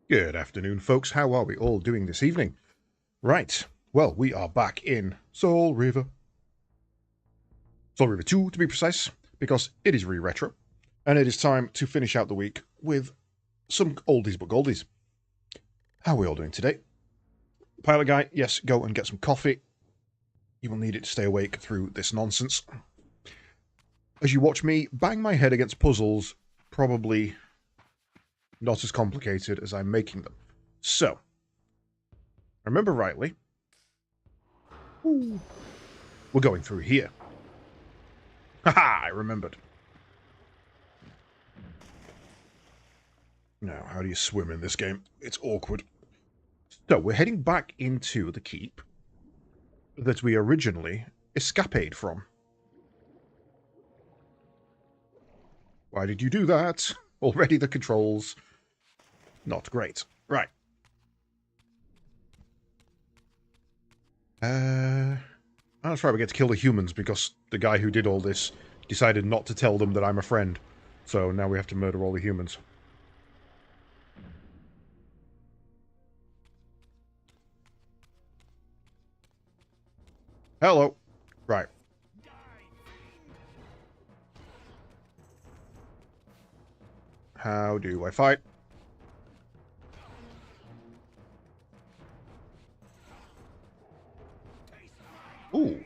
Good afternoon, folks. How are we all doing this evening? Right. Well, we are back in Soul Reaver. Soul Reaver 2, to be precise, because it is ReRetro, and it is time to finish out the week with some oldies but goldies. How are we all doing today? Pilot guy, yes, go and get some coffee. You will need it to stay awake through this nonsense. As you watch me bang my head against puzzles, probably not as complicated as I'm making them. So, remember rightly, we're going through here. Haha, I remembered. Now, how do you swim in this game? It's awkward. So, we're heading back into the keep that we originally escaped from. Why did you do that? Already the controls. Not great. Right. That's right, we get to kill the humans because the guy who did all this decided not to tell them that I'm a friend. So now we have to murder all the humans. Hello. Right. How do I fight? Ooh.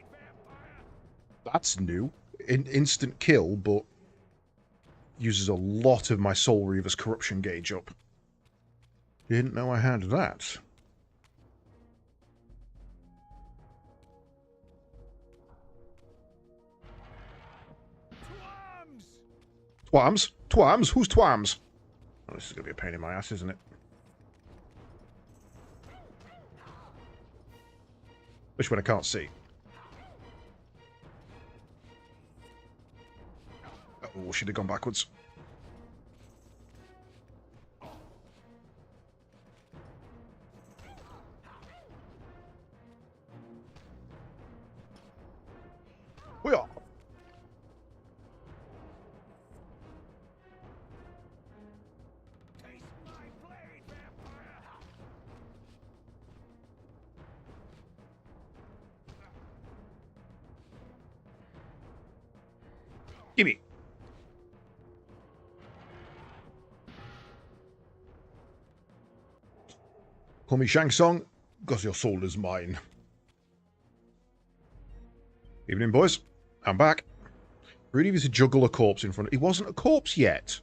That's new. Instant kill, but uses a lot of my Soul Reaver's corruption gauge up. Didn't know I had that. Twams? Twams? Who's Twams? Oh, this is going to be a pain in my ass, isn't it? Especially when I can't see. Oh, should have gone backwards. We are. Gimme. Call me Shang Tsung, because your soul is mine. Evening, boys. I'm back. Really was to juggle a corpse in front of... He wasn't a corpse yet.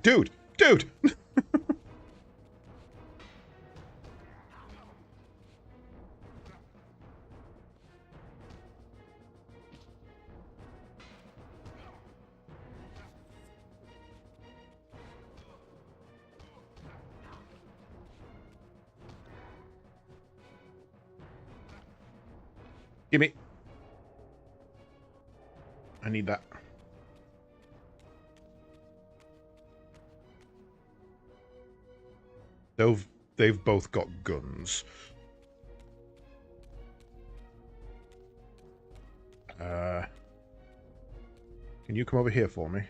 Dude! Gimme. I need that. They've both got guns. Can you come over here for me?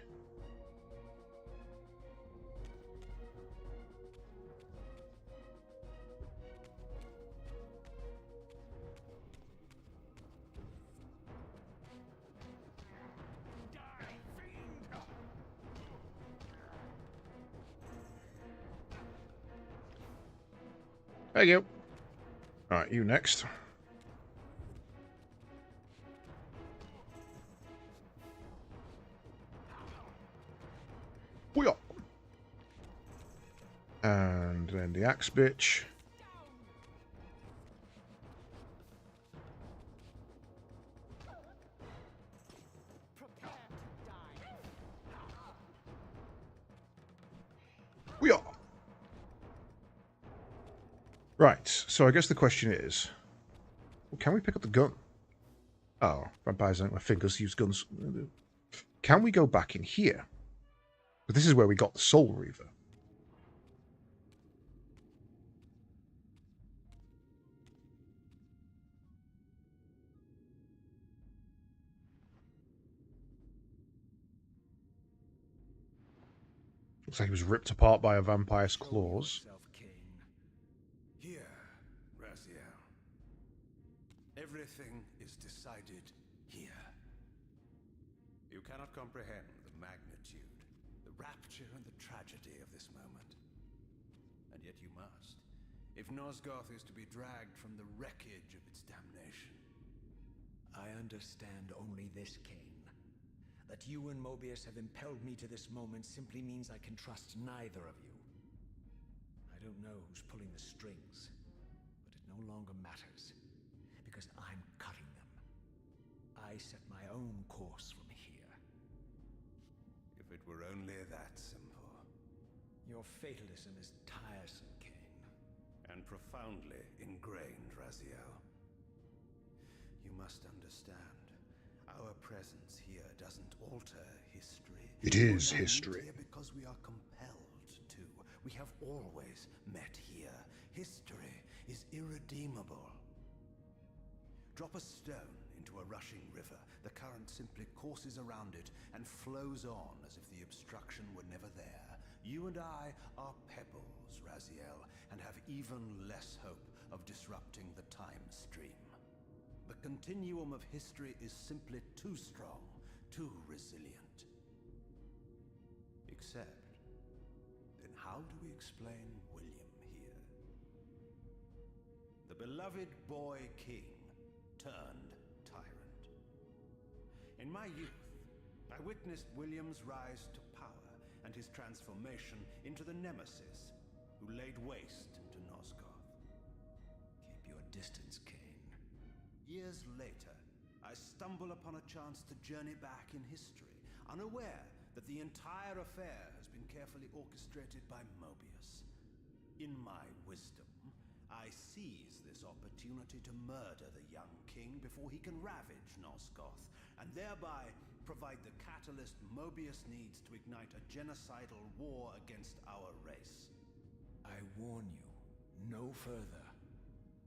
Thank you. Alright, you next. We are. And then the axe bitch. We are. Right, so I guess the question is, well, can we pick up the gun? Oh, vampires don't have fingers, use guns. Can we go back in here? But this is where we got the Soul Reaver. Looks like he was ripped apart by a vampire's claws. Here, Raziel. Everything is decided here. You cannot comprehend the magnitude, the rapture and the tragedy of this moment. And yet you must, if Nosgoth is to be dragged from the wreckage of its damnation. I understand only this, Kain. That you and Mobius have impelled me to this moment simply means I can trust neither of you. I don't know who's pulling the strings, but it no longer matters, because I'm cutting them. I set my own course from here. If it were only that simple. Your fatalism is tiresome, Kain. And profoundly ingrained, Raziel. You must understand. Our presence here doesn't alter history. It is history. Here because we are compelled to. We have always met here. History is irredeemable. Drop a stone into a rushing river. The current simply courses around it and flows on as if the obstruction were never there. You and I are pebbles, Raziel, and have even less hope of disrupting the time stream. The continuum of history is simply too strong, too resilient. Except, then how do we explain William here? The beloved boy king turned tyrant. In my youth, I witnessed William's rise to power and his transformation into the nemesis who laid waste to Nosgoth. Keep your distance, Kain. Years later, I stumble upon a chance to journey back in history, unaware that the entire affair has been carefully orchestrated by Mobius. In my wisdom, I seize this opportunity to murder the young king before he can ravage Nosgoth, and thereby provide the catalyst Mobius needs to ignite a genocidal war against our race. I warn you, no further.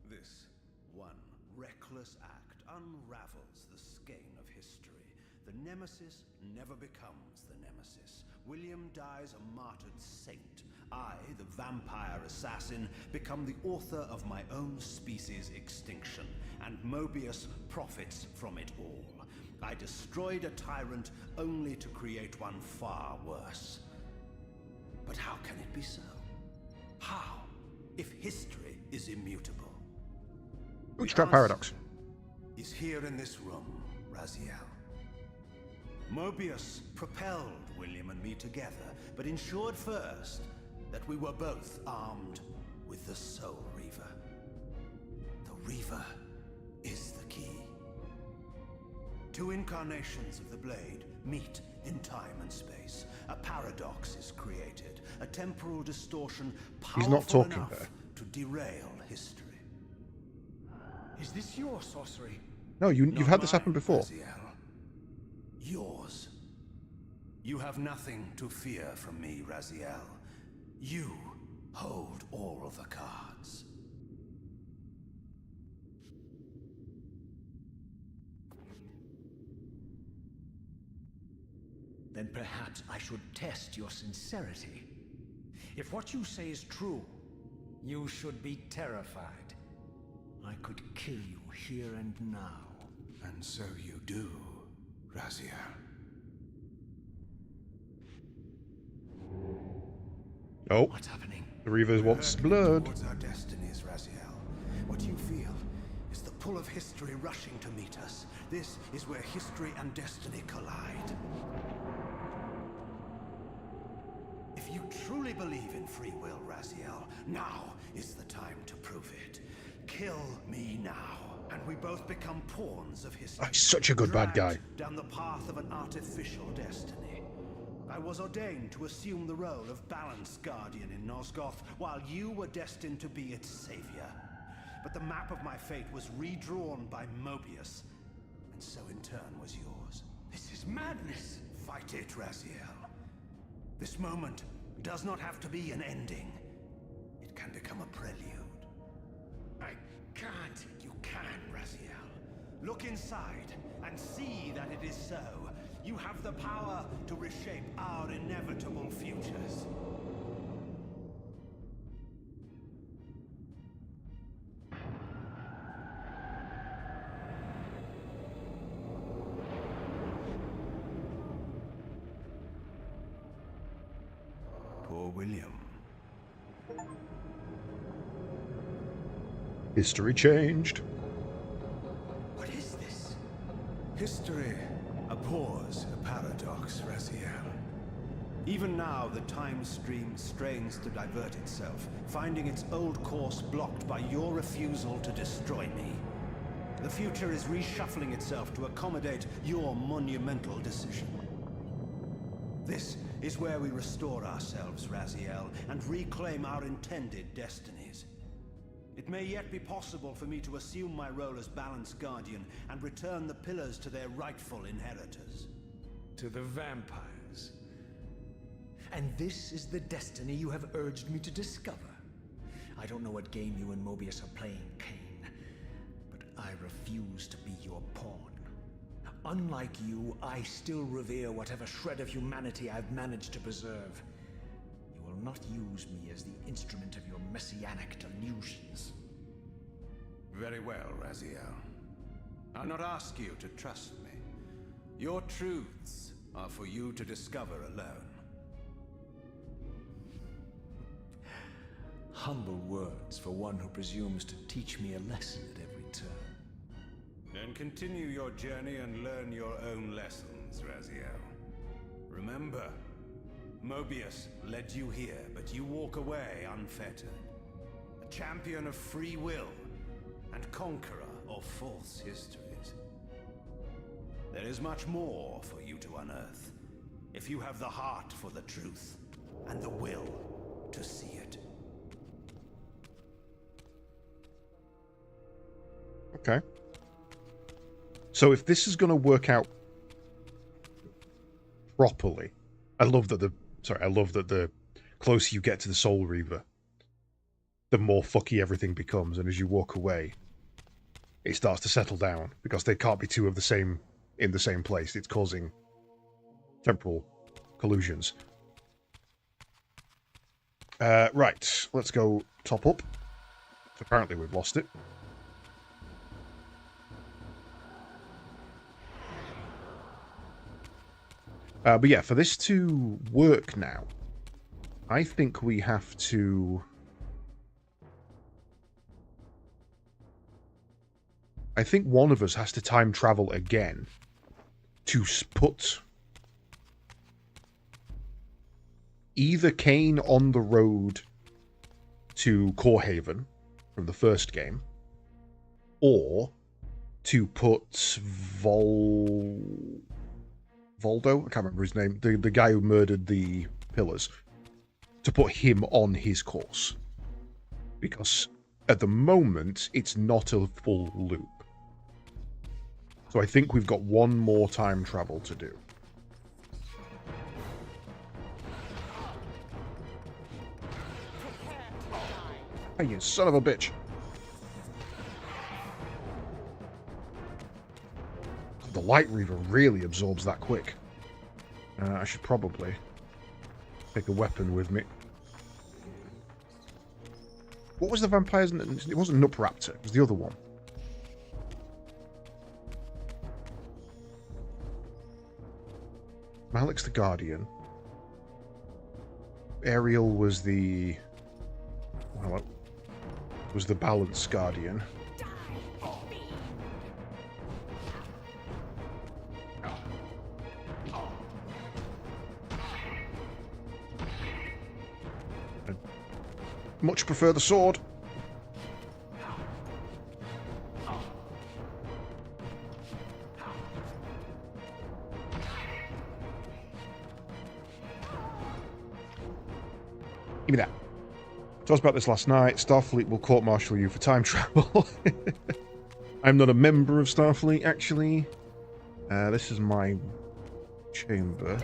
This one reckless act unravels the skein of history. The nemesis never becomes the nemesis. William dies a martyred saint. I, the vampire assassin, become the author of my own species' extinction, and Mobius profits from it all. I destroyed a tyrant only to create one far worse. But how can it be so? How, if history is immutable? Bootstrap paradox. Is here in this room, Raziel. Mobius propelled William and me together, but ensured first that we were both armed with the Soul Reaver. The Reaver is the key. Two incarnations of the blade meet in time and space. A paradox is created, a temporal distortion powerful enough to derail history. Is this your sorcery? No, you've had this happen before. Raziel. Yours. You have nothing to fear from me, Raziel. You hold all the cards. Then perhaps I should test your sincerity. If what you say is true, you should be terrified. I could kill you here and now. And so you do, Raziel. Oh, what's happening? The Reaver wants blood. Towards our destinies, Raziel. What you feel is the pull of history rushing to meet us. This is where history and destiny collide. If you truly believe in free will, Raziel, now is the time to prove it. Kill me now, and we both become pawns of history. Oh, he's such a good bad guy. Down the path of an artificial destiny. I was ordained to assume the role of Balance Guardian in Nosgoth, while you were destined to be its savior. But the map of my fate was redrawn by Mobius, and so in turn was yours. This is madness! Fight it, Raziel. This moment does not have to be an ending. It can become a prelude. I can't. You can, Raziel. Look inside and see that it is so. You have the power to reshape our inevitable futures. Poor William. History changed. What is this? History abhors a paradox, Raziel. Even now, the time stream strains to divert itself, finding its old course blocked by your refusal to destroy me. The future is reshuffling itself to accommodate your monumental decision. This is where we restore ourselves, Raziel, and reclaim our intended destinies. It may yet be possible for me to assume my role as Balance Guardian and return the pillars to their rightful inheritors. To the vampires. And this is the destiny you have urged me to discover. I don't know what game you and Mobius are playing, Kain, but I refuse to be your pawn. Unlike you, I still revere whatever shred of humanity I've managed to preserve. You will not use me as the instrument of your messianic delusions. Very well, Raziel. I'll not ask you to trust me. Your truths are for you to discover alone. Humble words for one who presumes to teach me a lesson at every turn. Then continue your journey and learn your own lessons, Raziel. Remember, Mobius led you here, but you walk away unfettered. A champion of free will and conqueror of false histories. There is much more for you to unearth, if you have the heart for the truth and the will to see it. Okay. So if this is going to work out properly, I love that the closer you get to the Soul Reaver, the more fucky everything becomes, and as you walk away, it starts to settle down, because they can't be two of the same in the same place. It's causing temporal collusions. Right, let's go top up. Apparently we've lost it. But yeah, for this to work now, I think we have to... I think one of us has to time travel again to put either Kain on the road to Corehaven from the first game, or to put Voldo, I can't remember his name, the guy who murdered the pillars, to put him on his course. Because at the moment, it's not a full loop. So I think we've got one more time travel to do. Hey, you son of a bitch. The Light Reaver really absorbs that quick. I should probably take a weapon with me. What was the vampire's name? It wasn't Nupraptor, it was the other one. Malik's the Guardian. Ariel was the... Well, was the Balance Guardian. Much prefer the sword. Give me that. Talked about this last night. Starfleet will court-martial you for time travel. I'm not a member of Starfleet, actually. This is my chamber.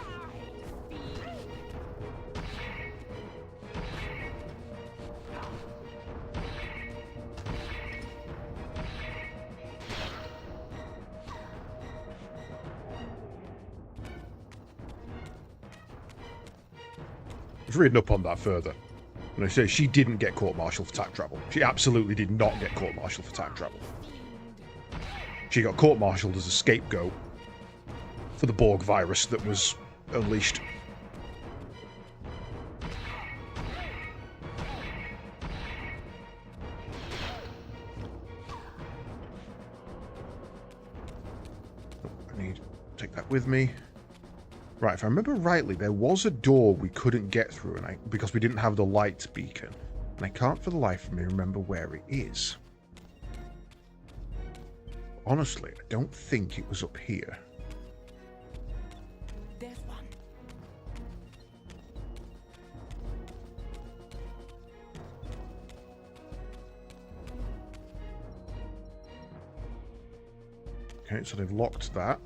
I was reading up on that further. And I say she didn't get court-martialed for time travel. She absolutely did not get court-martialed for time travel. She got court-martialed as a scapegoat for the Borg virus that was unleashed. take that with me. Right, if I remember rightly, there was a door we couldn't get through because we didn't have the light beacon. And I can't for the life of me remember where it is. Honestly, I don't think it was up here. There's one. Okay, so they've locked that.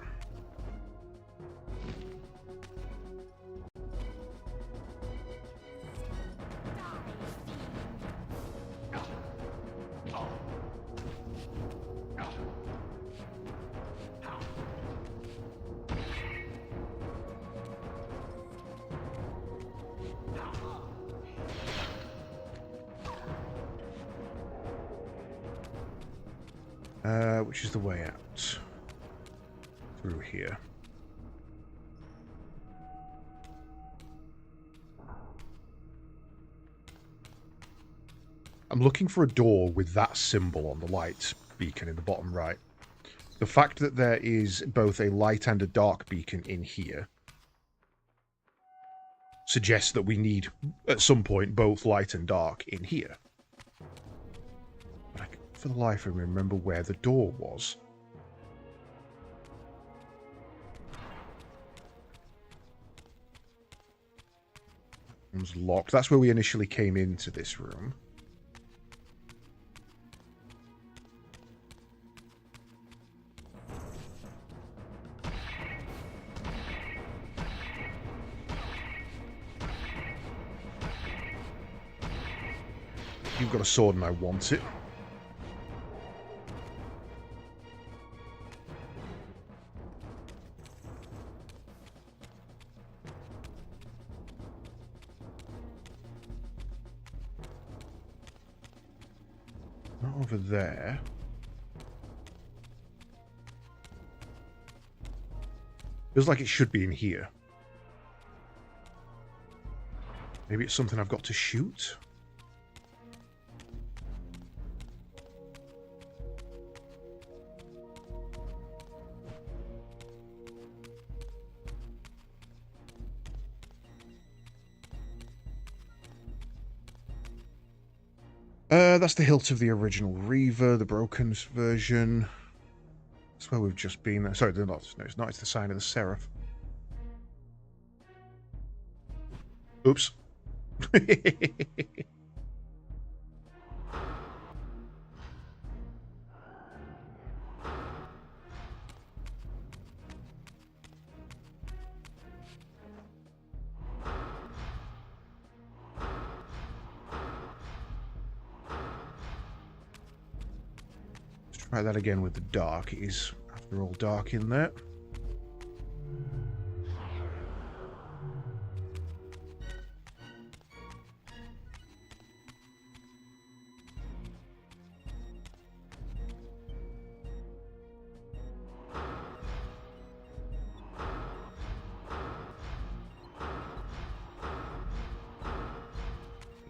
Which is the way out? Through here. I'm looking for a door with that symbol on the light beacon in the bottom right. The fact that there is both a light and a dark beacon in here suggests that we need, at some point, both light and dark in here. But I can, for the life of me, remember where the door was. It was locked. That's where we initially came into this room. You've got a sword and I want it. Not over there. Feels like it should be in here. Maybe it's something I've got to shoot? That's the hilt of the original Reaver, the broken version. That's where we've just been. Sorry, no, it's not. It's the sign of the Seraph. Oops. Try that again with the dark. It is, after all, dark in there.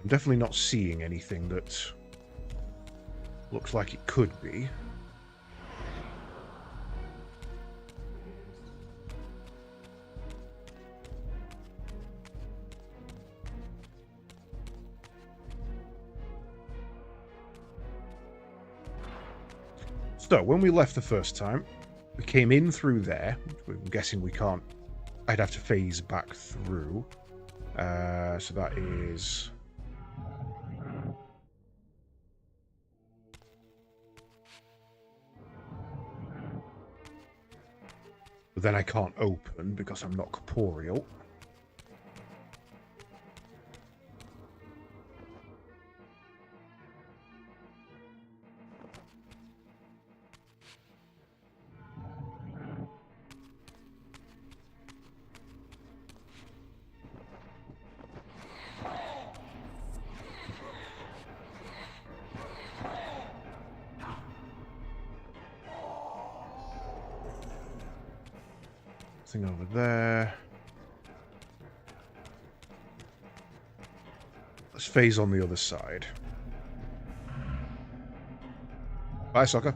I'm definitely not seeing anything that looks like it could be. So, when we left the first time, we came in through there. I'm guessing we can't... I'd have to phase back through. So that is... But then I can't open because I'm not corporeal. Thing over there. Let's phase on the other side. Bye, soccer.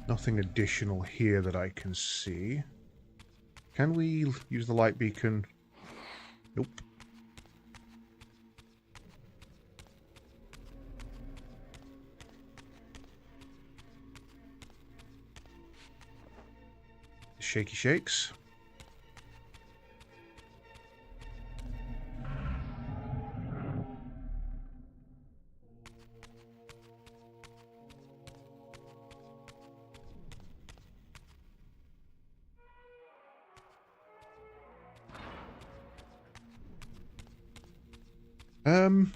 Nothing additional here that I can see. Can we use the light beacon? Nope. Shaky shakes.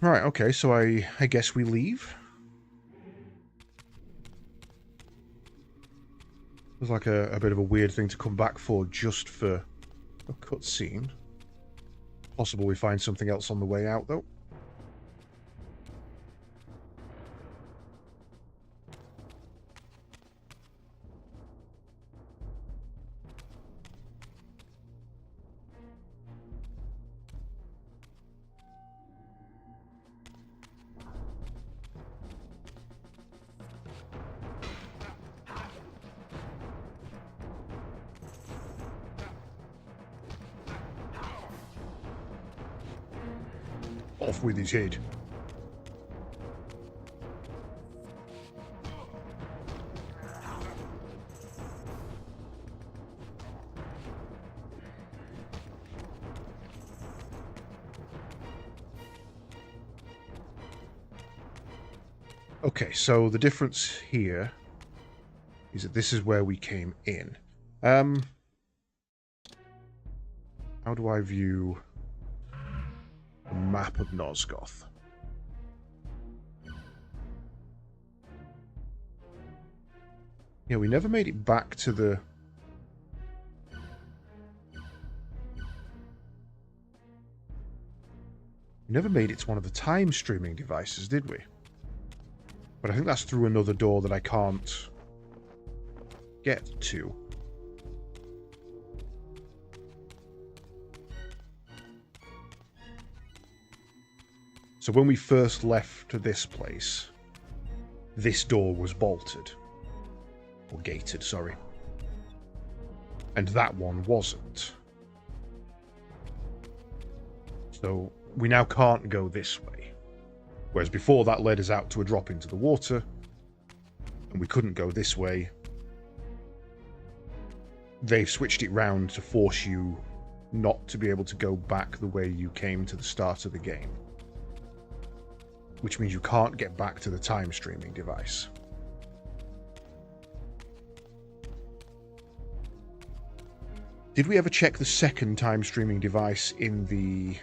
Right, okay, so I guess we leave. It was like a bit of a weird thing to come back for just for a cutscene. Possible we find something else on the way out, though. Off with his head. Okay, so the difference here is that this is where we came in. How do I view a map of Nosgoth? Yeah, we never made it back to the... We never made it to one of the time streaming devices, did we? But I think that's through another door that I can't get to. So when we first left this place, this door was bolted. Or gated, sorry. And that one wasn't. So we now can't go this way. Whereas before that led us out to a drop into the water, and we couldn't go this way. They've switched it round to force you not to be able to go back the way you came to the start of the game. Which means you can't get back to the time streaming device. Did we ever check the second time streaming device in the...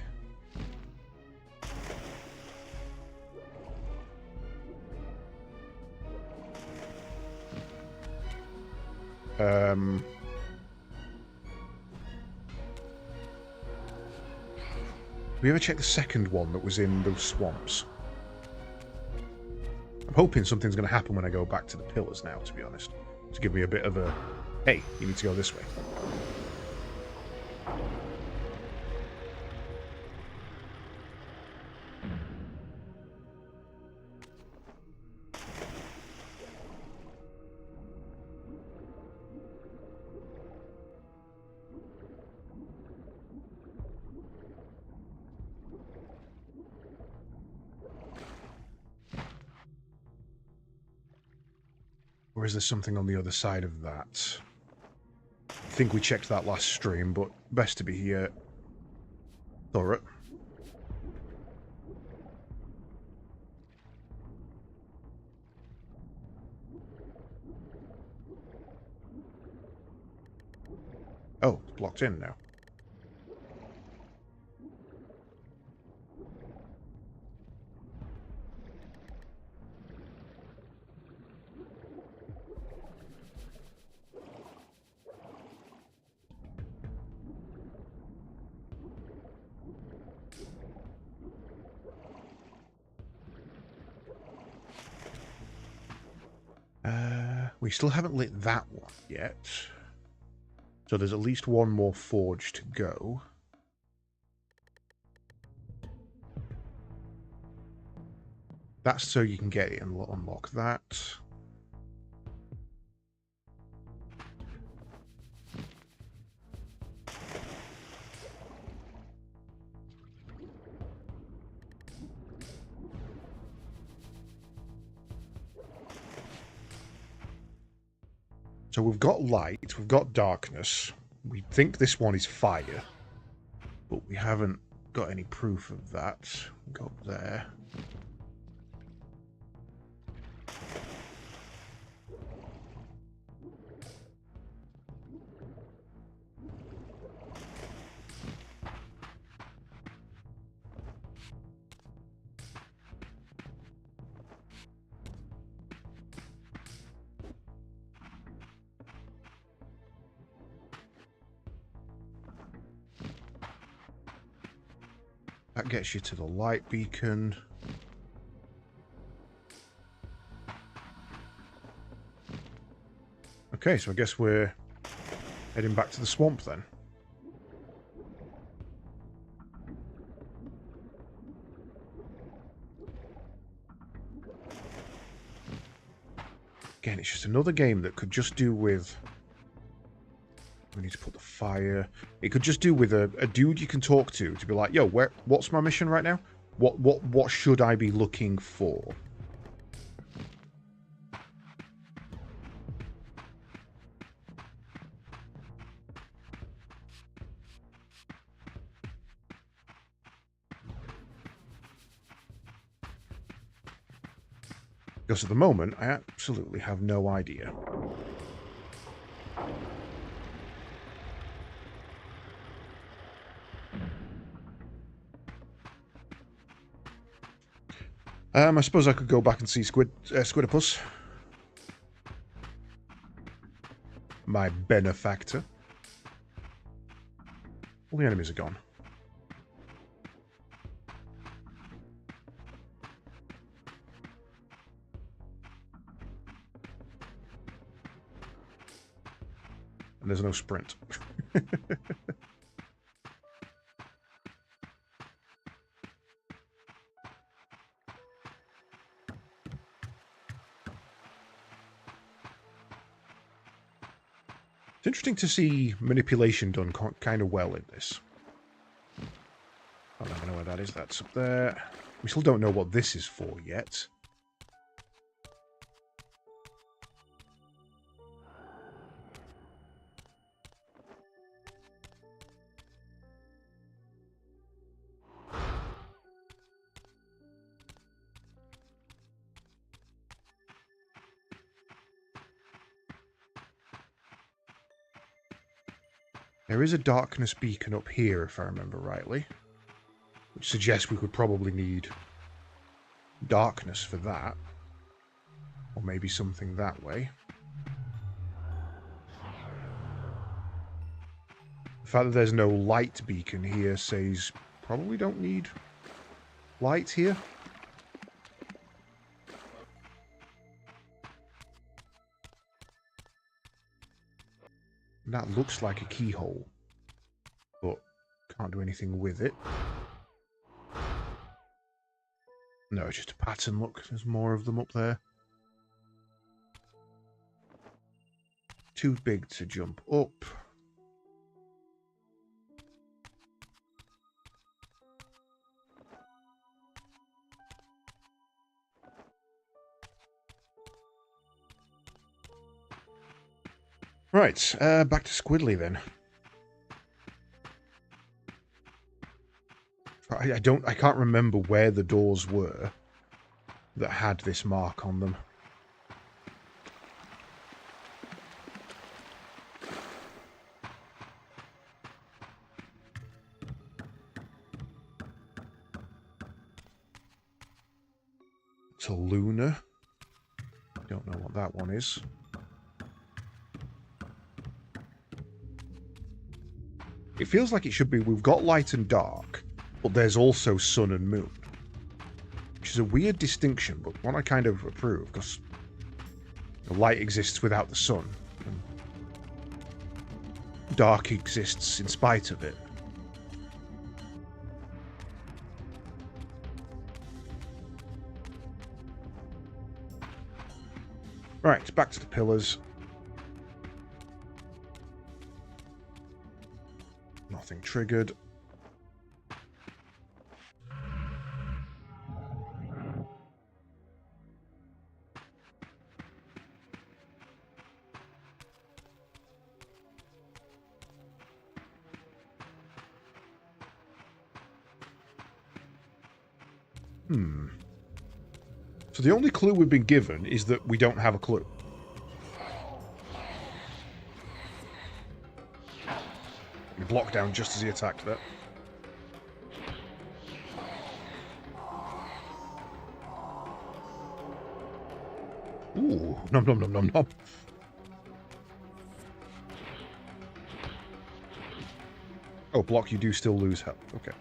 Did we ever check the second one that was in those swamps? I'm hoping something's going to happen when I go back to the pillars now, to be honest. To give me a bit of a, hey, you need to go this way. Or is there something on the other side of that? I think we checked that last stream, but best to be here. Alright. Oh, blocked in now. We still haven't lit that one yet. So there's at least one more forge to go. That's so you can get it and unlock that. So we've got light, we've got darkness. We think this one is fire, but we haven't got any proof of that. Go up there. That gets you to the light beacon. Okay, so I guess we're heading back to the swamp then. Again, it's just another game that could just do with... We need to put the fire... It could just do with a dude you can talk to be like, yo, what's my mission right now? What should I be looking for? Because at the moment, I absolutely have no idea. I suppose I could go back and see Squidopus. My benefactor. All the enemies are gone. And there's no sprint. It's interesting to see manipulation done kind of well in this. I don't know where that is. That's up there. We still don't know what this is for yet. There is a darkness beacon up here, if I remember rightly. Which suggests we could probably need darkness for that. Or maybe something that way. The fact that there's no light beacon here says probably don't need light here. That looks like a keyhole, but can't do anything with it. No, it's just a pattern. Look, there's more of them up there. Too big to jump up. Right, back to Squidly then. I can't remember where the doors were that had this mark on them. It's a Luna. I don't know what that one is. It feels like it should be, we've got light and dark, but there's also sun and moon. Which is a weird distinction, but one I kind of approve, because the light exists without the sun, and dark exists in spite of it. Right, back to the pillars. Nothing triggered. So the only clue we've been given is that we don't have a clue. He blocked down just as he attacked that. Ooh, nom nom nom nom nom. Oh, block, you do still lose health. Okay.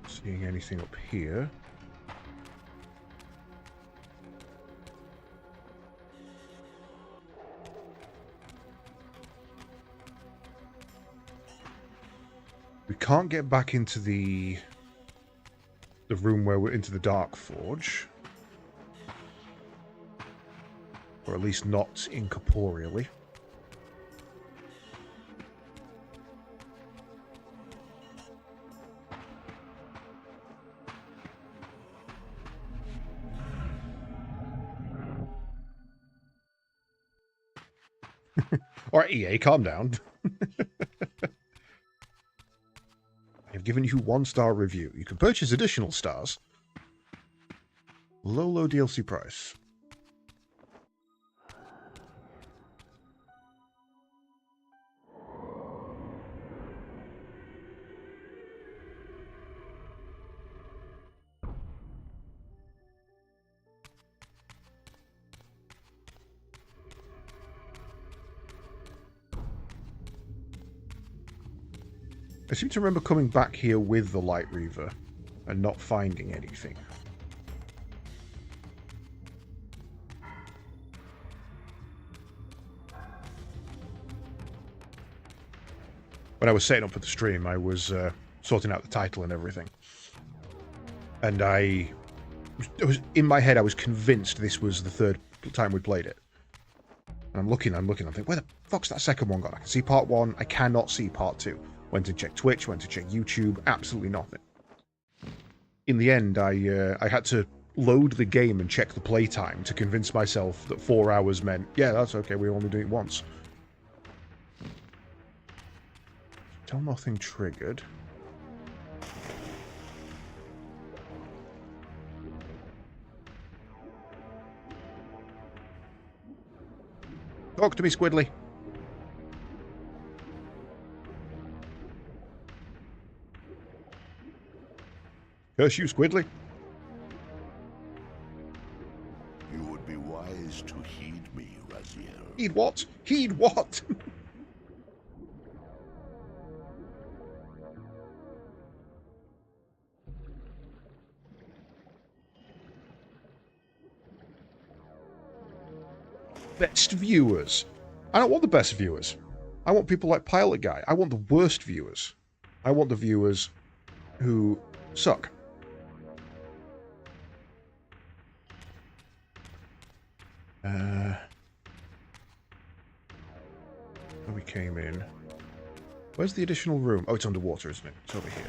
Seeing anything up here? We can't get back into the room where we're into the Dark Forge. Or at least not incorporeally. Alright, EA, calm down. I've given you 1-star review. You can purchase additional stars. Low DLC price. I seem to remember coming back here with the Light Reaver and not finding anything. When I was setting up for the stream, I was sorting out the title and everything. And I was in my head, I was convinced this was the third time we played it. And I'm looking, I'm thinking, where the fuck's that second one gone? I can see part 1, I cannot see part 2. Went to check Twitch, went to check YouTube, absolutely nothing. In the end, I had to load the game and check the playtime to convince myself that 4 hours meant, yeah, that's okay, we only do it once. Still nothing triggered. Talk to me, Squidly. Curse you, Squidly. You would be wise to heed me, Raziel. Heed what? Heed what? Best viewers. I don't want the best viewers. I want people like Pilot Guy. I want the worst viewers. I want the viewers who suck. When we came in. Where's the additional room? Oh, it's underwater, isn't it? It's over here.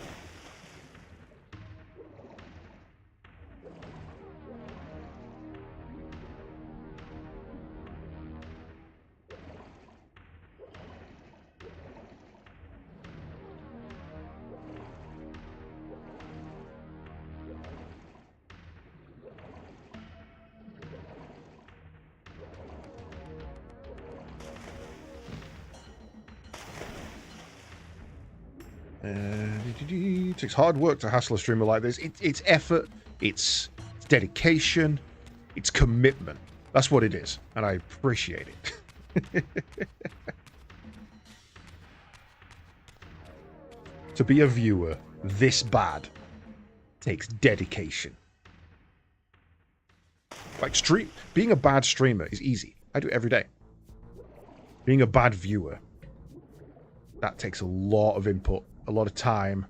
It takes hard work to hassle a streamer like this. It's effort, it's dedication, it's commitment. That's what it is, and I appreciate it. To be a viewer this bad takes dedication. Like, being a bad streamer is easy. I do it every day. Being a bad viewer, that takes a lot of input, a lot of time.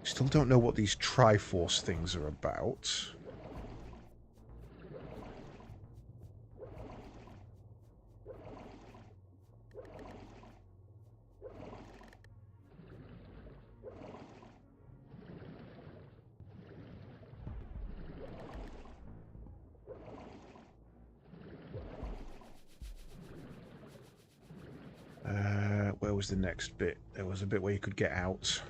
Still don't know what these Triforce things are about. where was the next bit? There was a bit where you could get out.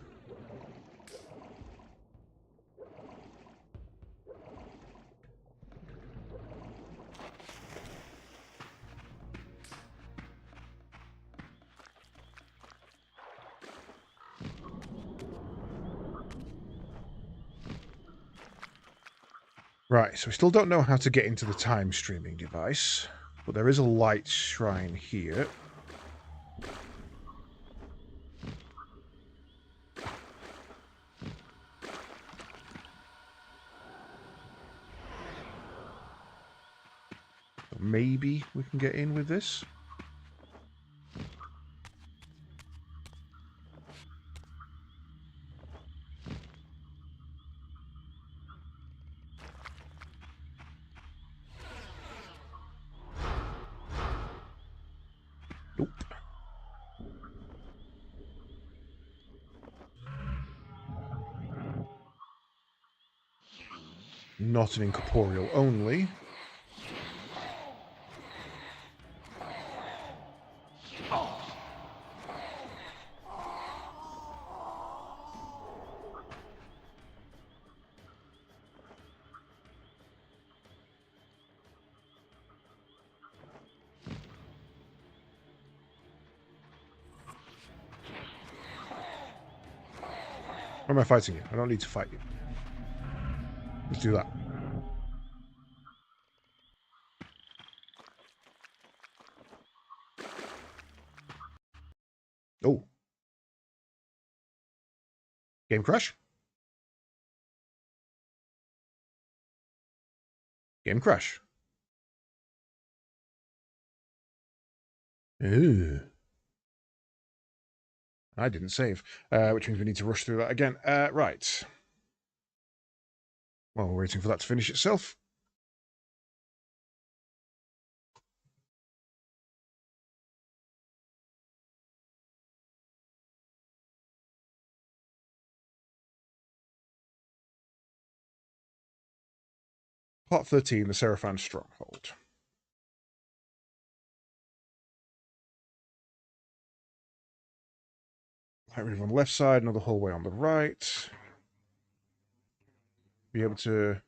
Right, so we still don't know how to get into the time streaming device, but there is a light shrine here. So maybe we can get in with this. Nope. Not an incorporeal only. Why am I fighting you? I don't need to fight you. Let's do that. Oh. Game crash? Game crash. Ew. I didn't save, which means we need to rush through that again. Right. Well, we're waiting for that to finish itself. Part 13, the Seraphan Stronghold. Light Reaver on the left side, another hallway on the right. Be able to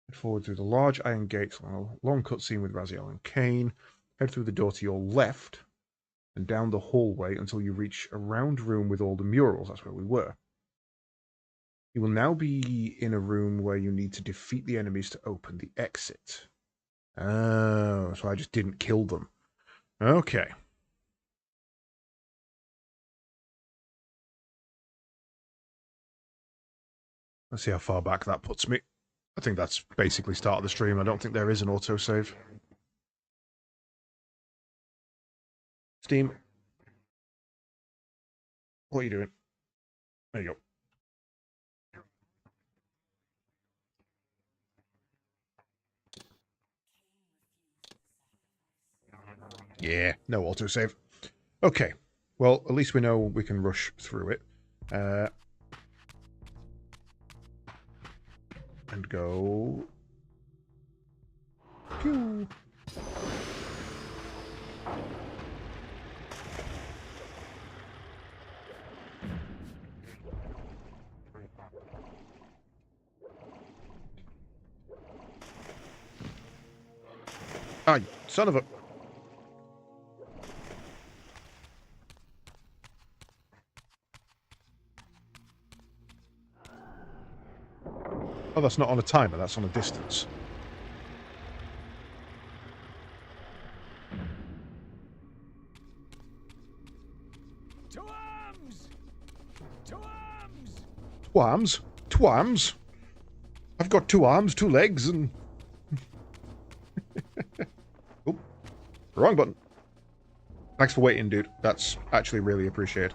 head forward through the large iron gates along a long cutscene with Raziel and Kain. Head through the door to your left and down the hallway until you reach a round room with all the murals. That's where we were. You will now be in a room where you need to defeat the enemies to open the exit. Oh, so I just didn't kill them. Okay. Let's see how far back that puts me. I think that's basically start of the stream. I don't think there is an autosave. Steam. What are you doing? There you go. Yeah, no autosave. Okay. Well, at least we know we can rush through it. And go... Pew. Ah, son of a... Oh, that's not on a timer, that's on a distance. To arms! To arms! Two arms? Two arms? I've got 2 arms, 2 legs, and... Oop. Wrong button. Thanks for waiting, dude. That's actually really appreciated.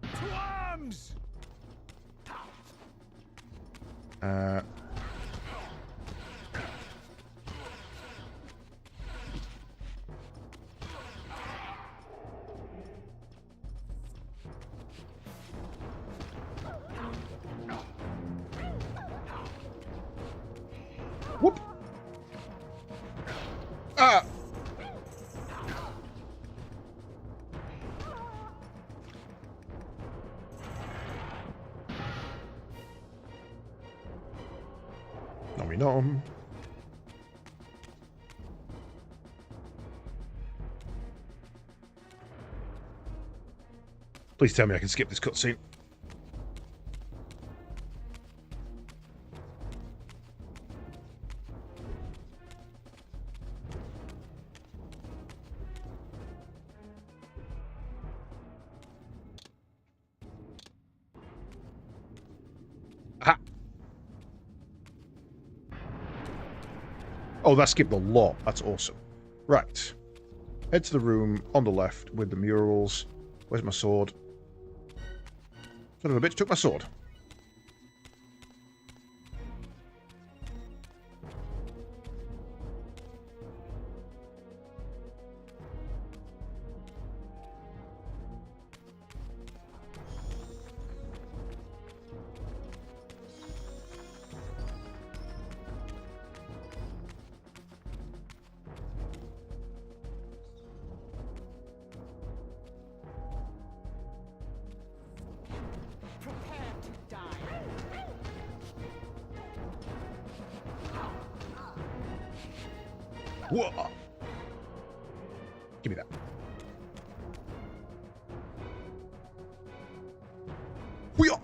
To arms! Whoop. Ah! Nommy nom. Please tell me I can skip this cutscene. Aha! Oh, that skipped a lot. That's awesome. Right. Head to the room on the left with the murals. Where's my sword? Son of a bitch took my sword. Whoa! Give me that. Whee-ah!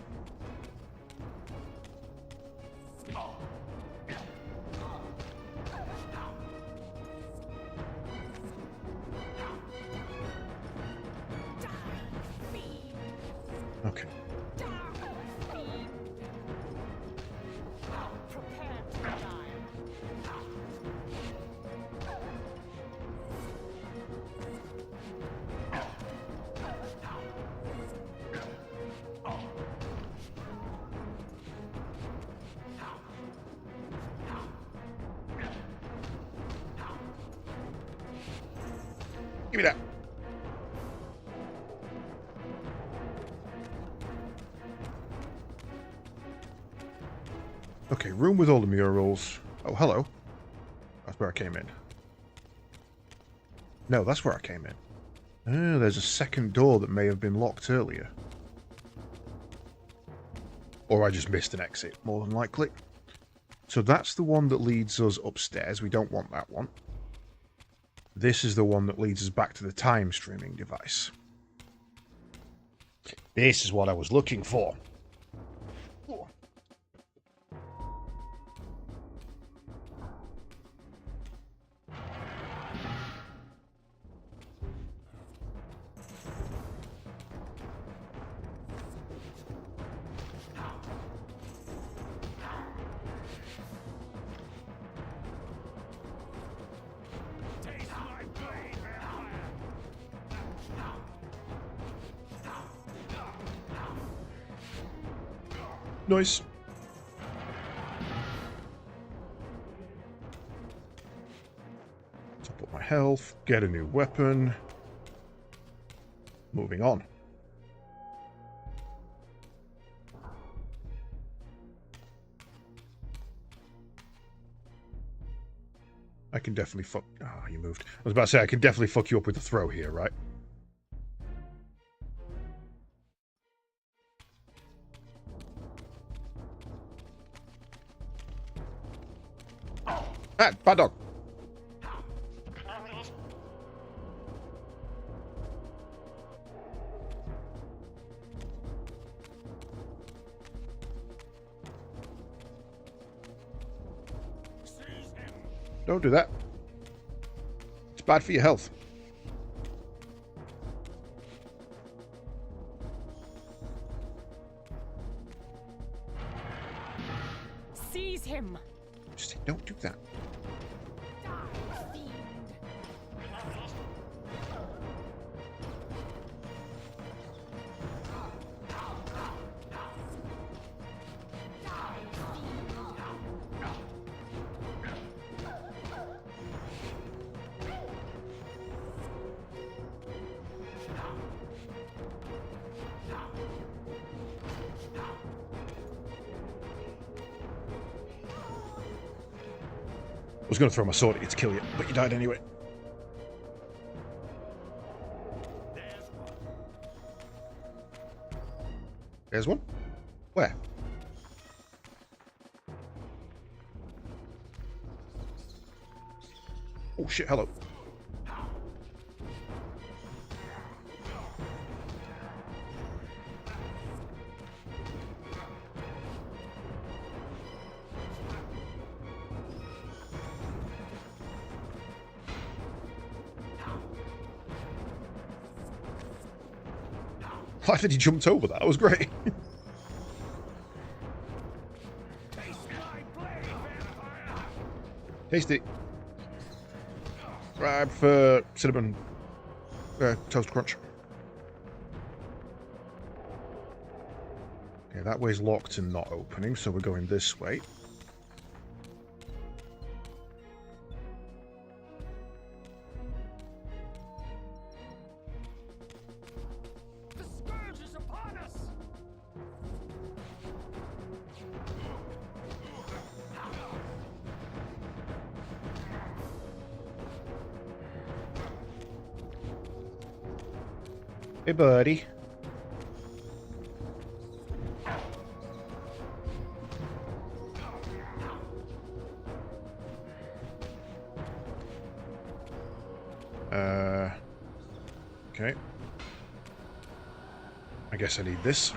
Okay. Give me that. Okay, room with all the murals. Oh, hello. That's where I came in. No, that's where I came in. Oh, there's a second door that may have been locked earlier. Or I just missed an exit, more than likely. So that's the one that leads us upstairs. We don't want that one. This is the one that leads us back to the time streaming device. This is what I was looking for. Nice. Top up my health, get a new weapon. Moving on. I can definitely fuck... Oh, you moved. I was about to say, I can definitely fuck you up with the throw here, right? Ah, bad dog. Don't do that. It's bad for your health. Seize him. Just don't do that. I was going to throw my sword at you to kill you, but you died anyway. There's one. Where? Oh shit, hello. I think he jumped over that. That was great. Tasty. Right, I prefer cinnamon toast crunch. Okay, that way's locked and not opening, so we're going this way. The scourge is upon us! Hey, buddy. Okay. I guess I need this.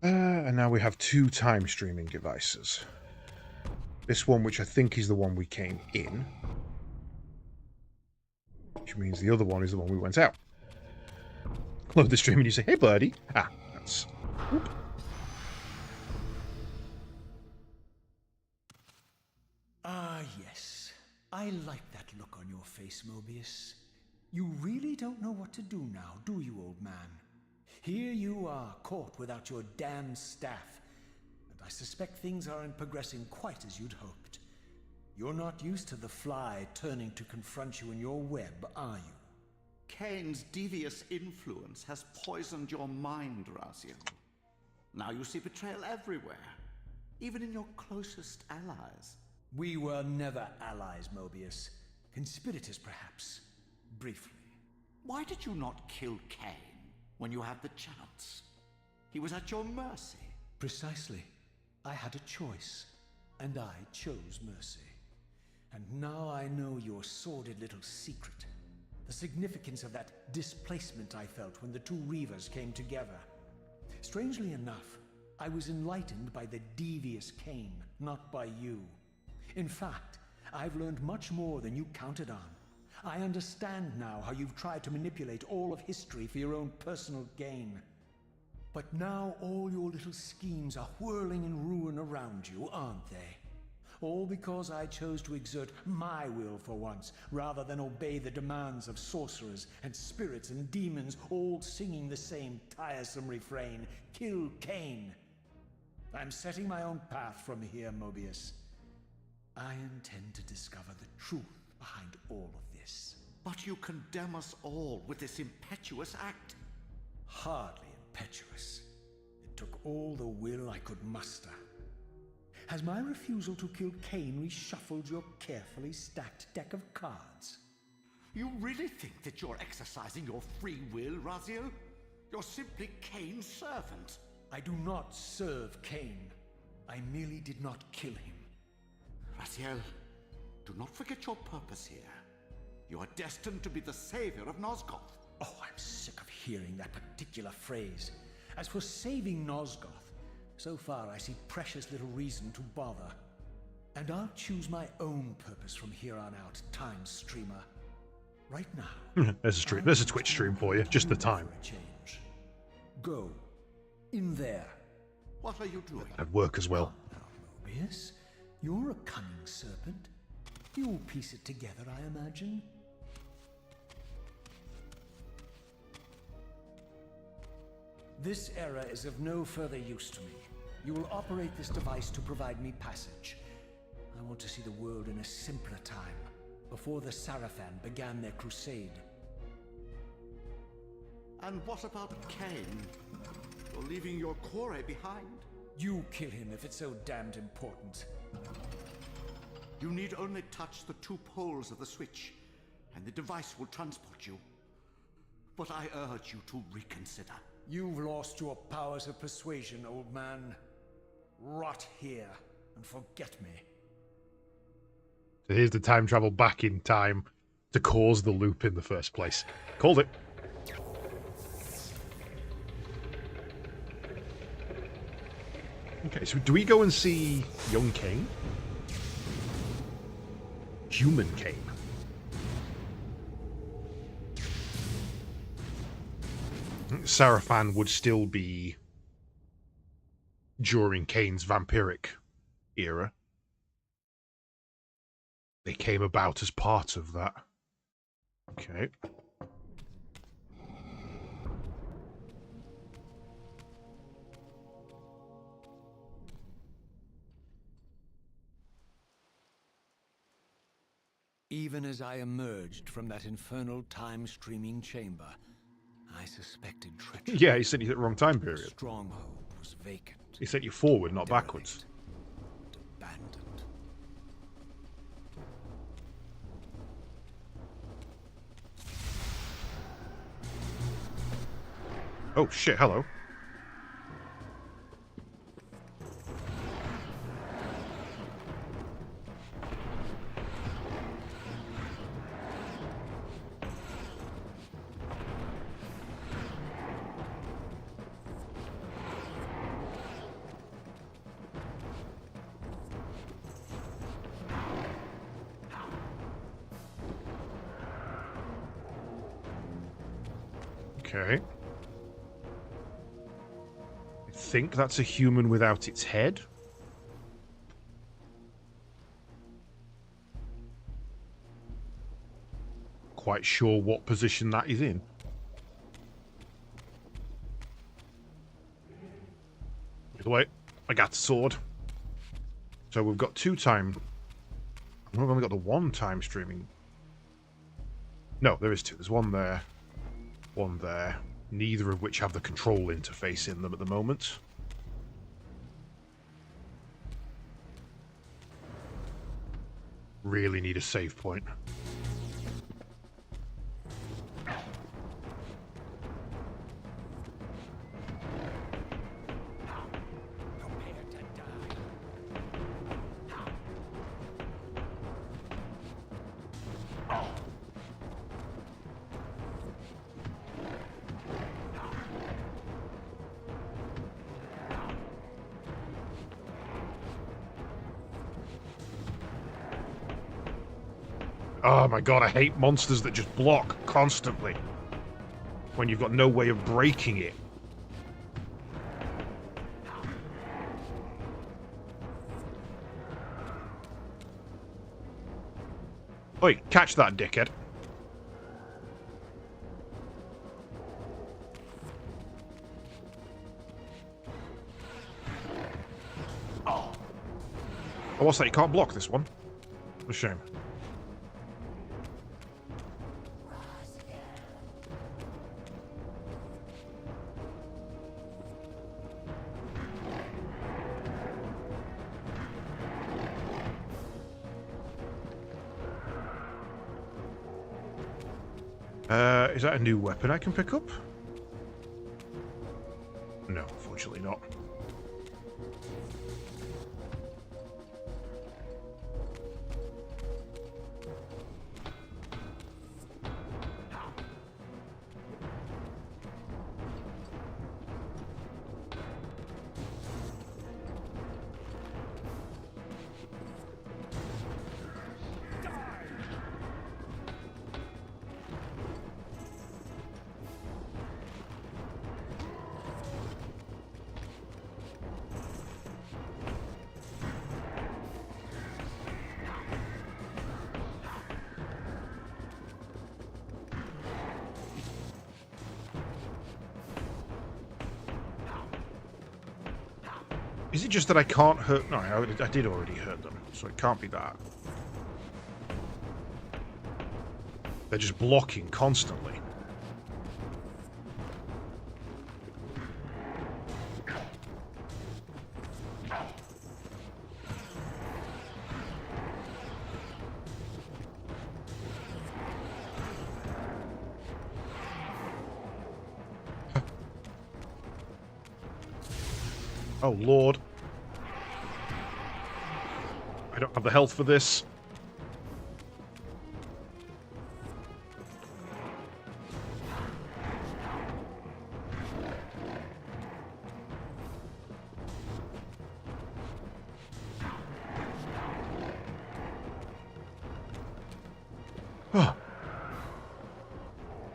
And now we have 2 time streaming devices. This one, which I think is the one we came in. Which means the other one is the one we went out. Load the stream and you say, hey buddy. Ah, that's... Whoop. Ah, yes. I like that look on your face, Mobius. You really don't know what to do now, do you, old man? Here you are, caught without your damn staff. And I suspect things aren't progressing quite as you'd hoped. You're not used to the fly turning to confront you in your web, are you? Kain's devious influence has poisoned your mind, Raziel. Now you see betrayal everywhere, even in your closest allies. We were never allies, Mobius. Conspirators, perhaps. Briefly. Why did you not kill Kain when you had the chance? He was at your mercy. Precisely. I had a choice, and I chose mercy. And now I know your sordid little secret. The significance of that displacement I felt when the 2 Reavers came together. Strangely enough, I was enlightened by the devious Kain, not by you. In fact, I've learned much more than you counted on. I understand now how you've tried to manipulate all of history for your own personal gain. But now all your little schemes are whirling in ruin around you, aren't they? All because I chose to exert my will for once, rather than obey the demands of sorcerers and spirits and demons, all singing the same tiresome refrain, kill Kain. I'm setting my own path from here, Mobius. I intend to discover the truth behind all of this. But you condemn us all with this impetuous act. Hardly impetuous. It took all the will I could muster. Has my refusal to kill Kain reshuffled your carefully stacked deck of cards? You really think that you're exercising your free will, Raziel? You're simply Kain's servant. I do not serve Kain. I merely did not kill him. Raziel, do not forget your purpose here. You are destined to be the savior of Nosgoth. Oh, I'm sick of hearing that particular phrase. As for saving Nosgoth, so far I see precious little reason to bother. And I'll choose my own purpose from here on out, time streamer. Right now. There's a Twitch stream for you, just the time. For a change. Go. In there. What are you doing? That'd work as well. Now, Mobius, you're a cunning serpent. You'll piece it together, I imagine. This era is of no further use to me. You will operate this device to provide me passage. I want to see the world in a simpler time, before the Sarafan began their crusade. And what about Kain? You're leaving your quarry behind. You kill him if it's so damned important. You need only touch the 2 poles of the switch, and the device will transport you. But I urge you to reconsider. You've lost your powers of persuasion, old man. Rot here and forget me. So here's the time travel back in time to cause the loop in the first place. Called it. Okay, so do we go and see young Kain? Human Kain. Sarafan would still be during Kain's vampiric era. They came about as part of that. Okay. Even as I emerged from that infernal time-streaming chamber, I suspected treachery. Yeah, he sent you at the wrong time period. The stronghold was vacant. He sent you forward, not backwards. Abandoned. Oh shit, hello. Okay. I think that's a human without its head. Quite sure what position that is in. Either way, I got the sword. So we've got 2 time. We've only got the 1 time streaming. No, there is 2. There's 1 there. 1 there. Neither of which have the control interface in them at the moment. Really need a save point. Oh my god, I hate monsters that just block constantly when you've got no way of breaking it. Oi, catch that, dickhead. Oh, what's that? You can't block this one? What a shame. Is that a new weapon I can pick up? No, unfortunately not. Is it just that I can't hurt... No, I did already hurt them, so it can't be that. They're just blocking constantly. Oh, Lord. I don't have the health for this.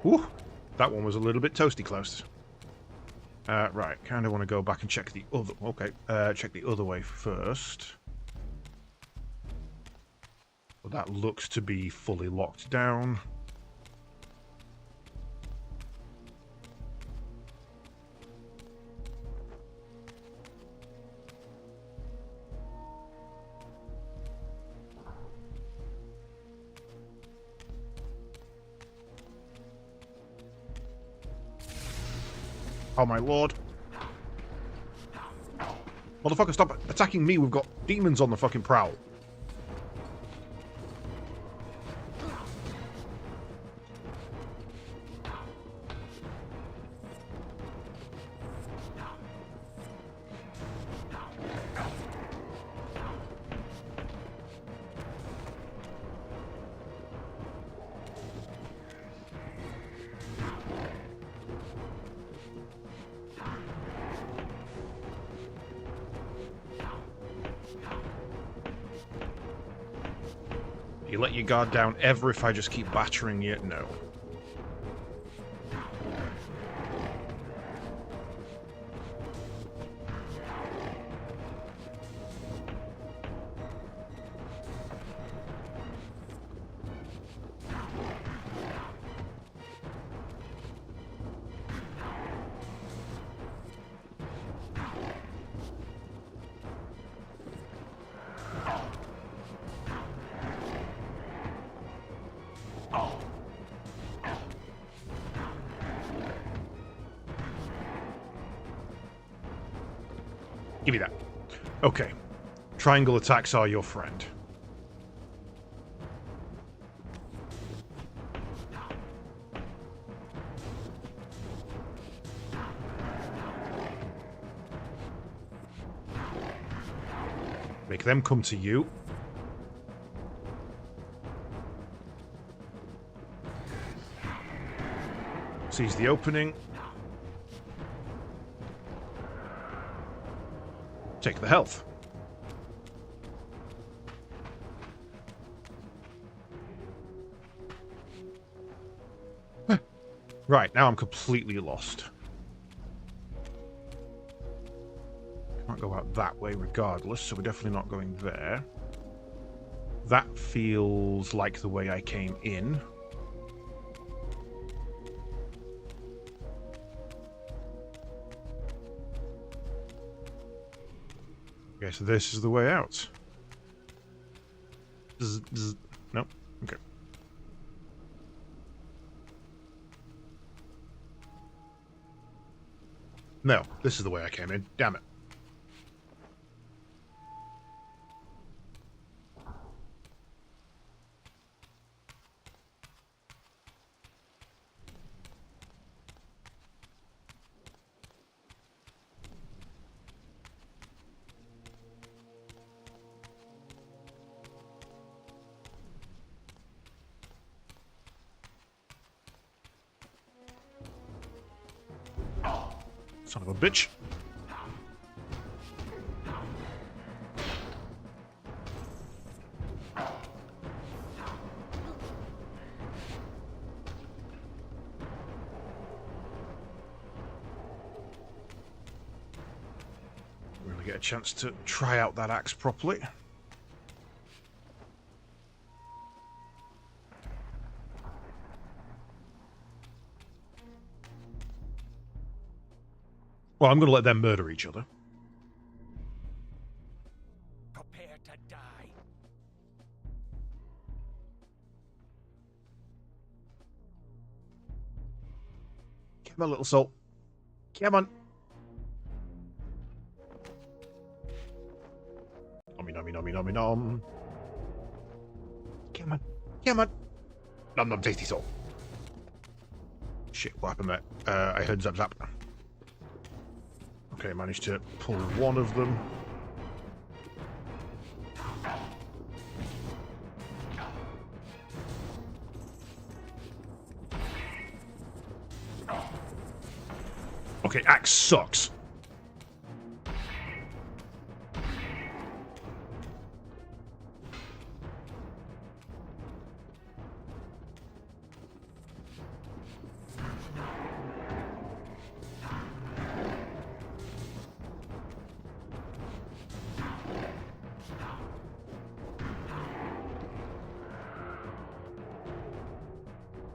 Ooh, that one was a little bit toasty close. Right, kind of want to go back and check the other... Okay, check the other way first. Well, that looks to be fully locked down. Oh my lord. Motherfucker, stop attacking me. We've got demons on the fucking prowl. You let your guard down ever if I just keep battering you? No. Give me that. Okay. Triangle attacks are your friend. Make them come to you. Seize the opening. Take the health. Right, now I'm completely lost. Can't go out that way regardless, so we're definitely not going there. That feels like the way I came in. Okay, so this is the way out. Nope. Okay. No, this is the way I came in. Damn it. Son of a bitch. Really get a chance to try out that axe properly. Well, I'm going to let them murder each other. Prepare to die. Come on, little soul. Come on. Nommy, nommy, nommy, nommy, nom. Come on. Come on. Nom, nom, tasty soul. Shit, what happened there? I heard zap, zap. Okay, managed to pull one of them. Okay, axe sucks.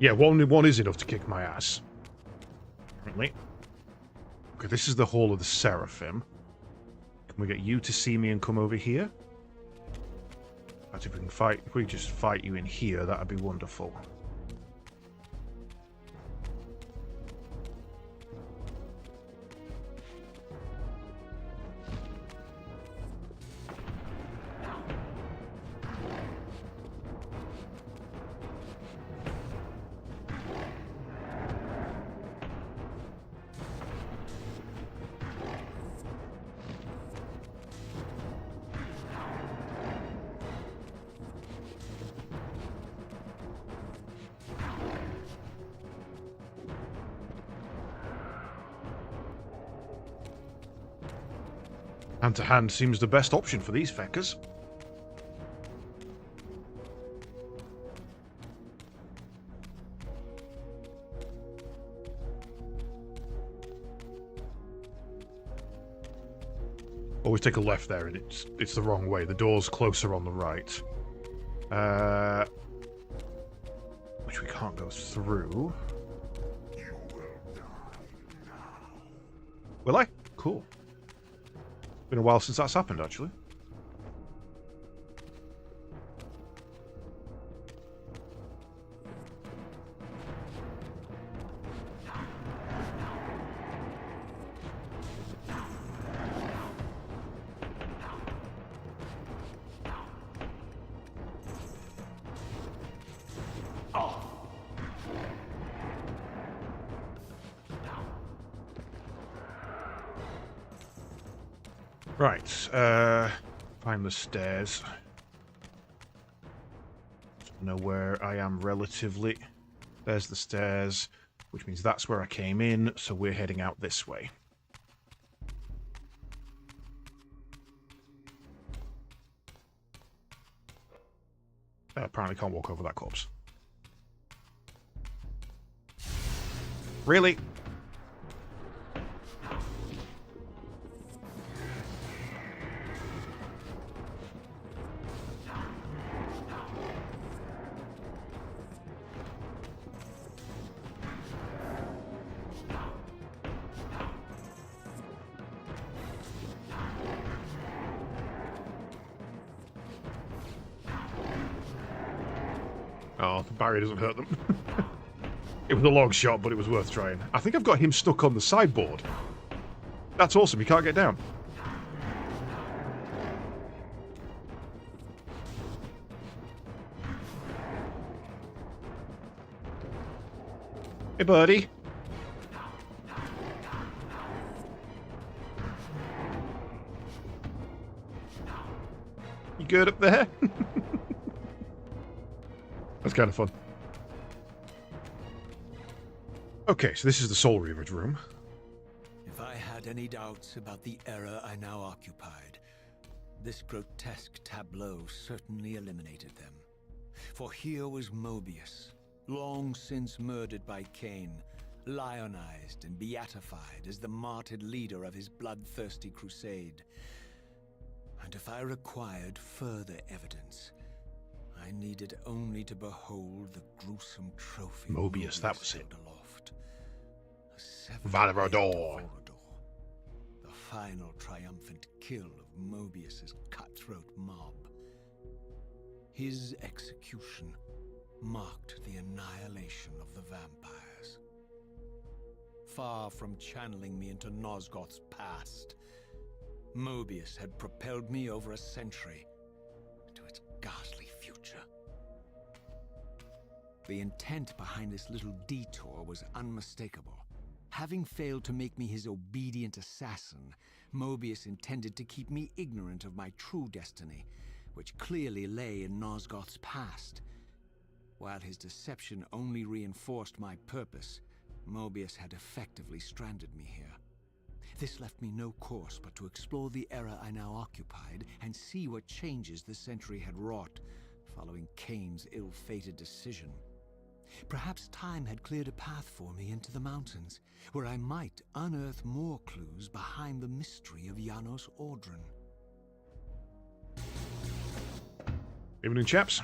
Yeah, one is enough to kick my ass. Apparently. Okay, this is the Hall of the Seraphim. Can we get you to see me and come over here? But if we can fight, if we just fight you in here, that'd be wonderful. Hand-to-hand seems the best option for these feckers. Always take a left there, and it's the wrong way. The door's closer on the right. Which we can't go through. Will I? Cool. Been a while since that's happened, actually. Right, find the stairs. Don't know where I am relatively. There's the stairs, which means that's where I came in, so we're heading out this way. Apparently can't walk over that corpse. Really? Oh, the barrier doesn't hurt them. It was a long shot, but it was worth trying. I think I've got him stuck on the sideboard. That's awesome, he can't get down. Hey, buddy. You good up there? That's kind of fun. Okay, so this is the Soul Reaver's room. If I had any doubts about the era I now occupied, this grotesque tableau certainly eliminated them. For here was Mobius, long since murdered by Kain, lionized and beatified as the martyred leader of his bloodthirsty crusade. And if I required further evidence, I needed only to behold the gruesome trophy Mobius, that was it. Aloft. Valverador. The final triumphant kill of Mobius's cutthroat mob. His execution marked the annihilation of the vampires. Far from channeling me into Nosgoth's past, Mobius had propelled me over a century to its ghastly future. The intent behind this little detour was unmistakable. having failed to make me his obedient assassin, Mobius intended to keep me ignorant of my true destiny, which clearly lay in Nosgoth's past. While his deception only reinforced my purpose, Mobius had effectively stranded me here. This left me no course but to explore the era I now occupied and see what changes the century had wrought, following Kain's ill-fated decision. Perhaps time had cleared a path for me into the mountains, where I might unearth more clues behind the mystery of Janos Audron. Evening, chaps.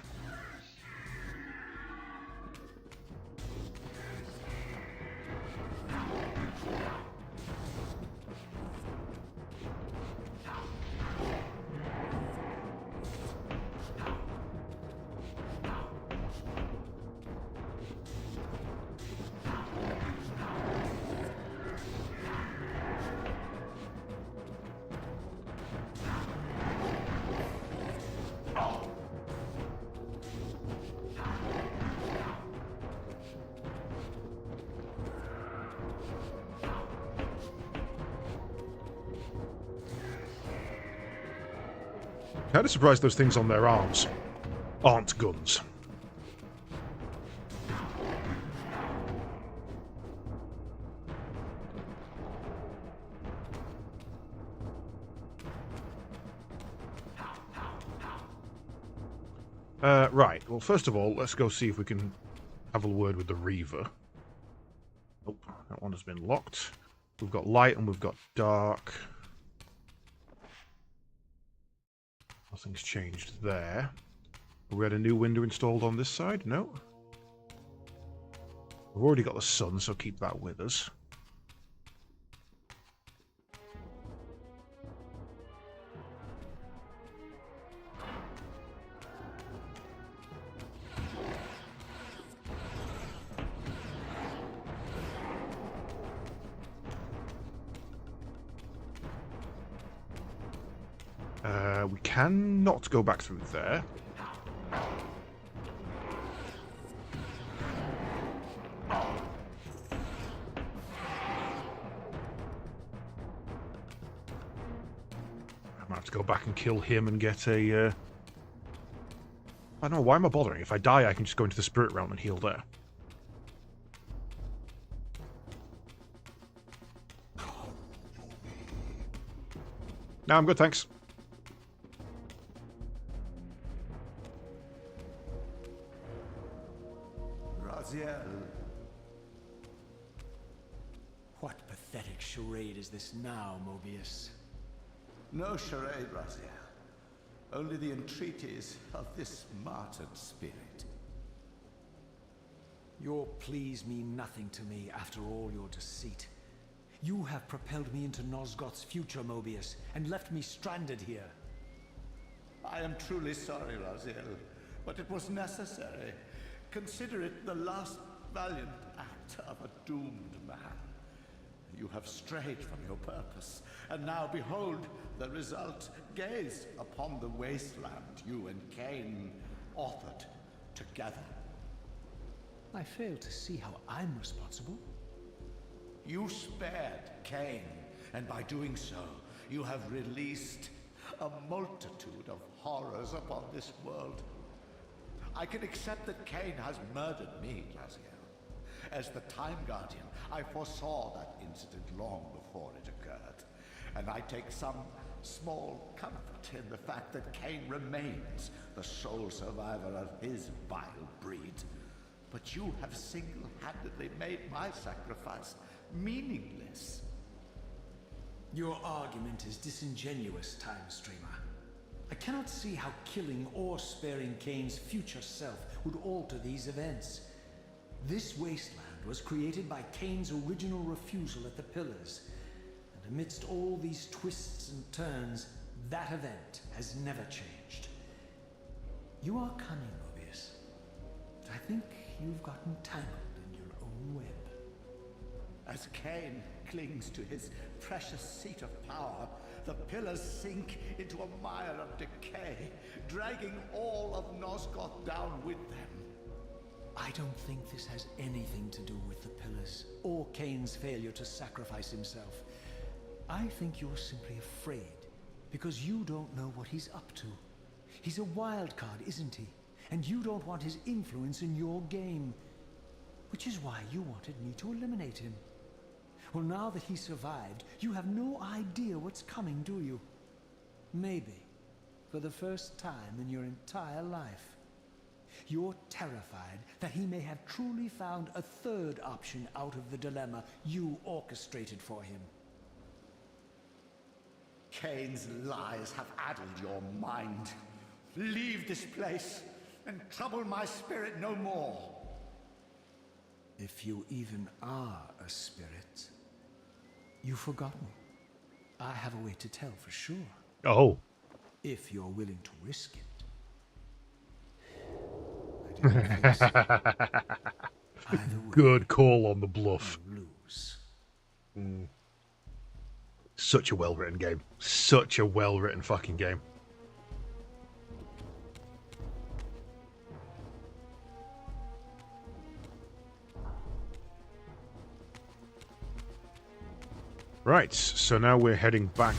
Kind of surprised those things on their arms aren't guns. Right, well, first of all, let's go see if we can have a word with the Reaver. Nope, that one has been locked. We've got light and we've got dark. Nothing's changed there. Have we had a new window installed on this side? No. We've already got the sun, so keep that with us. We cannot go back through there. I might have to go back and kill him and get a... I don't know, why am I bothering? If I die, I can just go into the spirit realm and heal there. No, I'm good, thanks. What pathetic charade is this now, Mobius? No charade, Raziel. Only the entreaties of this martyred spirit. Your pleas mean nothing to me after all your deceit. You have propelled me into Nosgoth's future, Mobius, and left me stranded here. I am truly sorry, Raziel, but it was necessary. Consider it the last valiant act of a doomed man. You have strayed from your purpose, and now behold the result. Gaze upon the wasteland you and Kain authored together. I fail to see how I'm responsible. You spared Kain, and by doing so, you have released a multitude of horrors upon this world. I can accept that Kain has murdered me, Raziel. As the Time Guardian, I foresaw that incident long before it occurred, and I take some small comfort in the fact that Kain remains the sole survivor of his vile breed. But you have single-handedly made my sacrifice meaningless. Your argument is disingenuous, Time Streamer. I cannot see how killing or sparing Kain's future self would alter these events. This wasteland was created by Kain's original refusal at the Pillars, and amidst all these twists and turns, that event has never changed. You are cunning, Mobius, but I think you've gotten tangled in your own web. As Kain clings to his precious seat of power, the Pillars sink into a mire of decay, dragging all of Nosgoth down with them. I don't think this has anything to do with the pillars, or Kain's failure to sacrifice himself. I think you're simply afraid, because you don't know what he's up to. He's a wild card, isn't he? And you don't want his influence in your game. Which is why you wanted me to eliminate him. Well, now that he survived, you have no idea what's coming, do you? Maybe, for the first time in your entire life, you're terrified that he may have truly found a third option out of the dilemma you orchestrated for him. Kain's lies have addled your mind. Leave this place and trouble my spirit no more. If you even are a spirit, you've forgotten. I have a way to tell for sure. Oh. If you're willing to risk it. I don't think so. Either way, Good call on the bluff. you lose. Such a well-written game. Such a well-written fucking game. Right, so now we're heading back.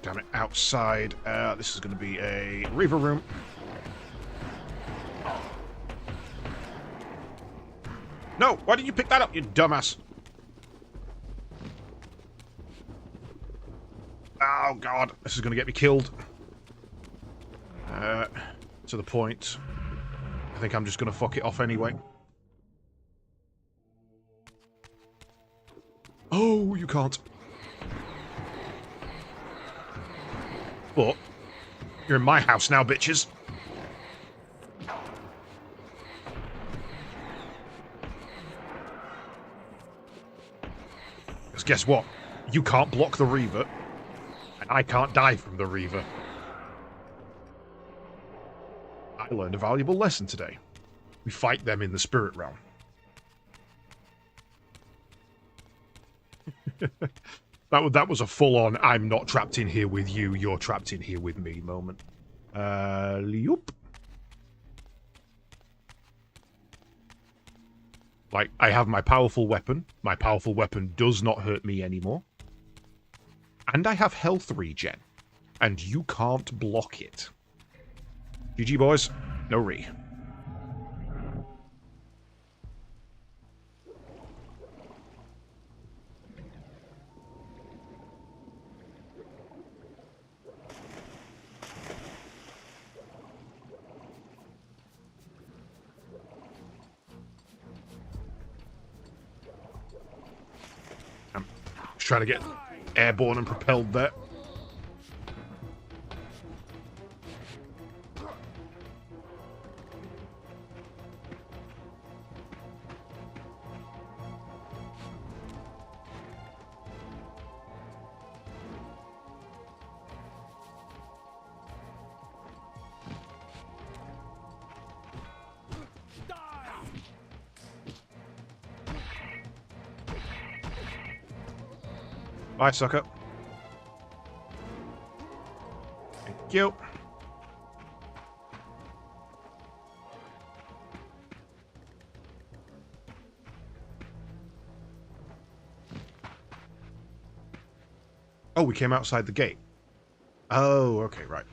Damn it, outside. This is going to be a Reaver room. No, why did you pick that up, you dumbass? Oh god, this is going to get me killed. To the point. I think I'm just going to fuck it off anyway. Oh, you can't. But you're in my house now, bitches. Because guess what? You can't block the Reaver, and I can't die from the Reaver. I learned a valuable lesson today. We fight them in the spirit realm. That was a full-on I'm not trapped in here with you, you're trapped in here with me moment. Yup. Like, I have my powerful weapon. My powerful weapon does not hurt me anymore. And I have health regen. And you can't block it. GG, boys. No re. I'm trying to get airborne and propelled there. Bye, sucker. Thank you. Oh, we came outside the gate. Oh, okay, right.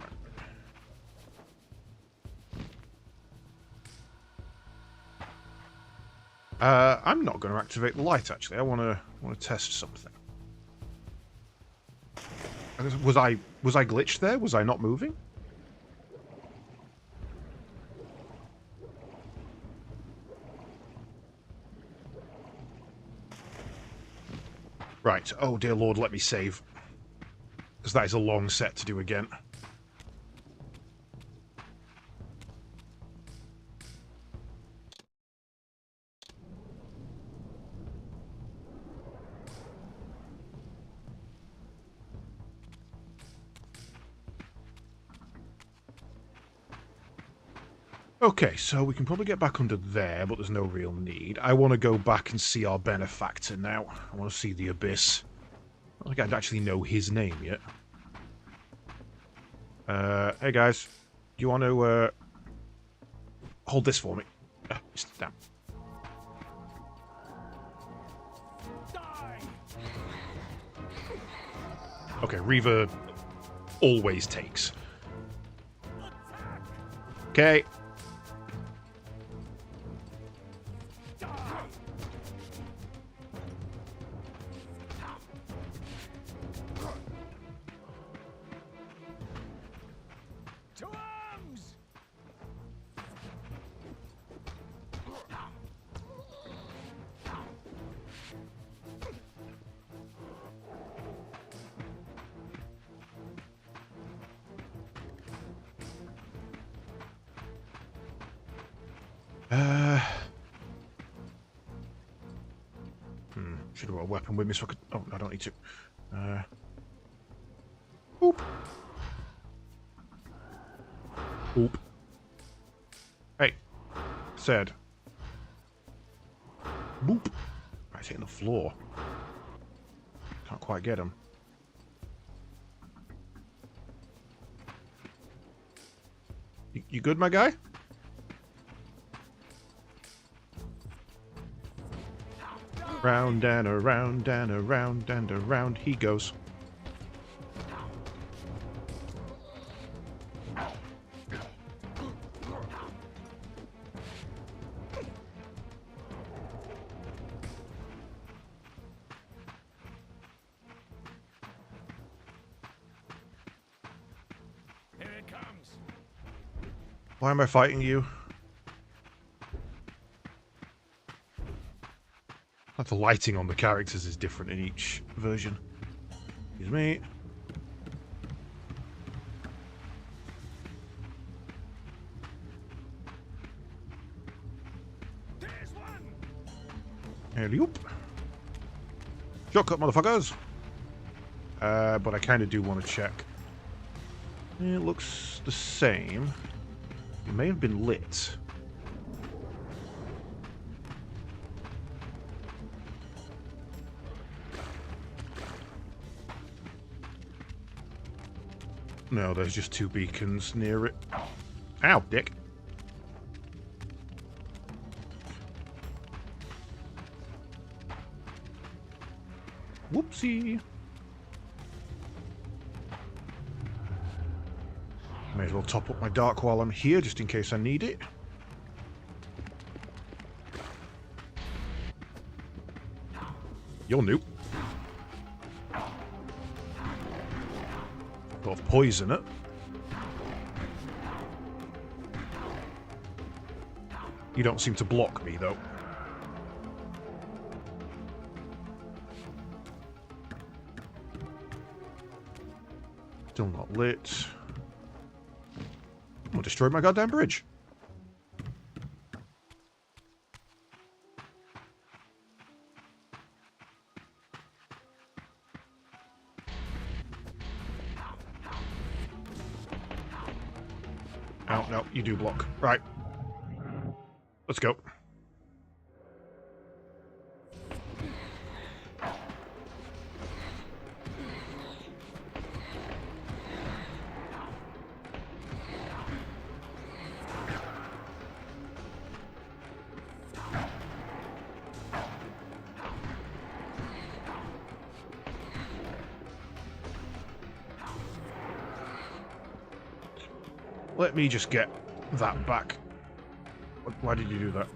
I'm not going to activate the light. Actually, I want to test something. Was I glitched there? Was I not moving? Right. Oh dear Lord, let me save. Because that is a long set to do again. Okay, so we can probably get back under there, but there's no real need. I want to go back and see our benefactor now. I want to see the Abyss. I don't think I actually know his name yet. Hey guys, do you want to hold this for me? Damn. Okay, Reaver always takes. Okay. To arms! Should have got a weapon with me so I could... Oh, I don't need to. Boop. Boop. Hey. Said. Boop. Right, he's hitting the floor. Can't quite get him. You good, my guy? Round and around and around and around he goes. Here it comes. Why am I fighting you? Like the lighting on the characters is different in each version. Excuse me. There's one. Alley-oop. Shortcut, motherfuckers. But I kind of do want to check. It looks the same. It may have been lit. No, there's just two beacons near it. Ow, dick. Whoopsie. May as well top up my dark while I'm here, just in case I need it. You're new. Got a poison it. You don't seem to block me, though. Still not lit. I'm gonna destroy my goddamn bridge. Oh, no, you do block. Right. Let's go. Let me just get that back. Why did you do that?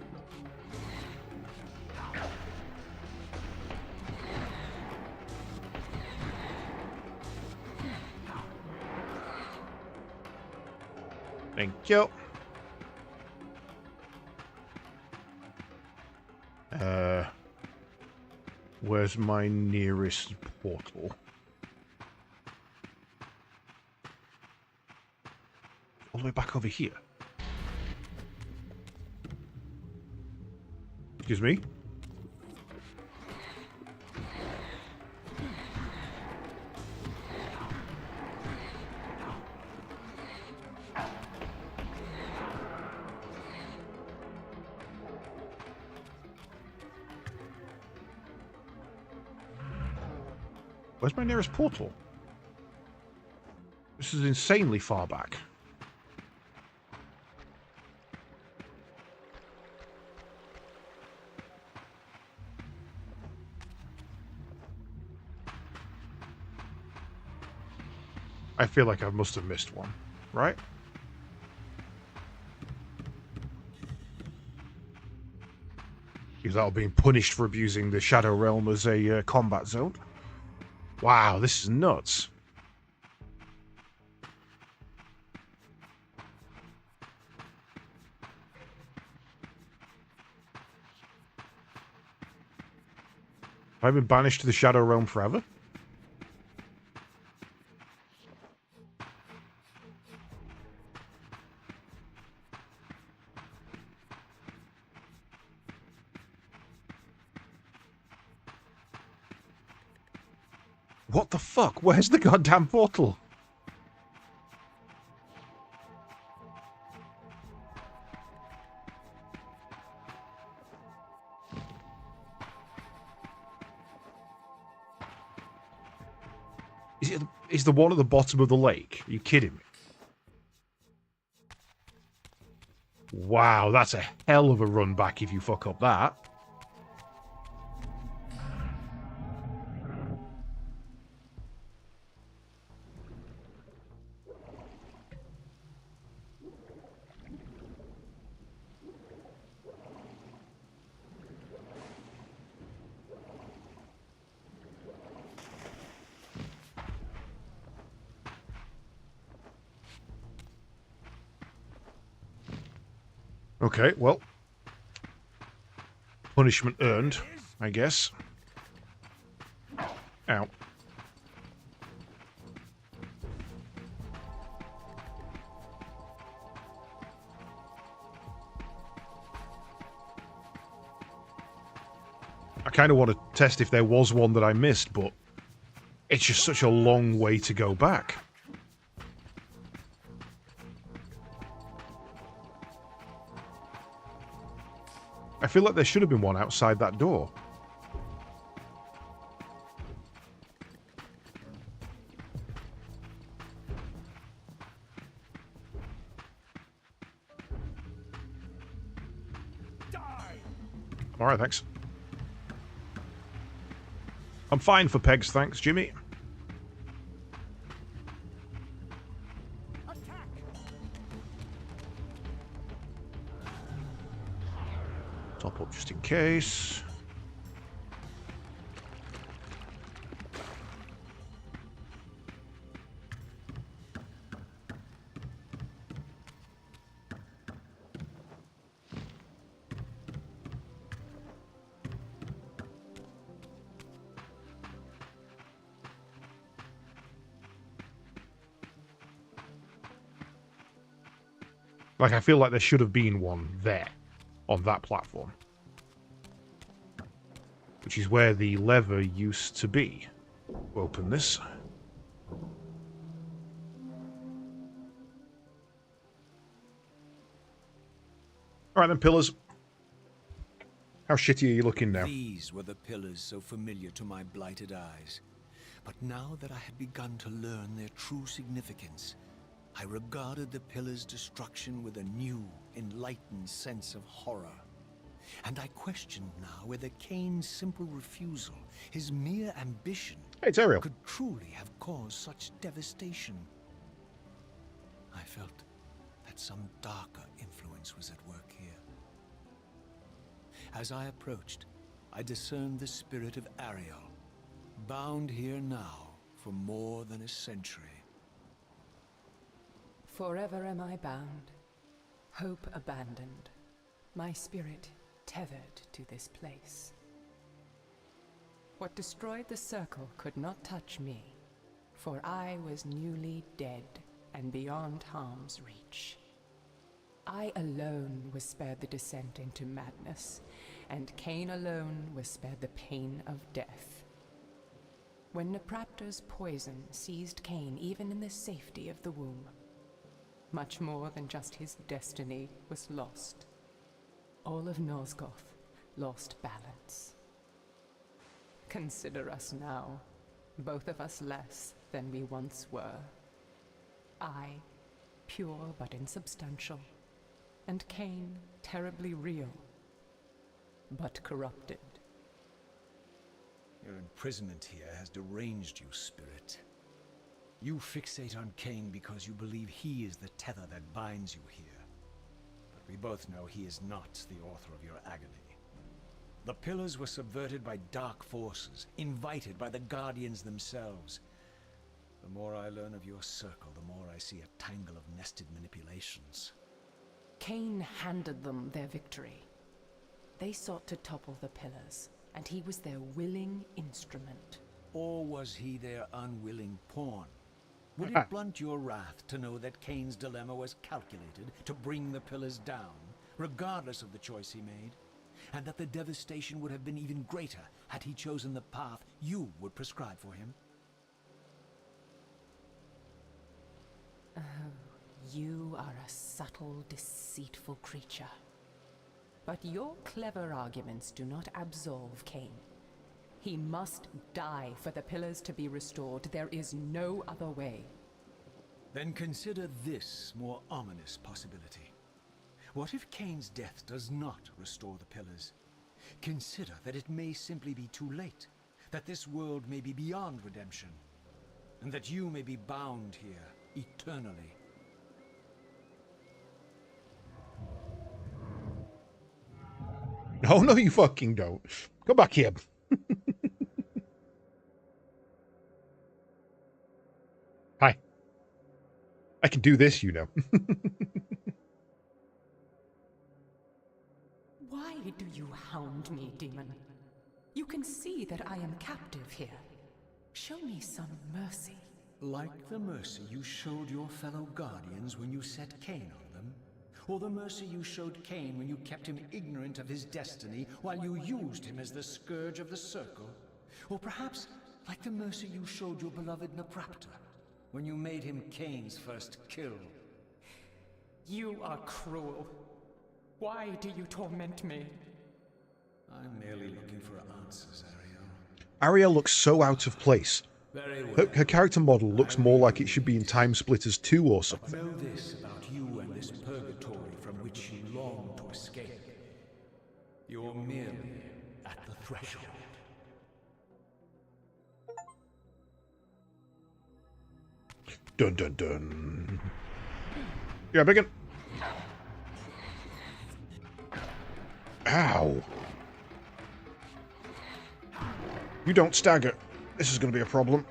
Thank you. Where's my nearest portal? All the way back over here. Excuse me? Where's my nearest portal? This is insanely far back. I feel like I must have missed one, right? Is that being punished for abusing the Shadow Realm as a combat zone? Wow, this is nuts. Have I been banished to the Shadow Realm forever? What the fuck? Where's the goddamn portal? Is the one at the bottom of the lake? Are you kidding me? Wow, that's a hell of a run back if you fuck up that. Okay, well. Punishment earned, I guess. Ow. I kind of want to test if there was one that I missed, but it's just such a long way to go back. I feel like there should have been one outside that door. I'm alright, thanks. I'm fine for pegs, thanks, Jimmy. Top up just in case. Like, I feel like there should have been one there, on that platform. Which is where the lever used to be. Open this. Alright then, pillars. How shitty are you looking now? These were the pillars so familiar to my blighted eyes. But now that I had begun to learn their true significance, I regarded the pillars' destruction with a new, enlightened sense of horror. And I questioned now whether Kain's simple refusal, his mere ambition, Hey, it's Ariel. could truly have caused such devastation. I felt that some darker influence was at work here. As I approached, I discerned the spirit of Ariel, bound here now for more than a century. Forever am I bound, hope abandoned, my spirit tethered to this place. What destroyed the circle could not touch me, for I was newly dead and beyond harm's reach. I alone was spared the descent into madness, and Kain alone was spared the pain of death. When Napraptor's poison seized Kain even in the safety of the womb, much more than just his destiny was lost. All of Nosgoth lost balance. Consider us now, both of us less than we once were. I, pure but insubstantial, and Kain, terribly real, but corrupted. Your imprisonment here has deranged you, spirit. You fixate on Kain because you believe he is the tether that binds you here. But we both know he is not the author of your agony. The pillars were subverted by dark forces, invited by the Guardians themselves. The more I learn of your circle, the more I see a tangle of nested manipulations. Kain handed them their victory. They sought to topple the pillars, and he was their willing instrument. Or was he their unwilling pawn? Would it blunt your wrath to know that Kain's dilemma was calculated to bring the pillars down, regardless of the choice he made? And that the devastation would have been even greater had he chosen the path you would prescribe for him? Oh, you are a subtle, deceitful creature. But your clever arguments do not absolve Kain. He must die for the pillars to be restored. There is no other way. Then consider this more ominous possibility. What if Kain's death does not restore the pillars? Consider that it may simply be too late, that this world may be beyond redemption, and that you may be bound here eternally. Oh, no, you fucking don't. Come back here. Hi. I can do this, you know. Why do you hound me, demon? You can see that I am captive here. Show me some mercy. Like the mercy you showed your fellow Guardians when you set Kain on them? Or the mercy you showed Kain when you kept him ignorant of his destiny while you used him as the scourge of the Circle? Or perhaps like the mercy you showed your beloved Naprapta when you made him Kain's first kill? You are cruel. Why do you torment me? I'm merely looking for answers, Ariel. Ariel looks so out of place. Very well. Her character model looks more like it should be in Time Splitters 2 or something. Know this about you and this purgatory from which you long to escape. You're merely at the threshold. Dun dun dun. Yeah, begin. Ow. You don't stagger. This is going to be a problem.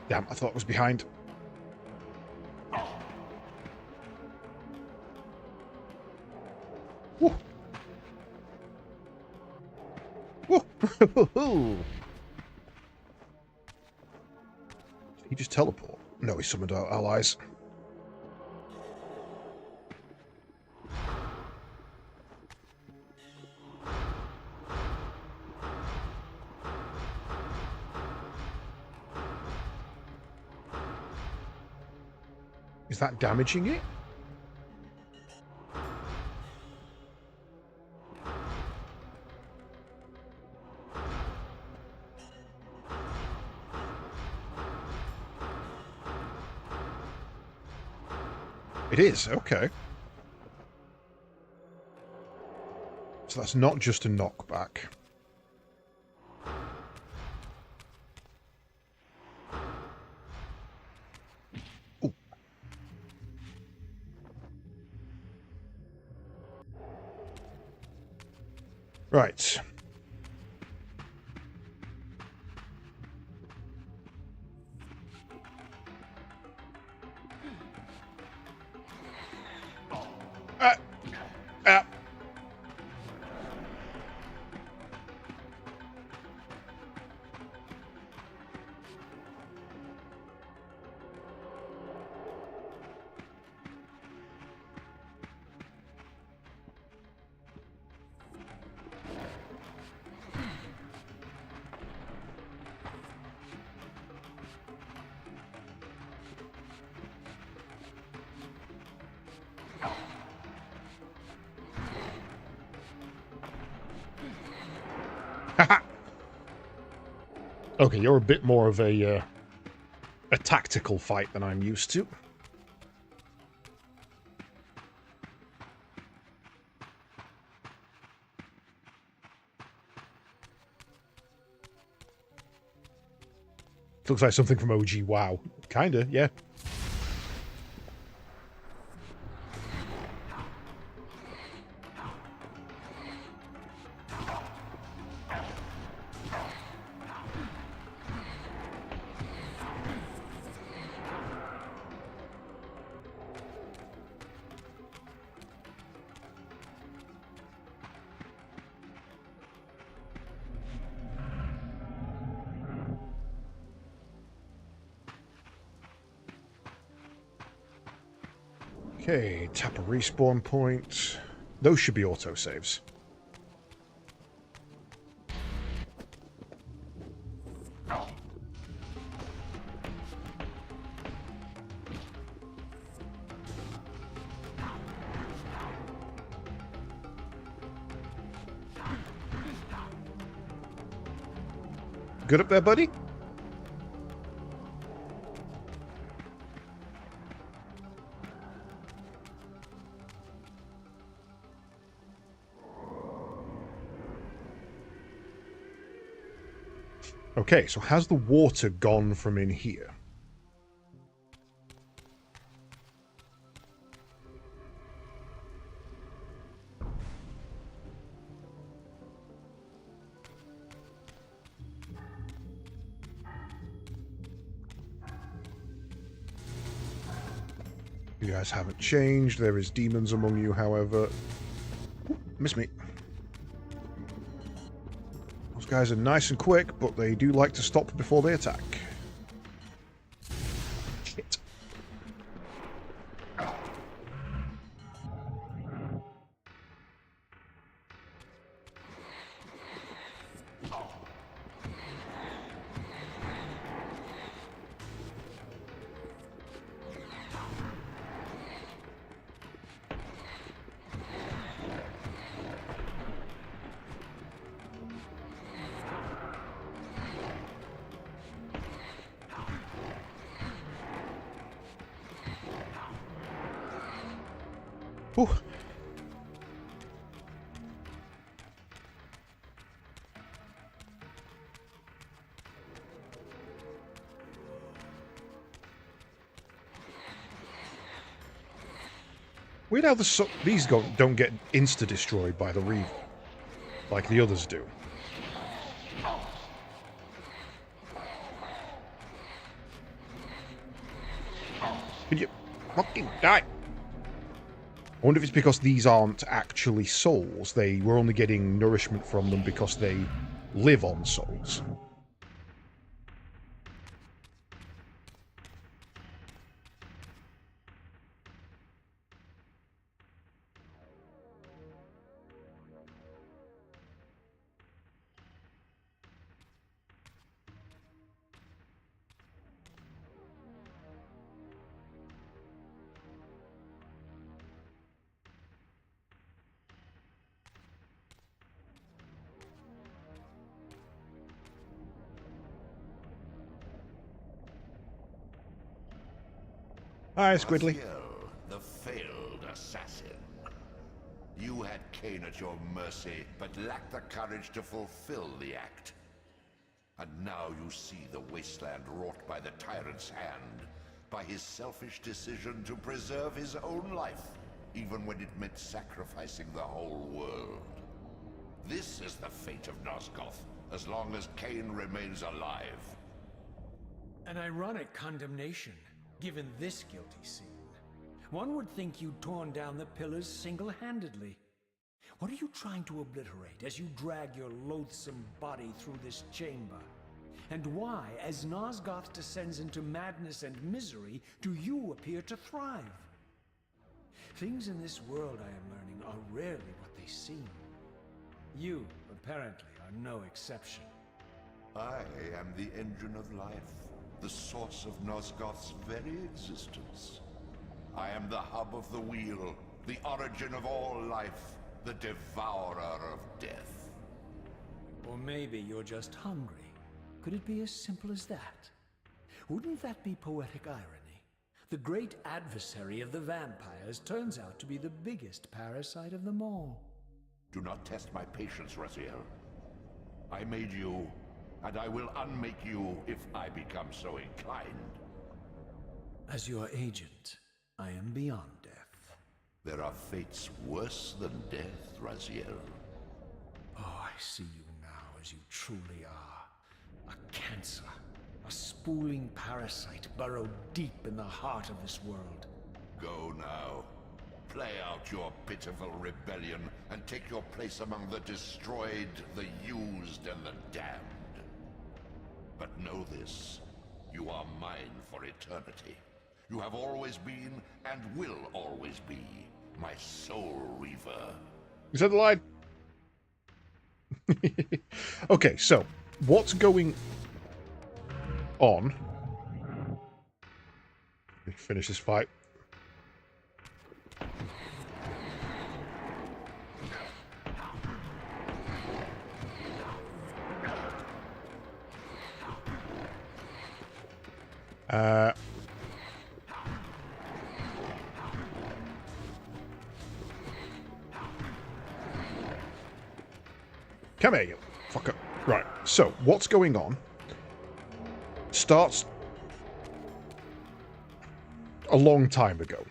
Damn, I thought it was behind. Woo. Woo. Did he just teleport? No, he summoned our allies. Is that damaging it? It is, okay. So that's not just a knockback. Ooh. Right. Okay, you're a bit more of a tactical fight than I'm used to. Looks like something from OG WoW. Kinda, yeah. Okay, tap a respawn point. Those should be autosaves. Good up there, buddy? Okay, so has the water gone from in here? You guys haven't changed. There is demons among you, however. Ooh, miss me. Those guys are nice and quick, but they do like to stop before they attack. Shit. Whew. Weird how these don't get insta-destroyed by the Reaver, like the others do. Could you fucking die? I wonder if it's because these aren't actually souls. They were only getting nourishment from them because they live on souls. Hi, Squidly. Raziel, the failed assassin. You had Kain at your mercy, but lacked the courage to fulfill the act. And now you see the wasteland wrought by the tyrant's hand, by his selfish decision to preserve his own life, even when it meant sacrificing the whole world. This is the fate of Nosgoth, as long as Kain remains alive. An ironic condemnation, given this guilty scene. One would think you'd torn down the pillars single-handedly. What are you trying to obliterate as you drag your loathsome body through this chamber? And why, as Nosgoth descends into madness and misery, do you appear to thrive? Things in this world, I am learning, are rarely what they seem. You, apparently, are no exception. I am the engine of life, the source of Nosgoth's very existence. I am the hub of the wheel, the origin of all life, the devourer of death. Or maybe you're just hungry. Could it be as simple as that? Wouldn't that be poetic irony? The great adversary of the vampires turns out to be the biggest parasite of them all. Do not test my patience, Raziel. I made you, and I will unmake you if I become so inclined. As your agent, I am beyond death. There are fates worse than death, Raziel. Oh, I see you now as you truly are. A cancer. A spooling parasite burrowed deep in the heart of this world. Go now. Play out your pitiful rebellion and take your place among the destroyed, the used, and the damned. But know this, you are mine for eternity. You have always been, and will always be, my soul reaver. You said the line. Okay, so what's going on? Let me finish this fight. Come here, you fucker. Right, so what's going on starts a long time ago.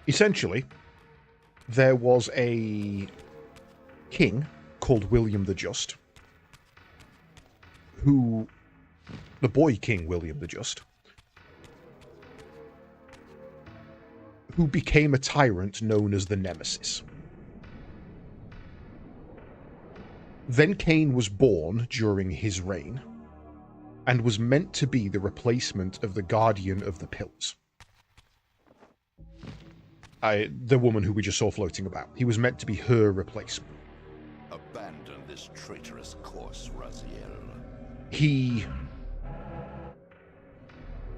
Essentially, there was a king called William the Just, the boy king William the Just, who became a tyrant known as the Nemesis. Then Kain was born during his reign, and was meant to be the replacement of the Guardian of the Pillars. The woman who we just saw floating about. He was meant to be her replacement. Abandon this traitorous course, Raziel. He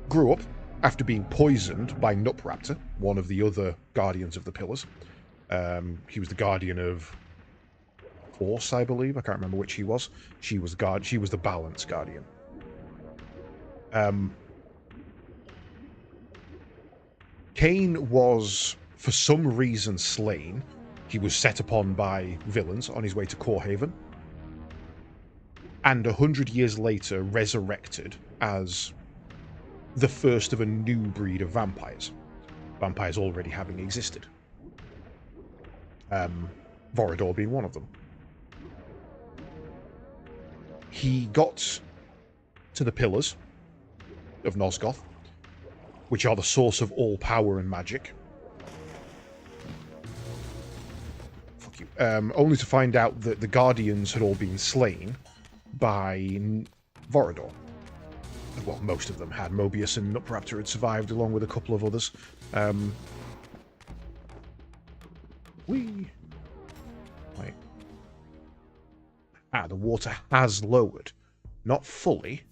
grew up after being poisoned by Nupraptor, one of the other Guardians of the Pillars. He was the Guardian of Force, I believe. I can't remember which he was. She was the Balance Guardian. Kain was, for some reason, slain. He was set upon by villains on his way to Corehaven, and 100 years later resurrected as the first of a new breed of vampires. Vampires already having existed. Vorador being one of them. He got to the Pillars of Nosgoth, which are the source of all power and magic. Fuck you. Only to find out that the Guardians had all been slain by Vorador. Well, most of them had. Mobius and Nupraptor had survived, along with a couple of others. Wait. The water has lowered. Not fully,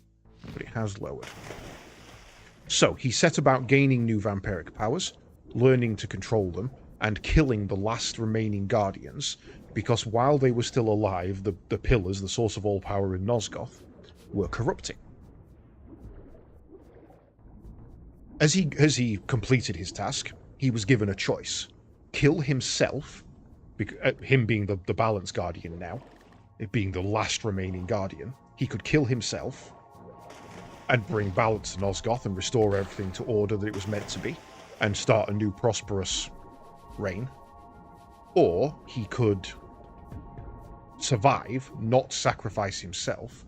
but it has lowered. So, he set about gaining new vampiric powers, learning to control them, and killing the last remaining Guardians, because while they were still alive, the Pillars, the source of all power in Nosgoth, were corrupting. As he completed his task, he was given a choice. Kill himself, him being the Balance Guardian now, it being the last remaining Guardian. He could kill himself and bring balance to Nosgoth and restore everything to order that it was meant to be, and start a new prosperous reign. Or he could survive, not sacrifice himself,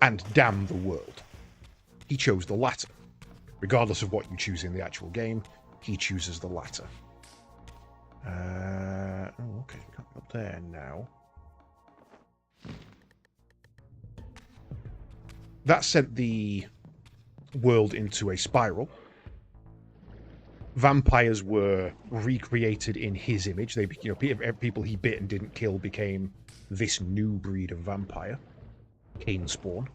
and damn the world. He chose the latter. Regardless of what you choose in the actual game, he chooses the latter. Okay, up there now. That sent the world into a spiral. Vampires were recreated in his image. They, people he bit and didn't kill became this new breed of vampire, Kain spawn.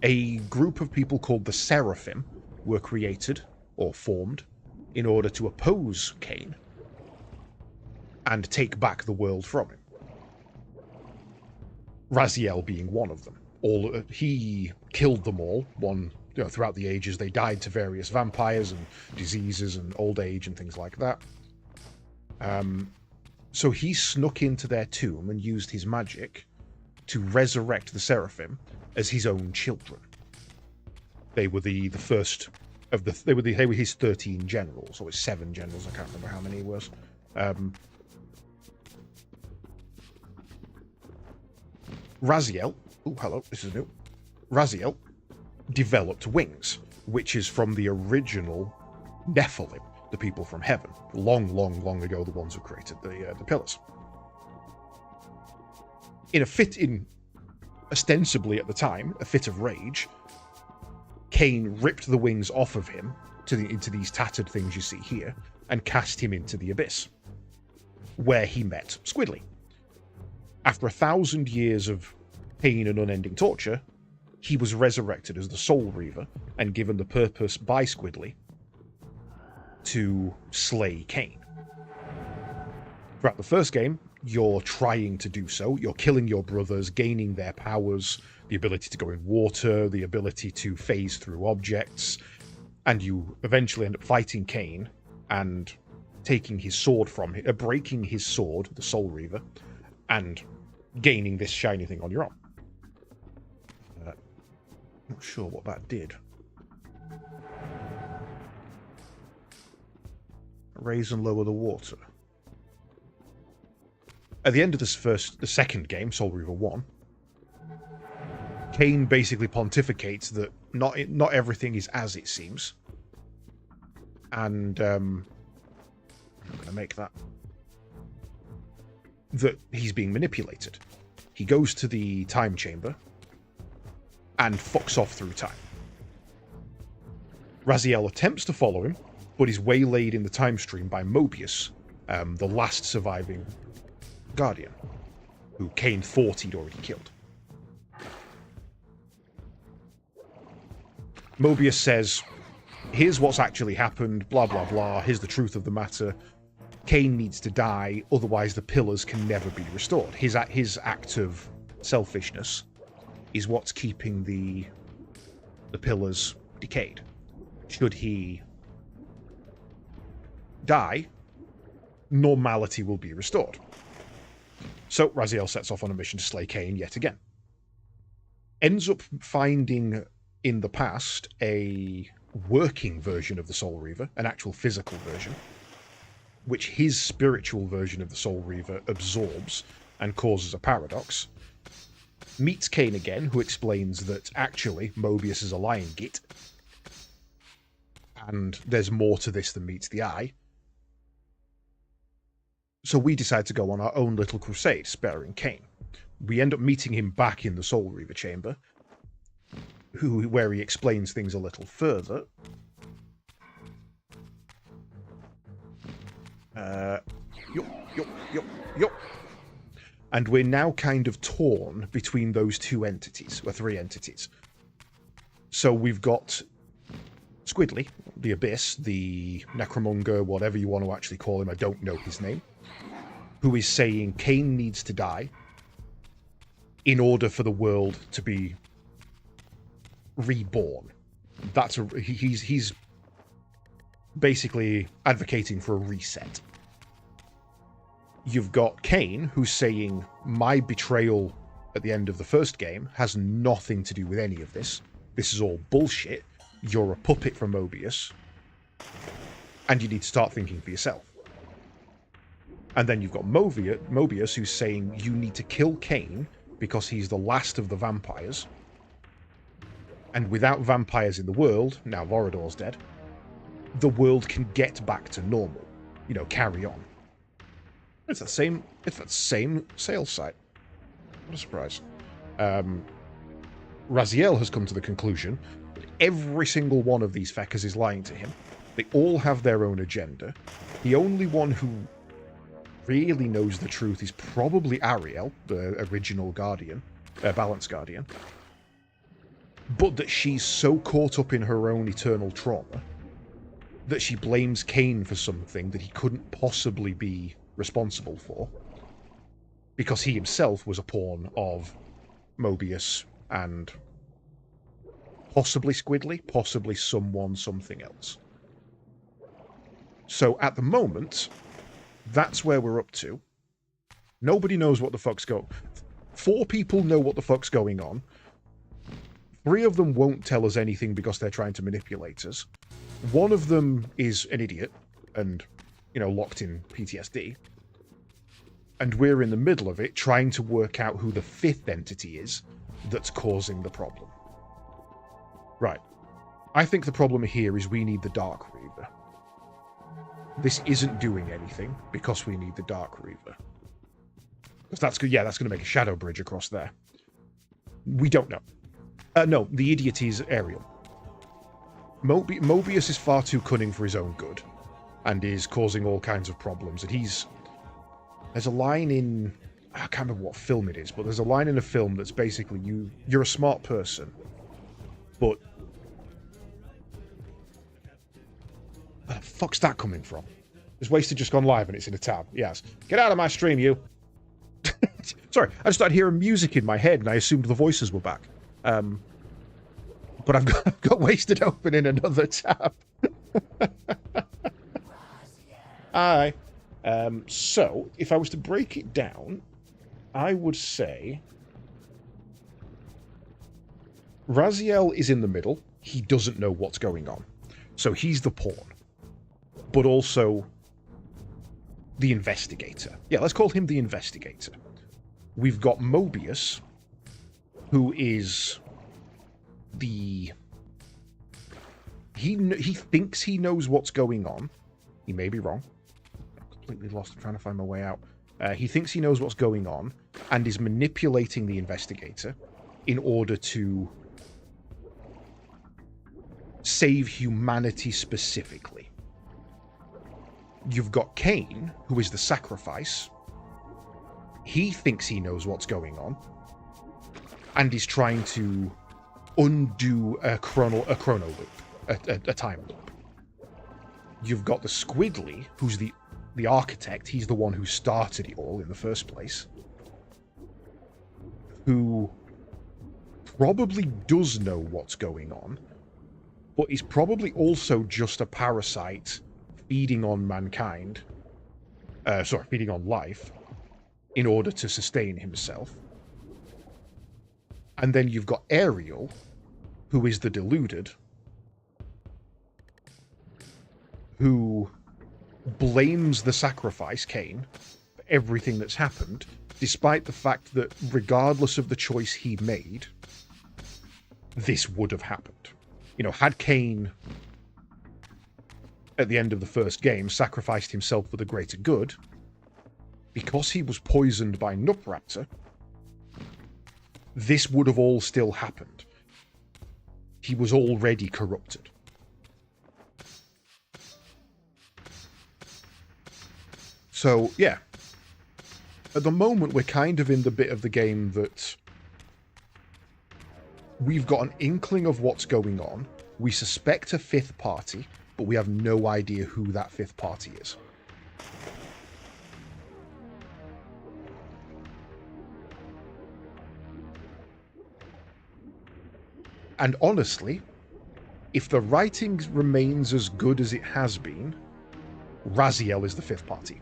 A group of people called the Seraphim were created or formed in order to oppose Kain and take back the world from him. Raziel being one of them. He killed them all. Throughout the ages, they died to various vampires and diseases and old age and things like that. So he snuck into their tomb and used his magic to resurrect the Seraphim as his own children. They were the first of the. They were his 13 generals, or his 7 generals. I can't remember how many it was. Raziel. Oh, hello. This is new. Raziel developed wings, which is from the original Nephilim, the people from heaven, long ago, the ones who created the pillars. In ostensibly at the time, a fit of rage, Kain ripped the wings off of him into these tattered things you see here, and cast him into the abyss, where he met Squidly. After 1,000 years of pain and unending torture, he was resurrected as the Soul Reaver and given the purpose by Squidly to slay Kain. Throughout the first game, you're trying to do so. You're killing your brothers, gaining their powers, the ability to go in water, the ability to phase through objects, and you eventually end up fighting Kain and taking his sword from him, breaking his sword, the Soul Reaver, and gaining this shiny thing on your own. Not sure what that did. Raise and lower the water. At the end of the second game, Soul Reaver 1, Kain basically pontificates that not everything is as it seems. And I'm going to make that he's being manipulated. He goes to the time chamber and fucks off through time. Raziel attempts to follow him, but is waylaid in the time stream by Mobius, the last surviving Guardian, who Kain thought he'd already killed. Mobius says, here's what's actually happened, blah blah blah, here's the truth of the matter. Kain needs to die, otherwise the pillars can never be restored. His act of selfishness is what's keeping the pillars decayed. Should he die, normality will be restored. So Raziel sets off on a mission to slay Kain yet again. Ends up finding in the past a working version of the Soul Reaver, an actual physical version, which his spiritual version of the Soul Reaver absorbs and causes a paradox. Meets Kain again, who explains that actually Mobius is a lying git, and there's more to this than meets the eye. So we decide to go on our own little crusade, sparing Kain. We end up meeting him back in the Soul Reaver chamber, where he explains things a little further. And we're now kind of torn between those two entities, or 3 entities. So we've got Squidly, the Abyss, the Necromonger, whatever you want to actually call him, I don't know his name, who is saying Kain needs to die in order for the world to be reborn. He's basically advocating for a reset. You've got Kain, who's saying my betrayal at the end of the first game has nothing to do with any of this. This is all bullshit. You're a puppet from Mobius, and you need to start thinking for yourself. And then you've got Mobius, who's saying you need to kill Kain because he's the last of the vampires. And without vampires in the world, now Vorador's dead, the world can get back to normal. Carry on. It's that same sales site. What a surprise. Raziel has come to the conclusion that every single one of these feckers is lying to him. They all have their own agenda. The only one who really knows the truth is probably Ariel, the original Guardian, Balance Guardian. But that she's so caught up in her own eternal trauma that she blames Kain for something that he couldn't possibly be responsible for, because he himself was a pawn of Mobius and possibly Squidly, possibly something else. So at the moment, that's where we're up to. Nobody knows what the fuck's going on. 4 people know what the fuck's going on. 3 of them won't tell us anything because they're trying to manipulate us. 1 of them is an idiot and, you know, locked in PTSD. And we're in the middle of it trying to work out who the 5th entity is that's causing the problem. Right. I think the problem here is we need the Dark Reaver. This isn't doing anything because we need the Dark Reaver. Because that's going to make a shadow bridge across there. We don't know. No, the idiot is Ariel. Mobius is far too cunning for his own good, and is causing all kinds of problems. And there's a line in, I can't remember what film it is, but there's a line in a film that's basically you're a smart person, but where the fuck's that coming from? This Wasted just gone live and it's in a tab. Yes. Get out of my stream, you. Sorry, I just started hearing music in my head and I assumed the voices were back. But I've got Wasted open in another tab. Hi. So, if I was to break it down, I would say Raziel is in the middle. He doesn't know what's going on. So he's the pawn. But also the investigator. Yeah, let's call him the investigator. We've got Mobius, who is the... He thinks he knows what's going on. He may be wrong. I'm completely lost. I'm trying to find my way out. He thinks he knows what's going on and is manipulating the investigator in order to save humanity specifically. You've got Kain, who is the sacrifice. He thinks he knows what's going on and is trying to undo a chrono loop, a time loop. You've got the Squiggly, who's the architect. He's the one who started it all in the first place, who probably does know what's going on, but is probably also just a parasite feeding on mankind, feeding on life, in order to sustain himself. And then you've got Ariel, who is the deluded, who blames the sacrifice, Kain, for everything that's happened, despite the fact that regardless of the choice he made, this would have happened. You know, had Kain, at the end of the first game, sacrificed himself for the greater good, because he was poisoned by Nupraptor, this would have all still happened. He was already corrupted. So, yeah. At the moment, we're kind of in the bit of the game that we've got an inkling of what's going on. We suspect a 5th party, but we have no idea who that 5th party is. And honestly, if the writing remains as good as it has been, Raziel is the 5th party.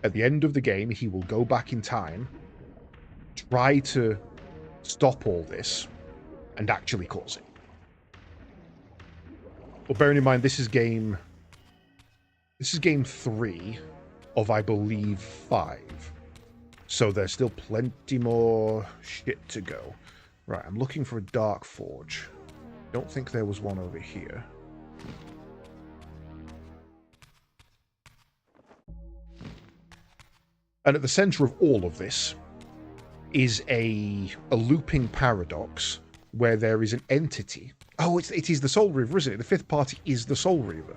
At the end of the game, he will go back in time, try to stop all this, and actually cause it. But bearing in mind, this is game 3 of, I believe, 5. So there's still plenty more shit to go. Right, I'm looking for a Dark Forge. Don't think there was one over here. And at the center of all of this is a looping paradox where there is an entity. Oh, it is the Soul Reaver, isn't it? The 5th party is the Soul Reaver.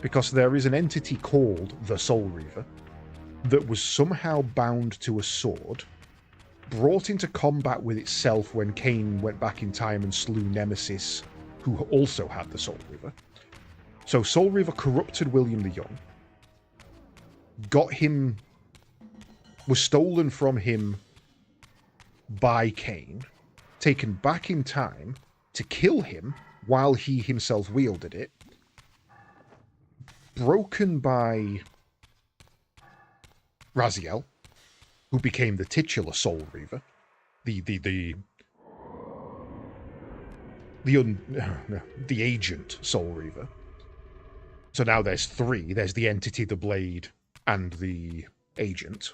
Because there is an entity called the Soul Reaver that was somehow bound to a sword, brought into combat with itself when Kain went back in time and slew Nemesis, who also had the Soul Reaver. So Soul Reaver corrupted William the Young, was stolen from him by Kain, taken back in time to kill him while he himself wielded it, broken by Raziel, who became the titular Soul Reaver. The agent Soul Reaver. So now there's three. There's the entity, the blade, and the agent.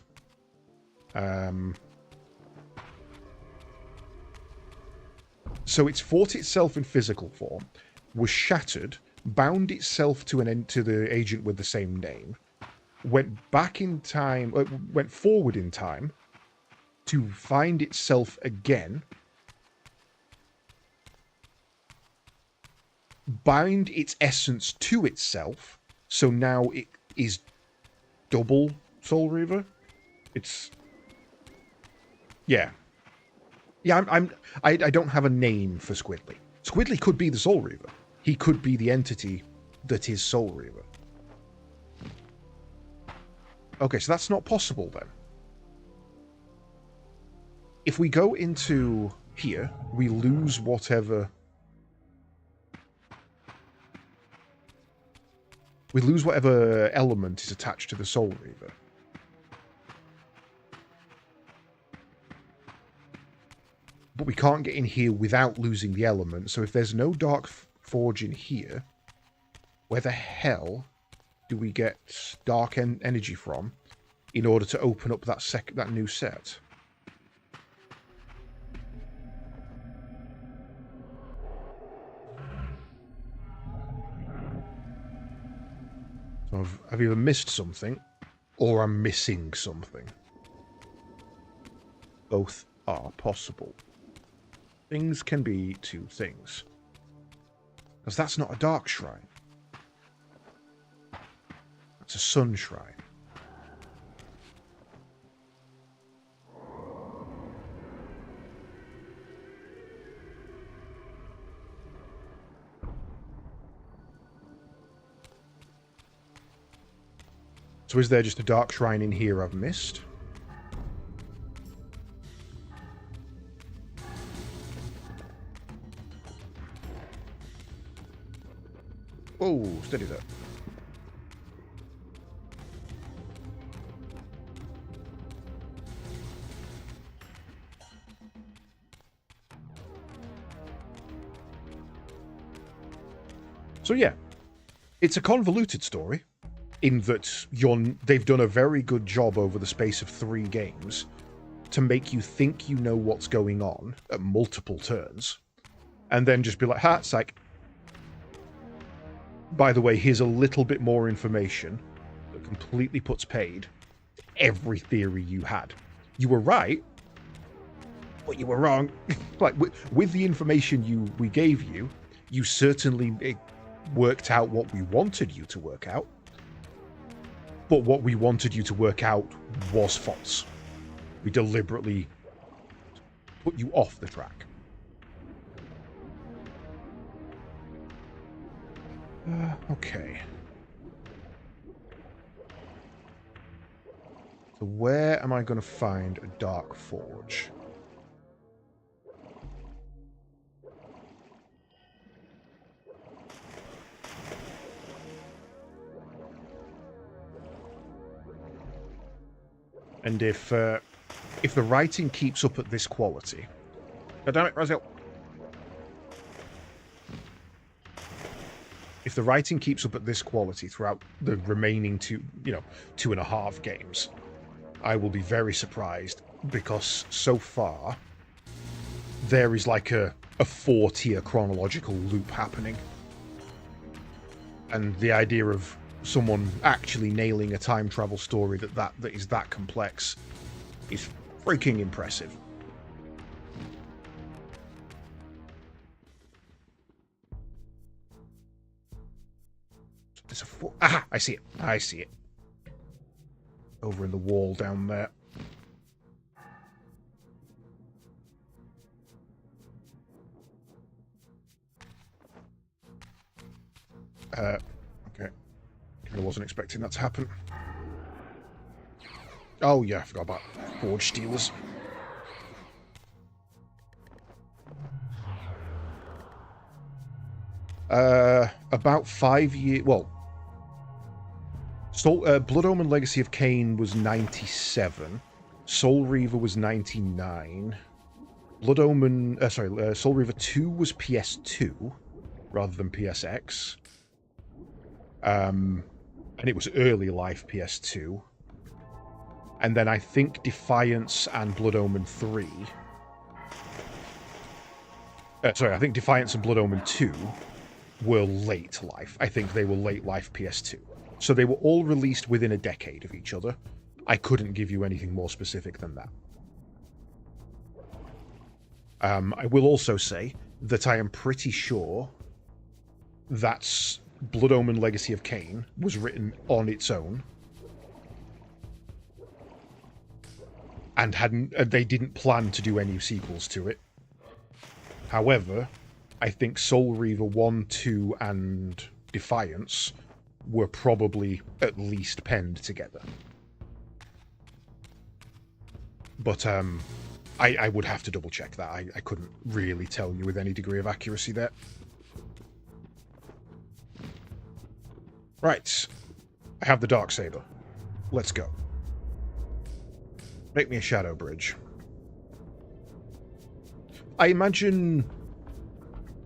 So it's fought itself in physical form, was shattered, bound itself to the agent with the same name, went back in time, went forward in time to find itself again, bind its essence to itself, so now it is double Soul Reaver. It's yeah. I don't have a name for Squidly. Squidly could be the Soul Reaver. He could be the entity that is Soul Reaver. Okay, so that's not possible then. If we go into here, we lose whatever... We lose whatever element is attached to the Soul Reaver. But we can't get in here without losing the element, so if there's no Dark Forge in here, where the hell do we get dark energy from in order to open up that new set? So I've either missed something, or I'm missing something. Both are possible. Things can be two things. Because that's not a dark shrine. That's a sun shrine. So is there just a dark shrine in here I've missed? Oh, steady there. So yeah, it's a convoluted story in that they've done a very good job over the space of 3 games to make you think you know what's going on at multiple turns, and then just be like, ha, psych. By the way, here's a little bit more information that completely puts paid to every theory you had. You were right, but you were wrong. Like, with the information we gave you, you certainly worked out what we wanted you to work out. But what we wanted you to work out was false. We deliberately put you off the track. Okay. So where am I going to find a Dark Forge? And if the writing keeps up at this quality... God damn it, Raziel! If the writing keeps up at this quality throughout the remaining 2.5 games, I will be very surprised, because so far there is like a 4-tier chronological loop happening. And the idea of someone actually nailing a time travel story that is that complex is freaking impressive. There's a aha! I see it. I see it. Over in the wall down there. Okay. I wasn't expecting that to happen. Oh yeah, I forgot about Forge Stealers. About 5 years... Well, Blood Omen Legacy of Kain was 97. Soul Reaver was 99. Blood Omen... Soul Reaver 2 was PS2 rather than PSX. And it was early life PS2. And then I think Defiance and Blood Omen 3... I think Defiance and Blood Omen 2 were late life. I think they were late life PS2. So they were all released within a decade of each other. I couldn't give you anything more specific than that. I will also say that I am pretty sure that Blood Omen Legacy of Kain was written on its own. And they didn't plan to do any sequels to it. However, I think Soul Reaver 1, 2, and Defiance were probably at least penned together. But I would have to double check that. I couldn't really tell you with any degree of accuracy there. Right. I have the Darksaber. Let's go. Make me a Shadow Bridge. I imagine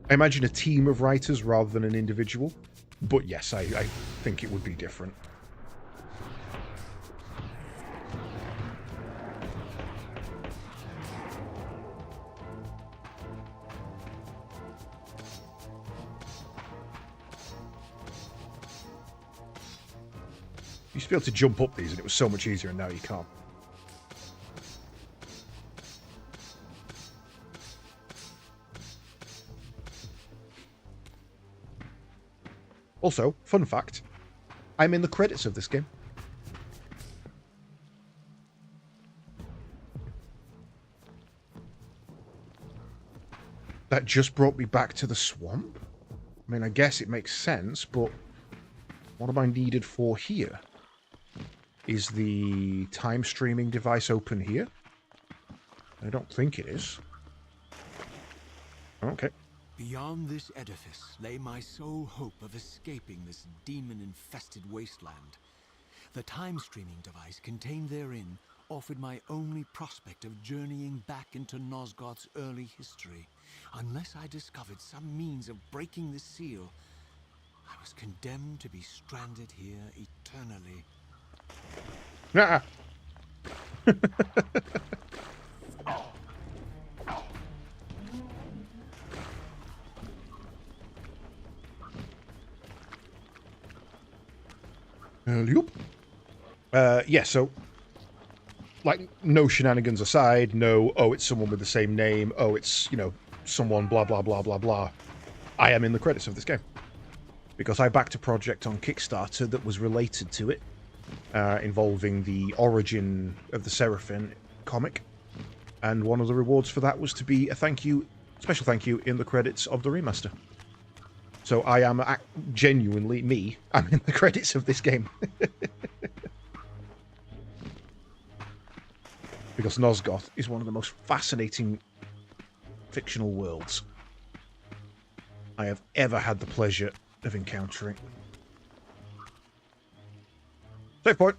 a team of writers rather than an individual, but yes, I think it would be different. You used to be able to jump up these and it was so much easier, and now you can't. Also, fun fact, I'm in the credits of this game. That just brought me back to the swamp? I mean, I guess it makes sense, but what am I needed for here? Is the time streaming device open here? I don't think it is. Okay. Beyond this edifice lay my sole hope of escaping this demon-infested wasteland. The time-streaming device contained therein offered my only prospect of journeying back into Nosgoth's early history. Unless I discovered some means of breaking the seal, I was condemned to be stranded here eternally. Ah. Yeah, so, like, no shenanigans aside, no, oh, it's someone with the same name, oh, it's, you know, someone blah, blah, blah, blah, blah. I am in the credits of this game. Because I backed a project on Kickstarter that was related to it, involving the origin of the Seraphim comic, and one of the rewards for that was to be a special thank you in the credits of the remaster. So I am genuinely I'm in the credits of this game. Because Nosgoth is one of the most fascinating fictional worlds I have ever had the pleasure of encountering. Save point.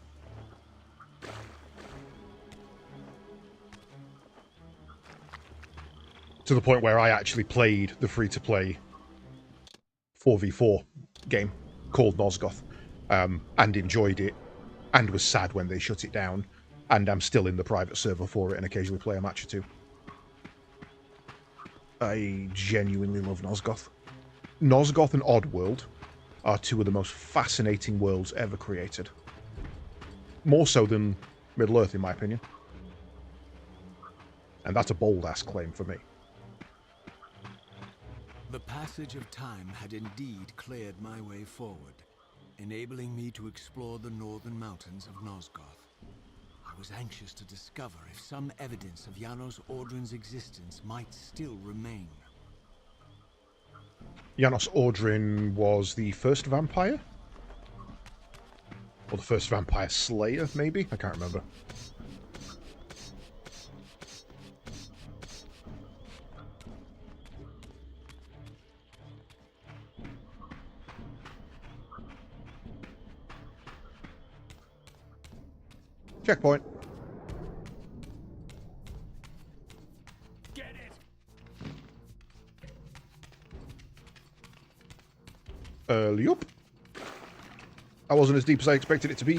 To the point where I actually played the free-to-play 4v4 game called Nosgoth, and enjoyed it, and was sad when they shut it down, and I'm still in the private server for it and occasionally play a match or two. I genuinely love Nosgoth. Nosgoth and Oddworld are two of the most fascinating worlds ever created. More so than Middle-earth, in my opinion. And that's a bold-ass claim for me. The passage of time had indeed cleared my way forward, enabling me to explore the northern mountains of Nosgoth. I was anxious to discover if some evidence of Janos Audrin's existence might still remain. Janos Audrin was the first vampire? Or the first vampire slayer, maybe? I can't remember. Checkpoint. Yup. That wasn't as deep as I expected it to be.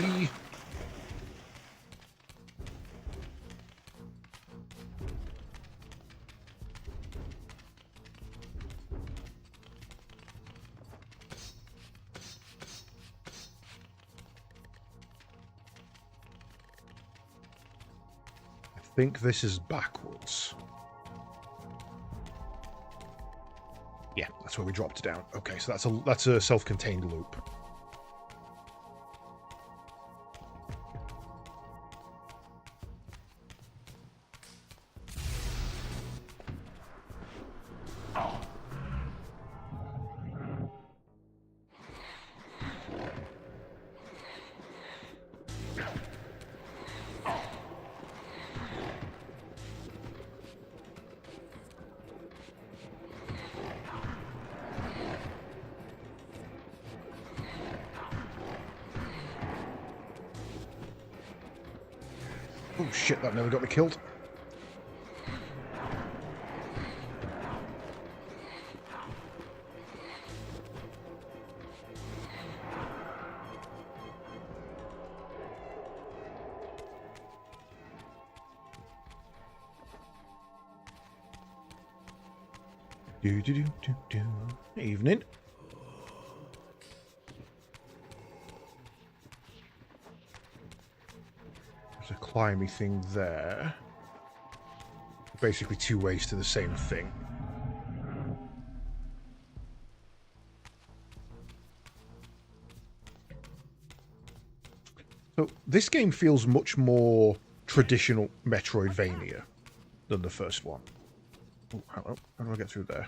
I think this is backwards. Yeah, that's where we dropped down. Okay, so that's a self-contained loop. Oh shit, that nearly got me killed. Evening. There's a climby thing there. Basically 2 ways to the same thing. So this game feels much more traditional Metroidvania than the first one. Oh, how do I get through there?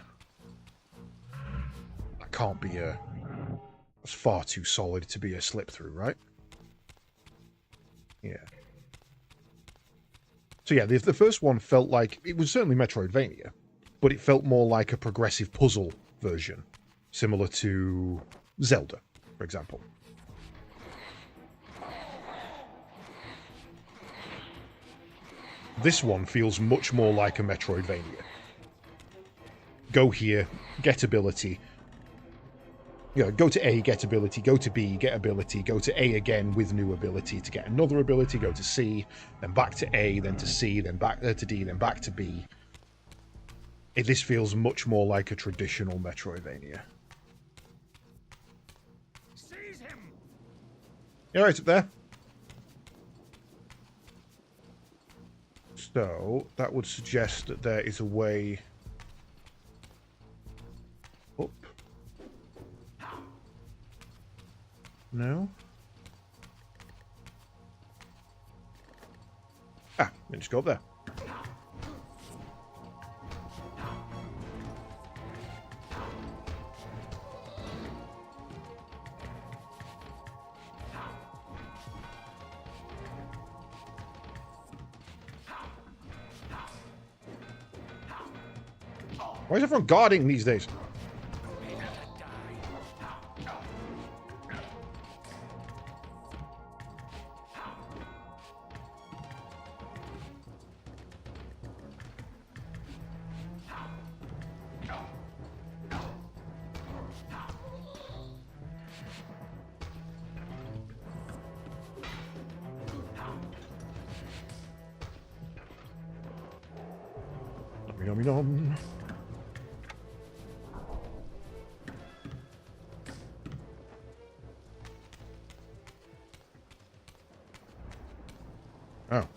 That can't be a... That's far too solid to be a slip through, right? Yeah. So yeah, the first one felt like... It was certainly Metroidvania, but it felt more like a progressive puzzle version, similar to Zelda, for example. This one feels much more like a Metroidvania. Go here, get ability. You know, go to A, get ability, go to B, get ability, go to A again with new ability to get another ability, go to C, then back to A, then to C, then back to D, then back to B. This feels much more like a traditional Metroidvania. Seize him! You alright up there? So, that would suggest that there is a way up. No? Ah, then just go up there. Why is everyone guarding these days? Yummy nom. Oh.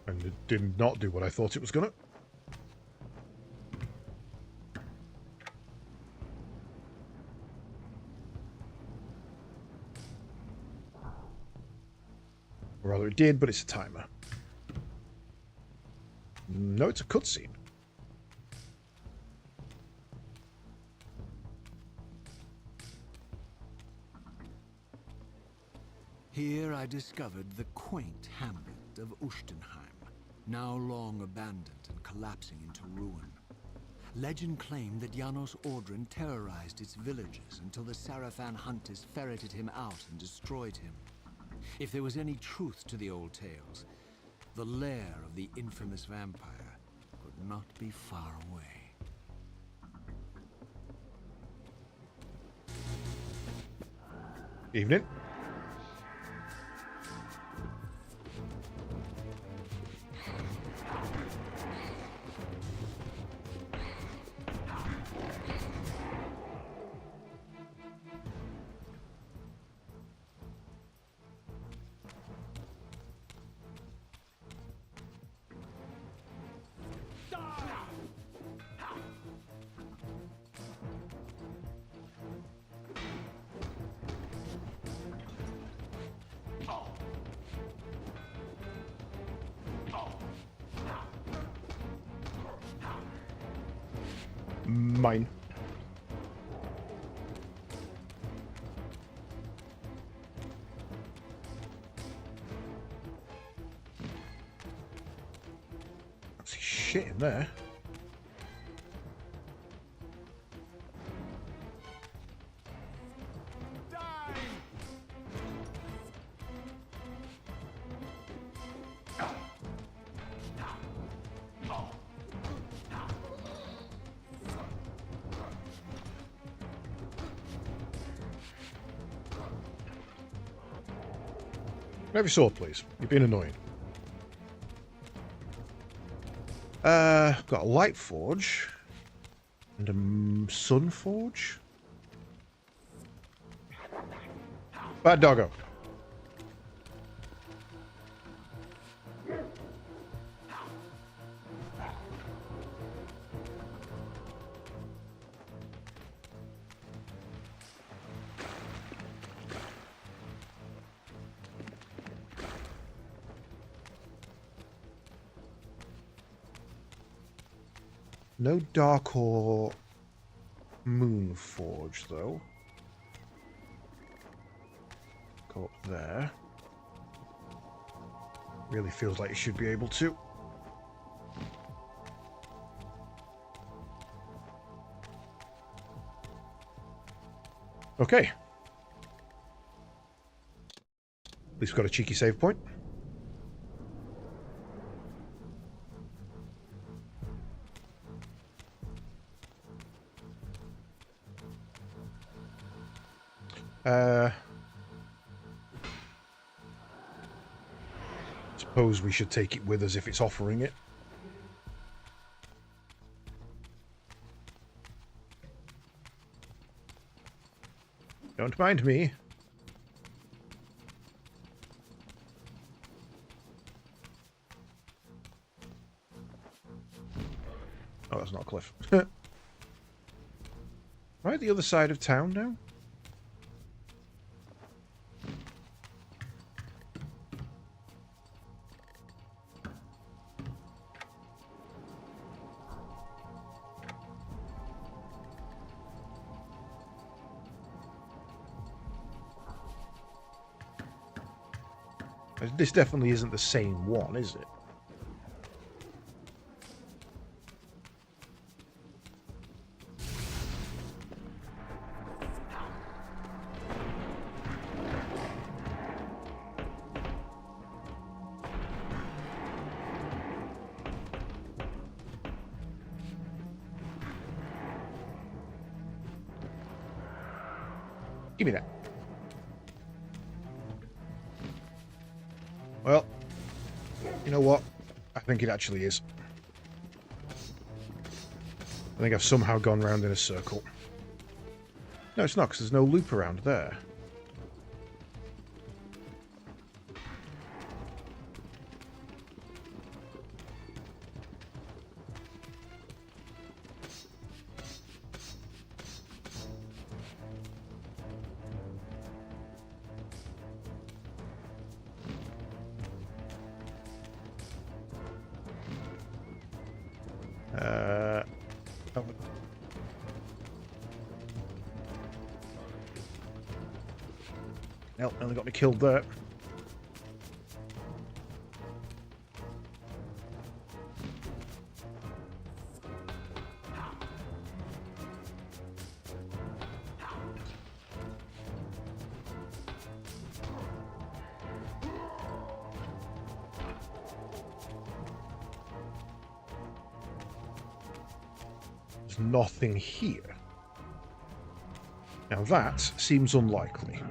And it did not do what I thought it was gonna. Or rather it did, but it's a timer. No, it's a cutscene. Here I discovered the quaint hamlet of Ustenheim, now long abandoned and collapsing into ruin. Legend claimed that Janos Ordren terrorized its villagers until the Sarafan hunters ferreted him out and destroyed him. If there was any truth to the old tales, the lair of the infamous vampire could not be far away. Evening. Mine. I see shit in there. Have your sword, please. You've been annoying. Got a light forge and a sun forge. Bad doggo. No dark or moon forge, though. Go up there. Really feels like you should be able to. Okay. At least we've got a cheeky save point. Suppose we should take it with us if it's offering it. Don't mind me. Oh, that's not a cliff. Right, the other side of town now? This definitely isn't the same one, is it? Give me that. Well, you know what? I think it actually is. I think I've somehow gone round in a circle. No, it's not, because there's no loop around there. Nope, only got me killed there. There's nothing here. Now that seems unlikely.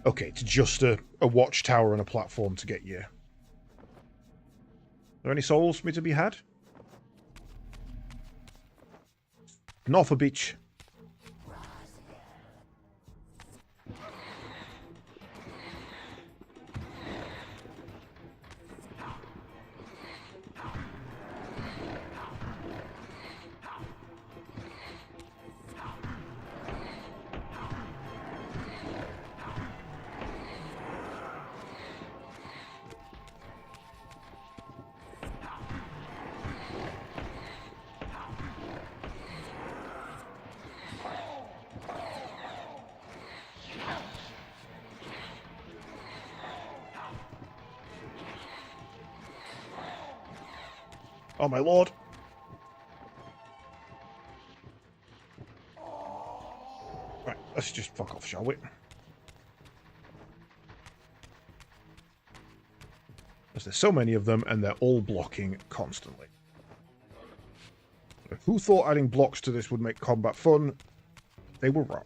Okay, it's just a watchtower and a platform to get you. Are there any souls for me to be had? Not for beach. Oh my lord. Right, let's just fuck off, shall we? Because there's so many of them and they're all blocking constantly. Who thought adding blocks to this would make combat fun? They were wrong.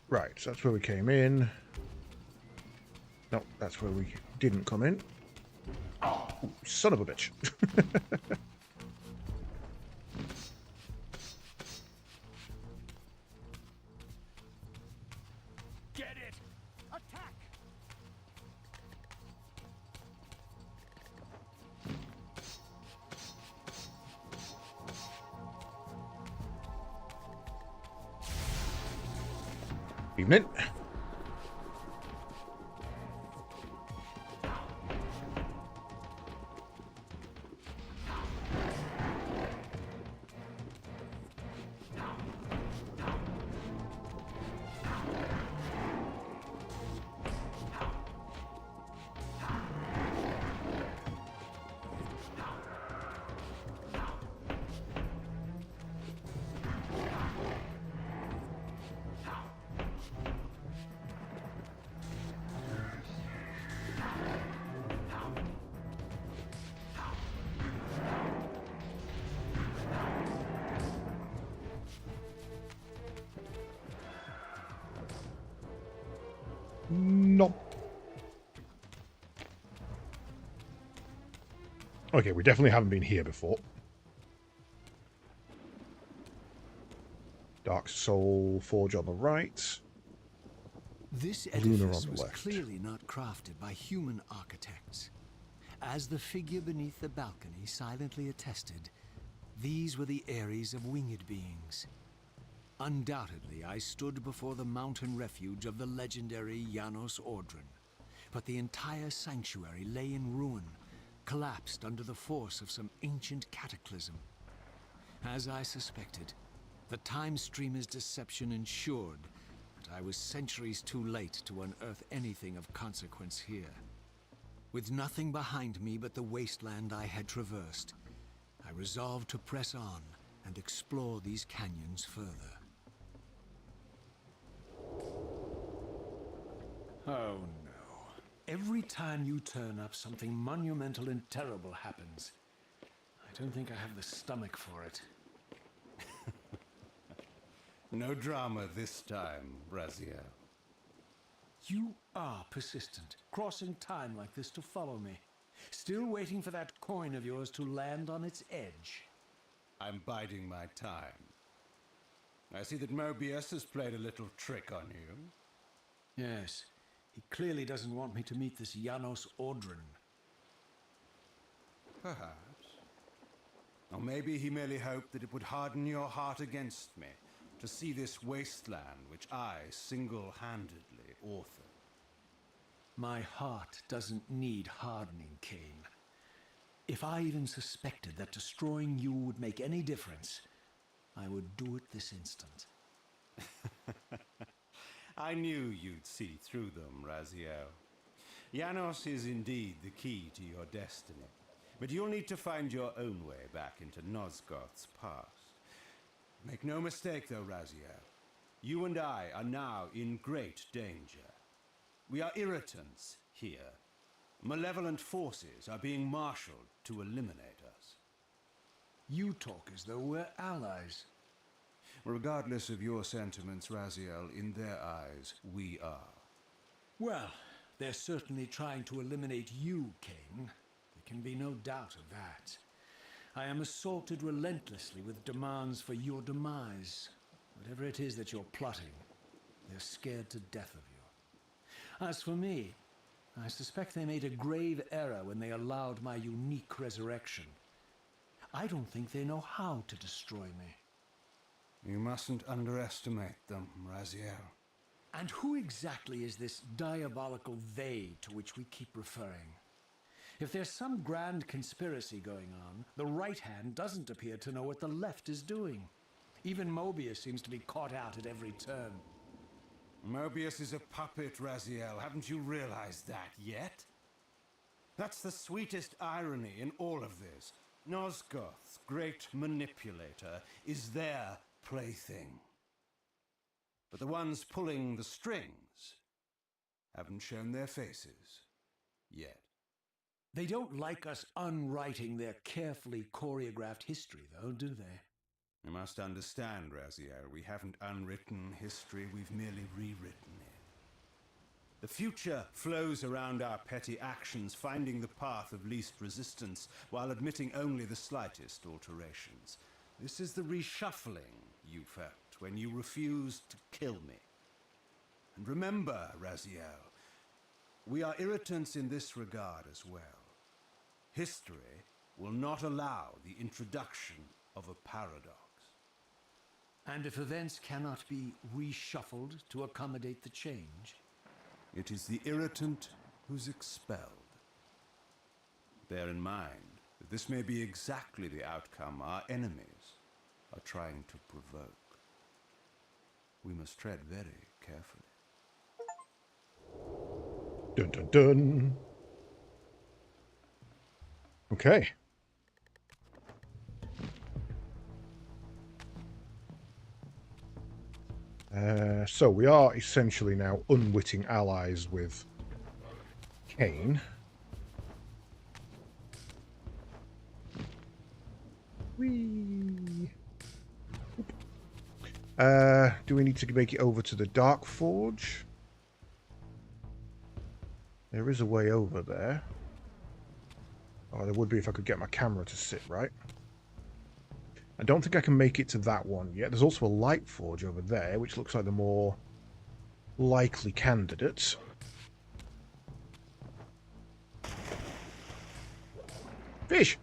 Right, so that's where we came in. No, that's where we didn't come in. Oh, son of a bitch. Get it! Attack! Evening. No. Okay, we definitely haven't been here before. Dark Soul Forge on the right. This Lunar edifice on the was left. clearly not crafted by human architects. As the figure beneath the balcony silently attested, these were the Ares of winged beings. Undoubtedly, I stood before the mountain refuge of the legendary Janos Ordren, but the entire sanctuary lay in ruin, collapsed under the force of some ancient cataclysm. As I suspected, the time streamer's deception ensured that I was centuries too late to unearth anything of consequence here. With nothing behind me but the wasteland I had traversed, I resolved to press on and explore these canyons further. Oh no. Every time you turn up, something monumental and terrible happens. I don't think I have the stomach for it. No drama this time, Raziel. You are persistent, crossing time like this to follow me. Still waiting for that coin of yours to land on its edge. I'm biding my time. I see that Mobius has played a little trick on you. Yes, he clearly doesn't want me to meet this Janos Ordren. Perhaps. Or maybe he merely hoped that it would harden your heart against me, to see this wasteland which I single-handedly authored. My heart doesn't need hardening, Kain. If I even suspected that destroying you would make any difference, I would do it this instant. I knew you'd see through them, Raziel. Janos is indeed the key to your destiny, but you'll need to find your own way back into Nosgoth's past. Make no mistake, though, Raziel. You and I are now in great danger. We are irritants here, Malevolent forces are being marshaled to eliminate us. You talk as though we're allies. Regardless of your sentiments, Raziel, in their eyes, we are. Well, they're certainly trying to eliminate you, Kain. There can be no doubt of that. I am assaulted relentlessly with demands for your demise. Whatever it is that you're plotting, they're scared to death of you. As for me, I suspect they made a grave error when they allowed my unique resurrection. I don't think they know how to destroy me. You mustn't underestimate them, Raziel. And who exactly is this diabolical they to which we keep referring? If there's some grand conspiracy going on, the right hand doesn't appear to know what the left is doing. Even Mobius seems to be caught out at every turn. Mobius is a puppet, Raziel. Haven't you realized that yet? That's the sweetest irony in all of this. Nosgoth's great manipulator is their plaything. But the ones pulling the strings haven't shown their faces yet. They don't like us unwriting their carefully choreographed history, though, do they? You must understand, Raziel, we haven't unwritten history, we've merely rewritten it. The future flows around our petty actions, finding the path of least resistance, while admitting only the slightest alterations. This is the reshuffling you felt when you refused to kill me. And remember, Raziel, we are irritants in this regard as well. History will not allow the introduction of a paradox. And if events cannot be reshuffled to accommodate the change? It is the irritant who's expelled. Bear in mind that this may be exactly the outcome our enemies are trying to provoke. We must tread very carefully. Dun dun dun. Okay. So we are essentially now unwitting allies with Kain. Whee! Do we need to make it over to the Dark Forge? There is a way over there. Oh, there would be if I could get my camera to sit right. I don't think I can make it to that one yet. There's also a Light Forge over there, which looks like the more likely candidate. Fish!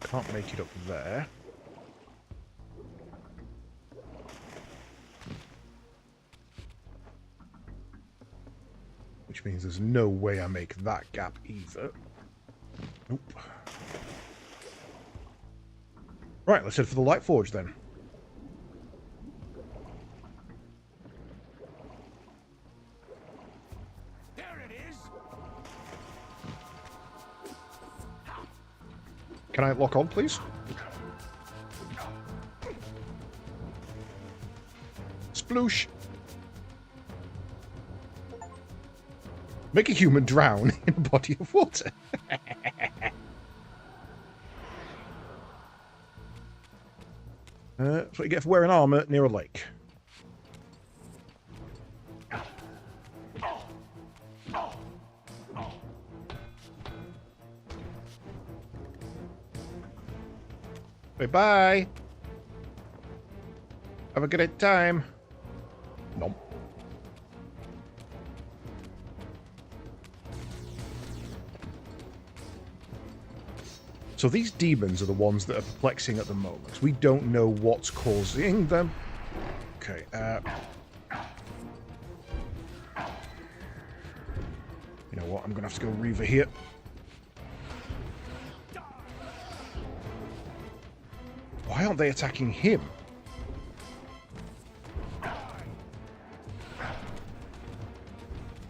Can't make it up there. Which means there's no way I make that gap either. Nope. Right, let's head for the Light Forge then. There it is. Can I lock on, please? Sploosh! Make a human drown in a body of water. That's what you get for wearing armor near a lake. Bye-bye. Have a great time. Nom. So these demons are the ones that are perplexing at the moment. We don't know what's causing them. Okay, you know what? I'm going to have to go Reaver here. Why aren't they attacking him?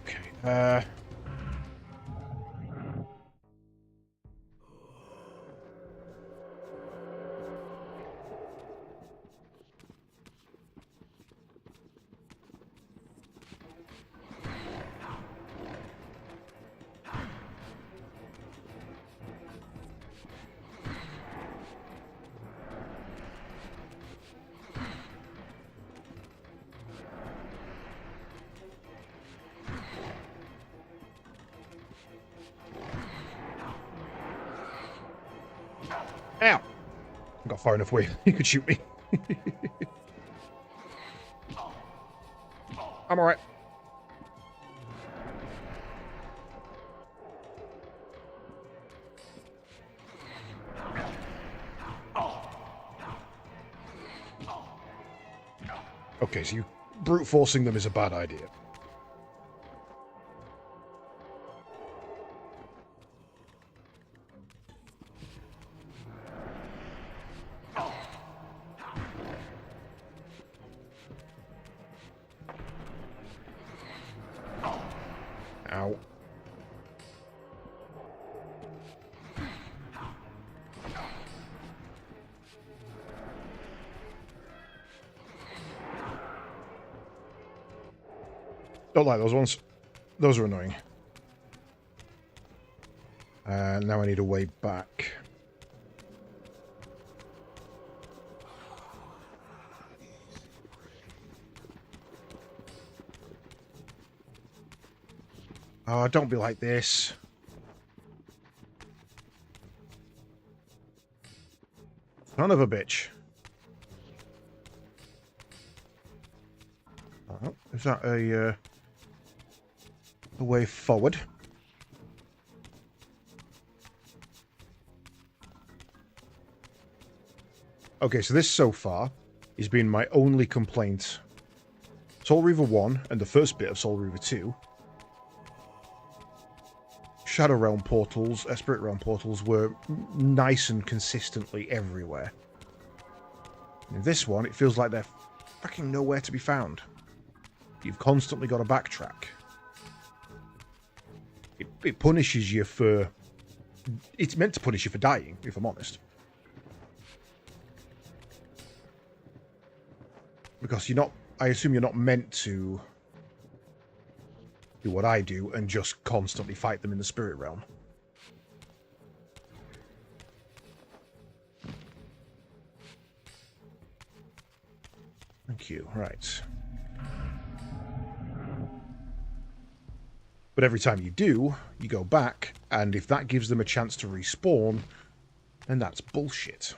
Okay, Ow! I got far enough away. He could shoot me. I'm alright. Okay, so you brute forcing them is a bad idea. Ow. Don't like those ones. Those are annoying. Now I need a way back. Oh, don't be like this. Son of a bitch. Oh, is that a way forward? Okay, so this so far has been my only complaint. Soul Reaver 1 and the first bit of Soul Reaver 2. Shadow Realm portals, Spirit Realm portals were nice and consistently everywhere. In this one, it feels like they're fucking nowhere to be found. You've constantly got to backtrack. It punishes you for... It's meant to punish you for dying, if I'm honest. Because you're not... I assume you're not meant to do what I do and just constantly fight them in the Spirit Realm. Thank you. Right. But every time you do, you go back, and if that gives them a chance to respawn, then that's bullshit.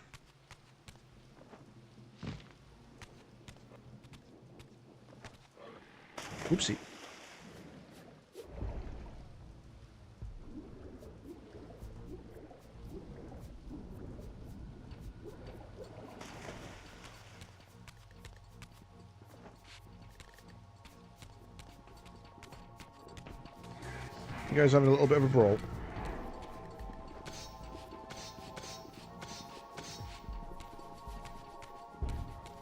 Oopsie. You guys having a little bit of a brawl.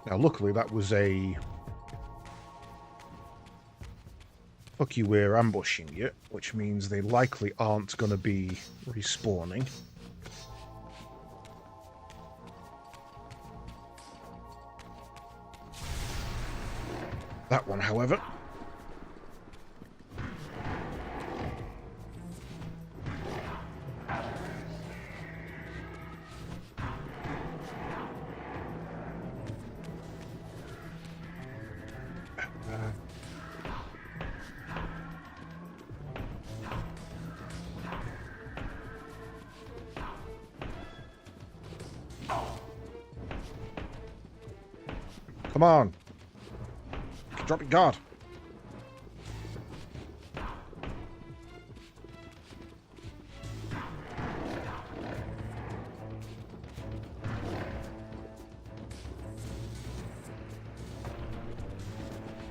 Now, luckily, that was a... Fuck you, we're ambushing you, which means they likely aren't going to be respawning. That one, however... Come on. Drop your guard.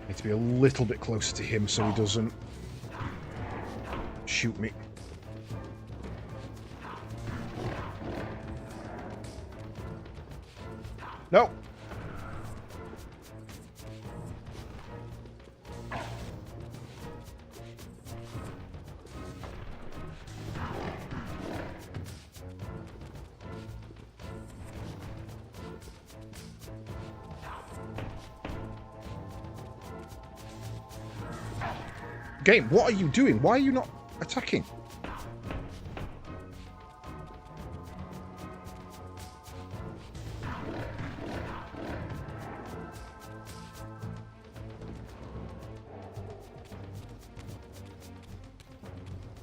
Need to be a little bit closer to him so he doesn't shoot me. No. Game, what are you doing? Why are you not attacking?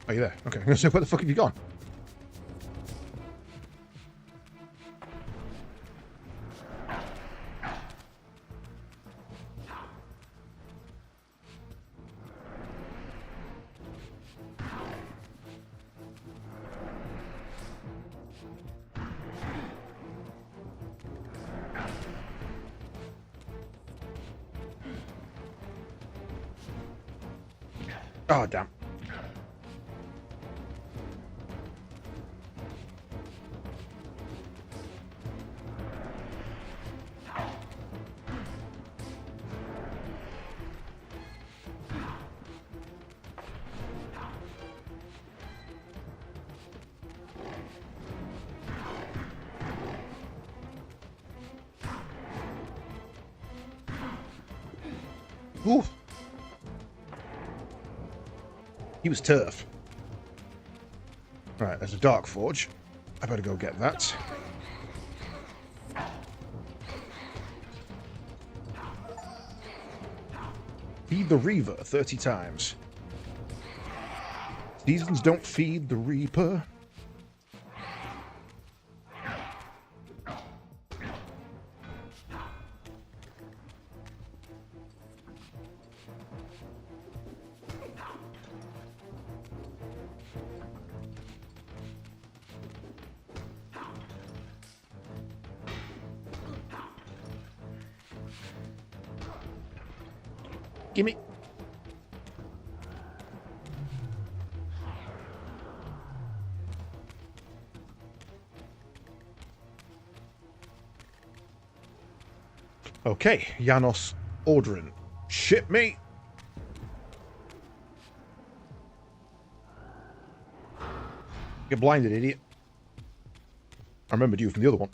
Are you there? Okay, I'm gonna say, where the fuck have you gone? Oh, damn. Ooh. He was tough. Right, there's a Dark Forge. I better go get that. Feed the Reaver 30 times. Seasons don't feed the Reaper. Gimme. Okay, Janos ordering. Ship me. Get blinded, idiot. I remembered you from the other one.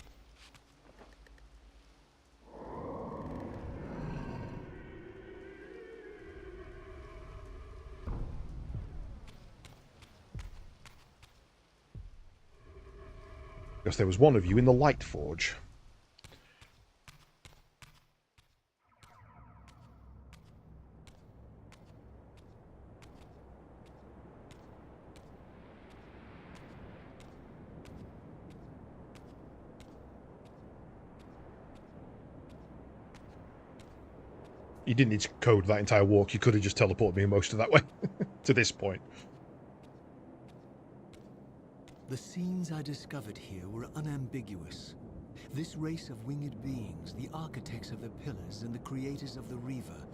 Because there was one of you in the Light Forge. You didn't need to code that entire walk. You could have just teleported me most of that way to this point. The scenes I discovered here were unambiguous. This race of winged beings, the architects of the pillars and the creators of the Reaver,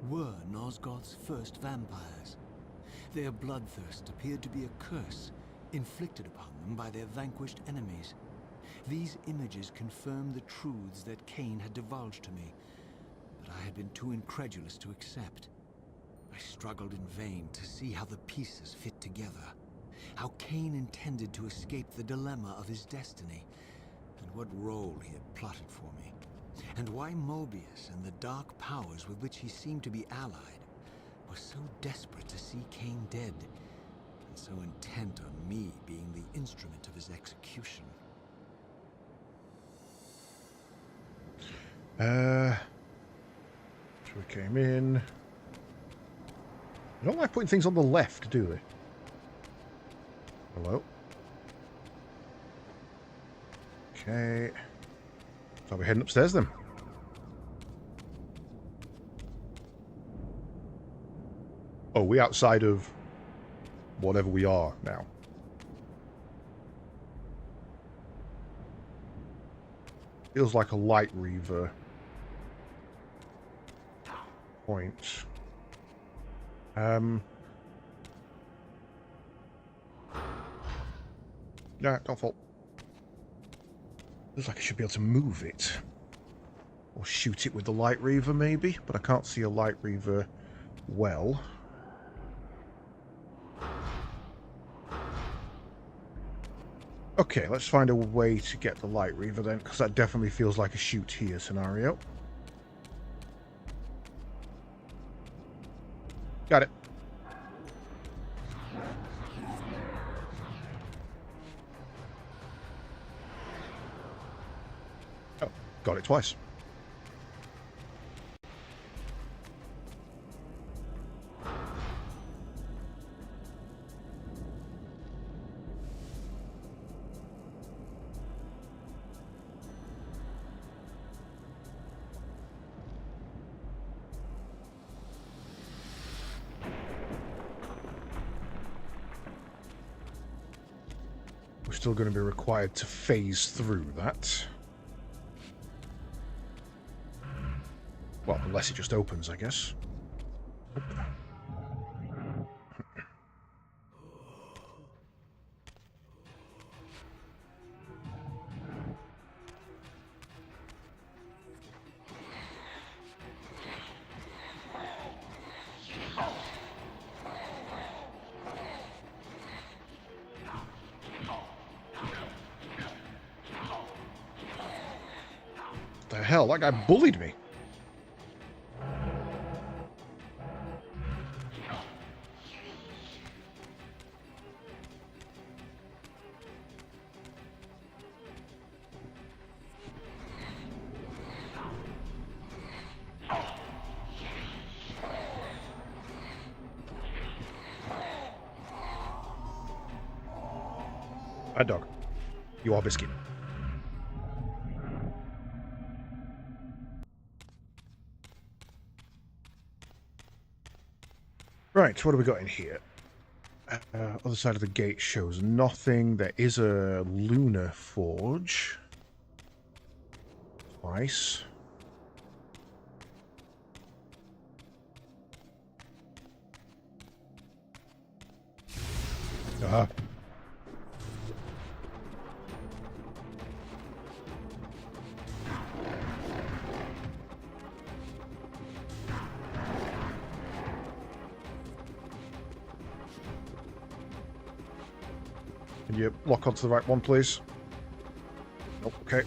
were Nosgoth's first vampires. Their bloodthirst appeared to be a curse, inflicted upon them by their vanquished enemies. These images confirmed the truths that Kain had divulged to me, but I had been too incredulous to accept. I struggled in vain to see how the pieces fit together. How Kain intended to escape the dilemma of his destiny, and what role he had plotted for me, and why Mobius and the dark powers with which he seemed to be allied were so desperate to see Kain dead, and so intent on me being the instrument of his execution. So we came in. They don't like putting things on the left, do they? Hello? Okay. So we're heading upstairs then. Oh, we're outside of whatever we are now. Feels like a light Reaver point. Yeah, don't fall. Looks like I should be able to move it. Or shoot it with the Light Reaver, maybe? But I can't see a Light Reaver well. Okay, let's find a way to get the Light Reaver then, because that definitely feels like a shoot here scenario. Got it. Oh, got it twice. We're still going to be required to phase through that. Well, unless it just opens, I guess. hell? That guy bullied me. Bad dog. You are biscuit. Right, what have we got in here? Other side of the gate shows nothing. There is a lunar forge. Twice. Ah. Can you lock onto the right one, please? Oh, okay.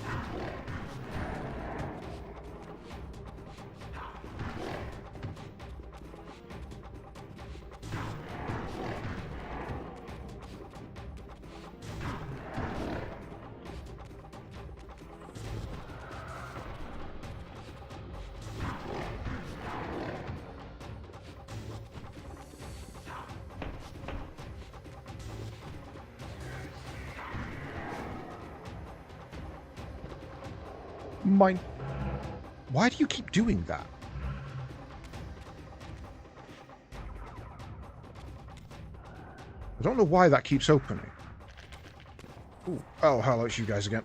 Mine. Why do you keep doing that? I don't know why that keeps opening. Ooh. Oh, hello, it's you guys again.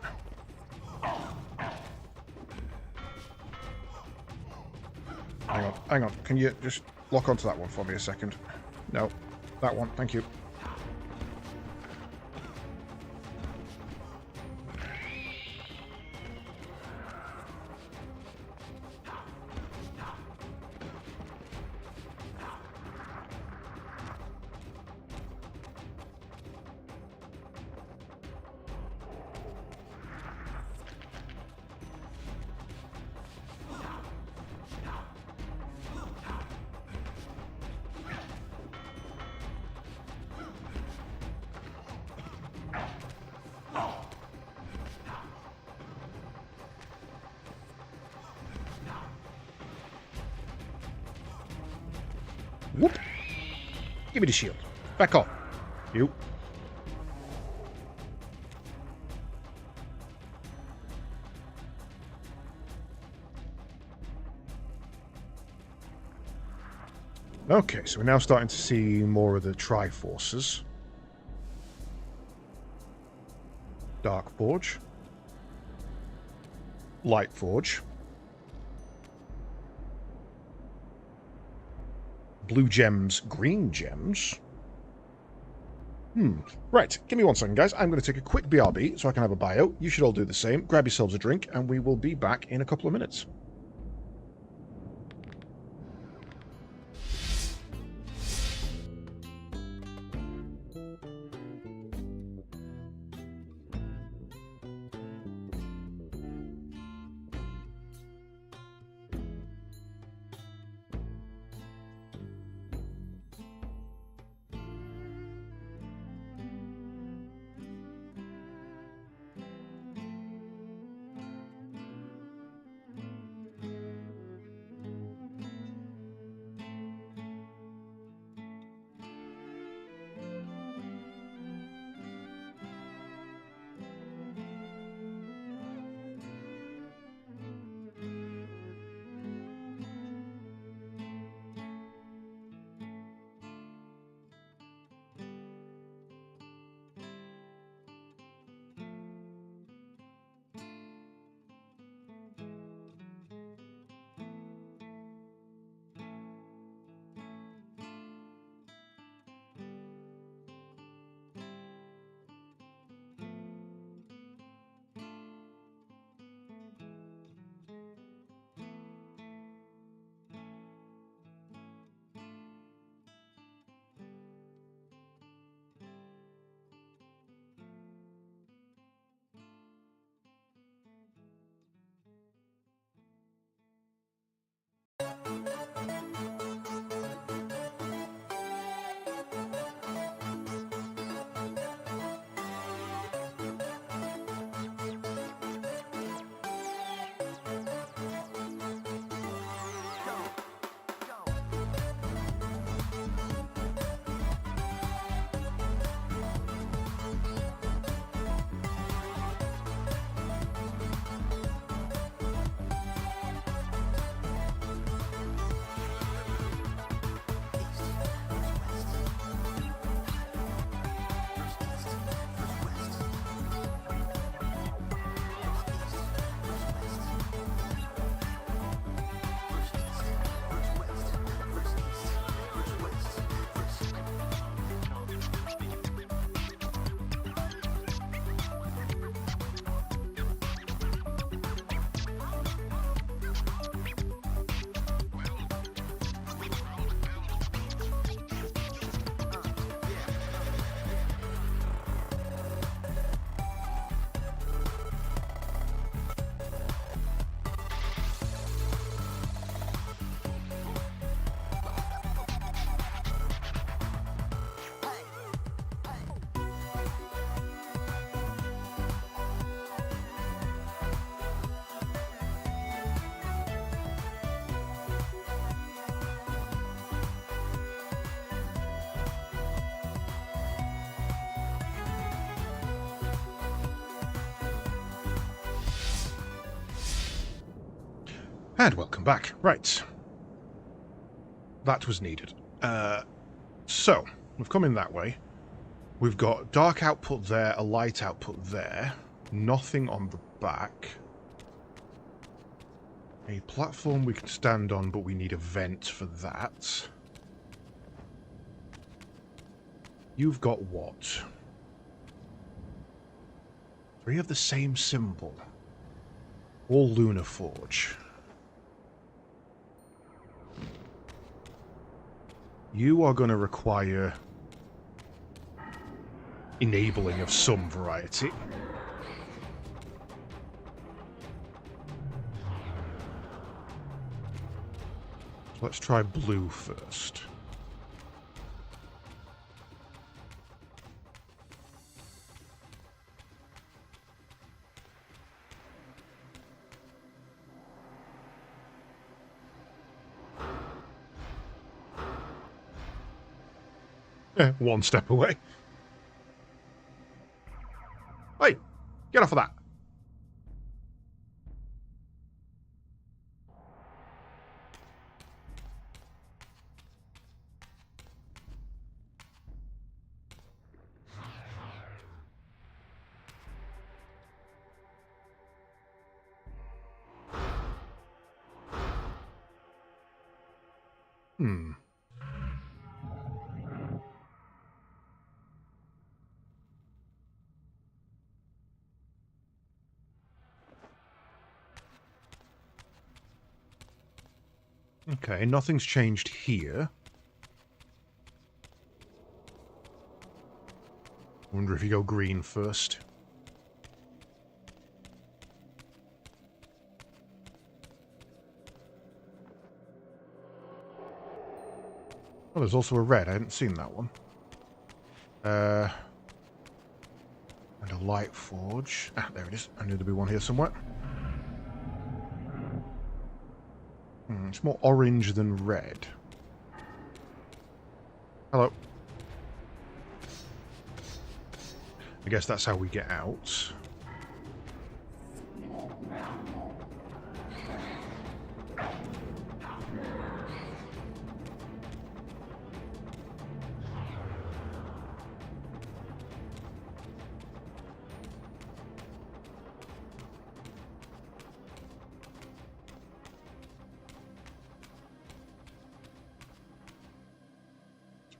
Hang on. Can you just lock onto that one for me a second? No, that one, thank you. Whoop! Give me the shield. Back off. You. Okay, so we're now starting to see more of the Triforces. Dark Forge. Light Forge. Blue gems, green gems. Right, give me 1 second, guys. I'm going to take a quick BRB so I can have a bio. You should all do the same. Grab yourselves a drink, and we will be back in a couple of minutes. And welcome back. Right. That was needed. So, we've come in that way. We've got dark output there, a light output there. Nothing on the back. A platform we can stand on, but we need a vent for that. You've got what? 3 of the same symbol. All Lunar Forge. You are going to require enabling of some variety. So let's try blue first. One step away. Hey, get off of that. Okay, nothing's changed here. Wonder if you go green first. Oh, there's also a red. I hadn't seen that one. And a light forge. Ah, there it is. I knew there'd be one here somewhere. It's more orange than red. Hello. I guess that's how we get out.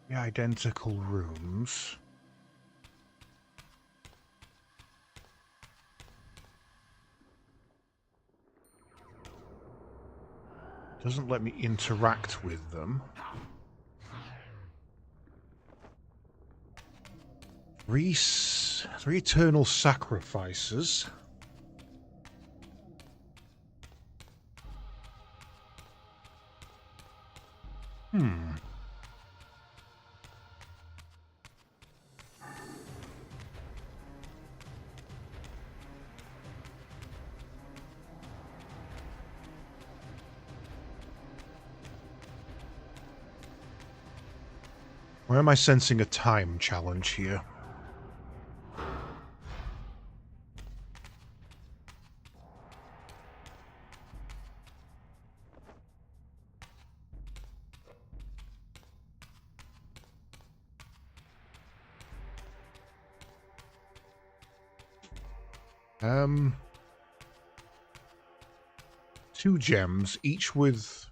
The identical rooms. Doesn't let me interact with them. Three eternal sacrifices. Where am I sensing a time challenge here? Two gems, each with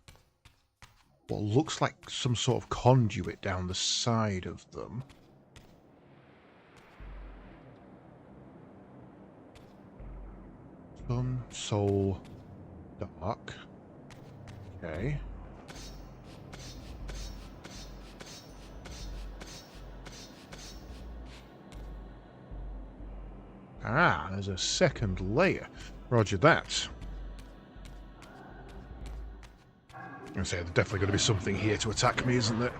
what looks like some sort of conduit down the side of them. Sun, soul, dark. Okay. Ah, there's a second layer. Roger that. I say there's definitely going to be something here to attack me, isn't there?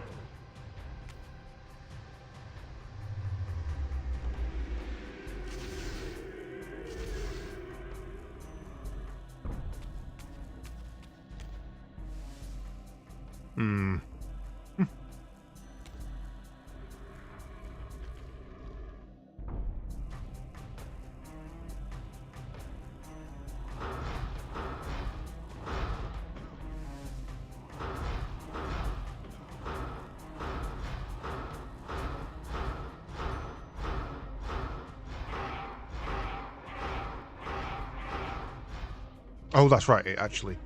Oh, that's right, it actually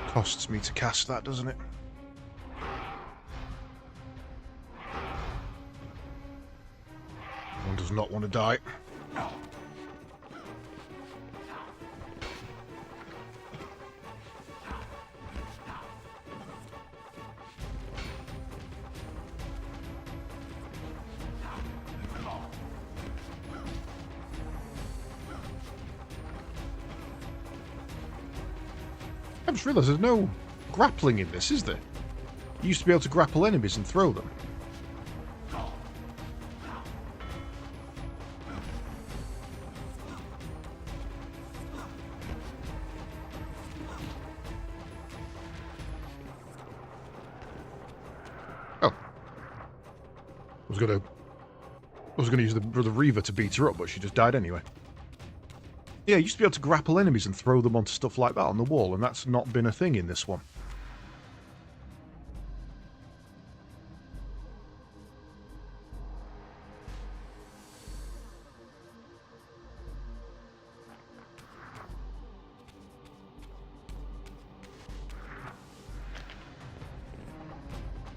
costs me to cast that, doesn't it? One does not want to die. I just realised there's no grappling in this, is there? You used to be able to grapple enemies and throw them. Oh. I was gonna use the Reaver to beat her up, but she just died anyway. Yeah, you used to be able to grapple enemies and throw them onto stuff like that on the wall, and that's not been a thing in this one.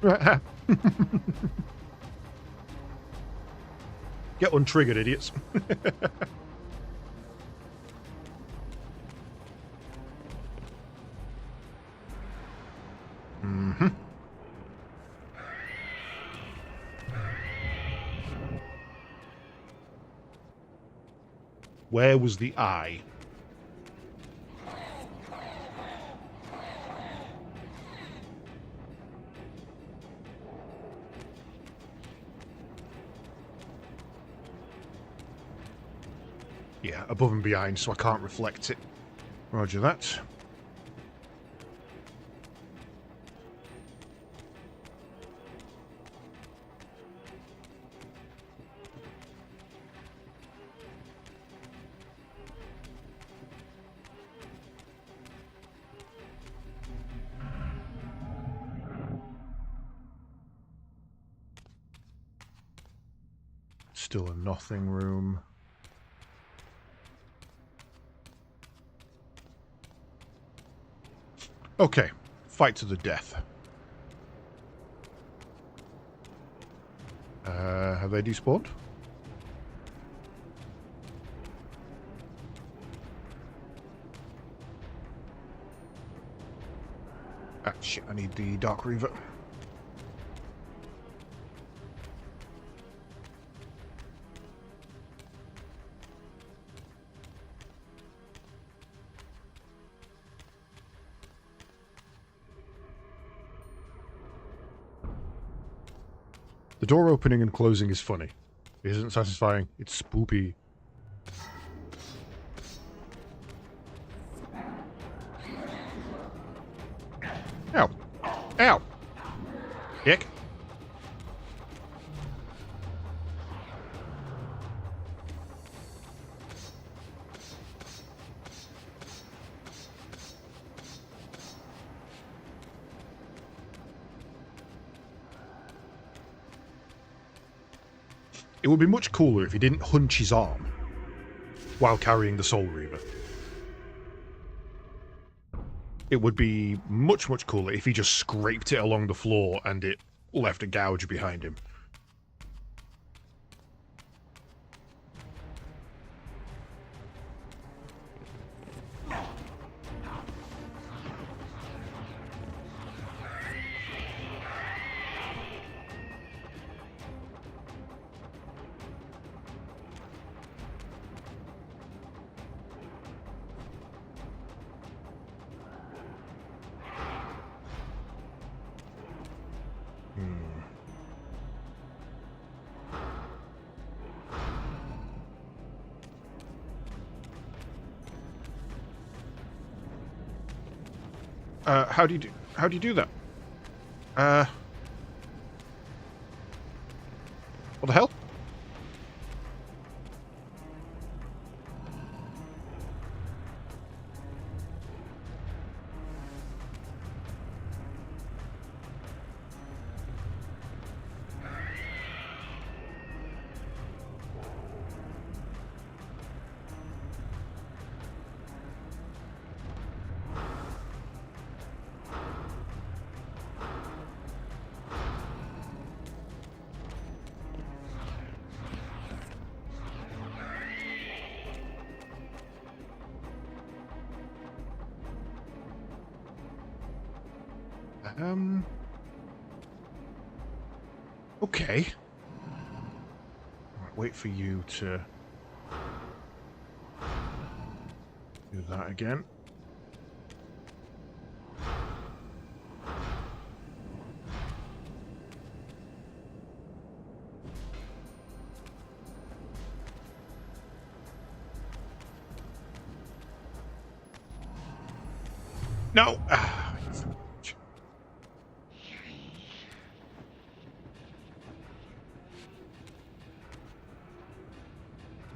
Right. Get untriggered, idiots. Mm-hmm. Where was the eye? Yeah, above and behind, so I can't reflect it. Roger that. Still a nothing room. Okay, fight to the death. Have they despawned? Ah, shit, I need the Dark Reaver. The door opening and closing is funny. It isn't satisfying, it's spoopy. Ow. Ow. Dick. It would be much cooler if he didn't hunch his arm while carrying the Soul Reaver. It would be much, much cooler if he just scraped it along the floor and it left a gouge behind him. How do you do that? What the hell? Okay. Right, wait for you to do that again. No! Ah, you son of a bitch.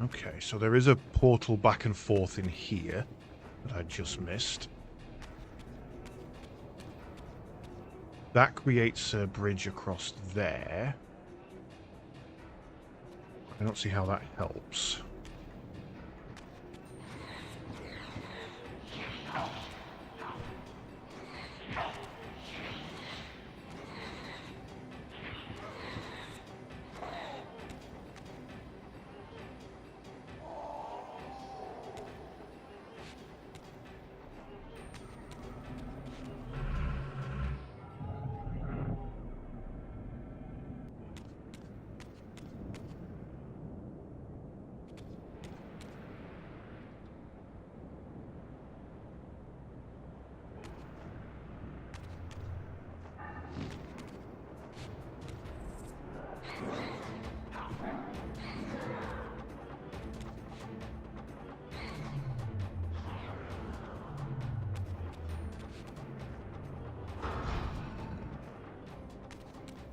Okay, so there is a portal back and forth in here that I just missed. That creates a bridge across there. I don't see how that helps.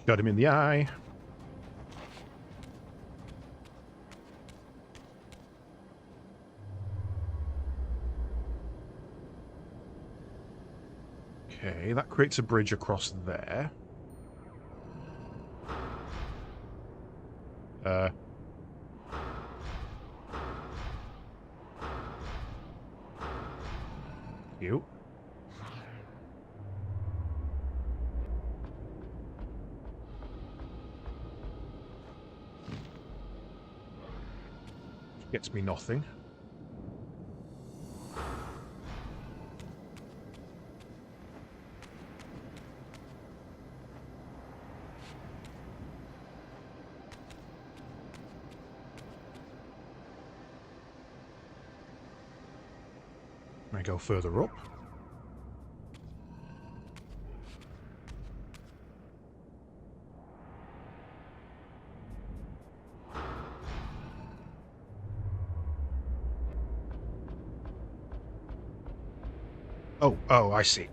Got him in the eye. Okay, that creates a bridge across there. You. Gets me nothing. I go further up. Oh, I see.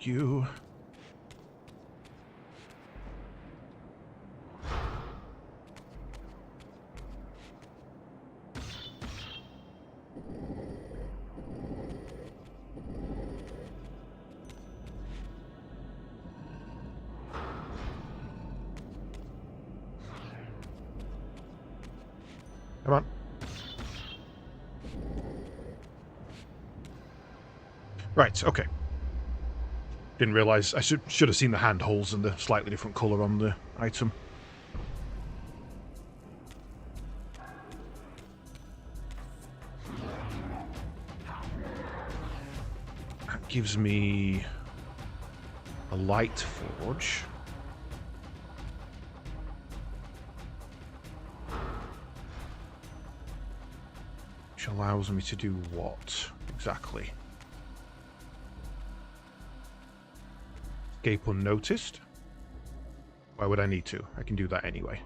You. Come on. Right, okay. Didn't realise. I should have seen the handholds and the slightly different colour on the item. That gives me a light forge. Which allows me to do what exactly? Escape unnoticed? Why would I need to? I can do that anyway.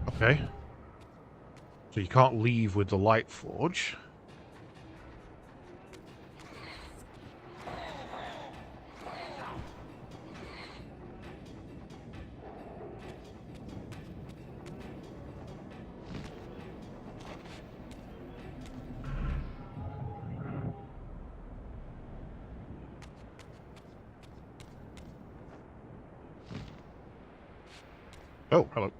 Okay. So you can't leave with the light forge. Oh, hello.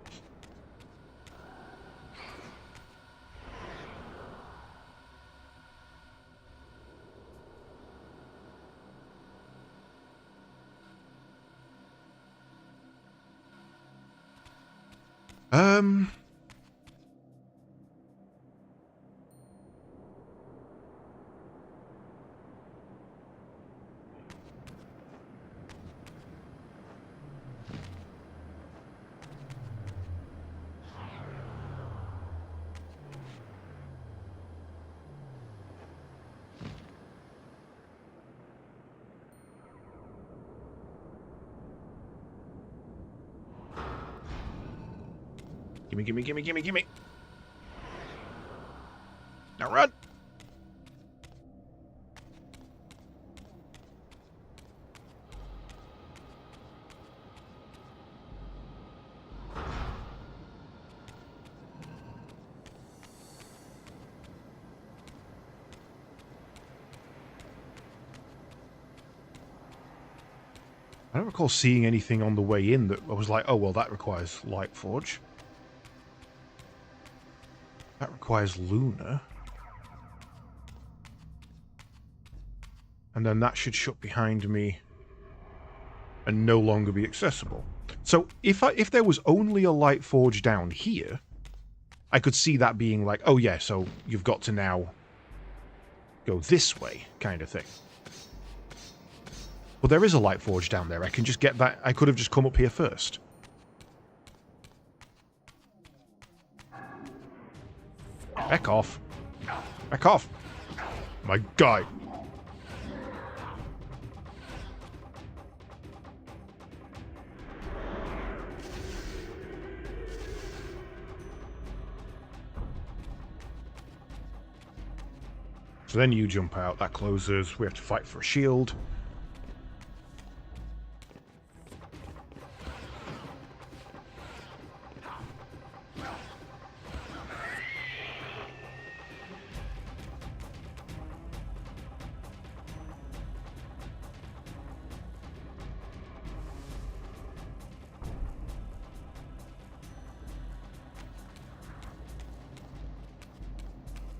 Gimme, gimme, gimme, gimme, gimme. Now run! I don't recall seeing anything on the way in that I was like, oh, well, that requires Lightforge. That requires Luna. And then that should shut behind me and no longer be accessible. So if there was only a Lightforge down here, I could see that being like, oh yeah, so you've got to now go this way, kind of thing. But there is a Lightforge down there. I can just get that. I could have just come up here first. Back off. Back off. My guy. So then you jump out. That closes. We have to fight for a shield.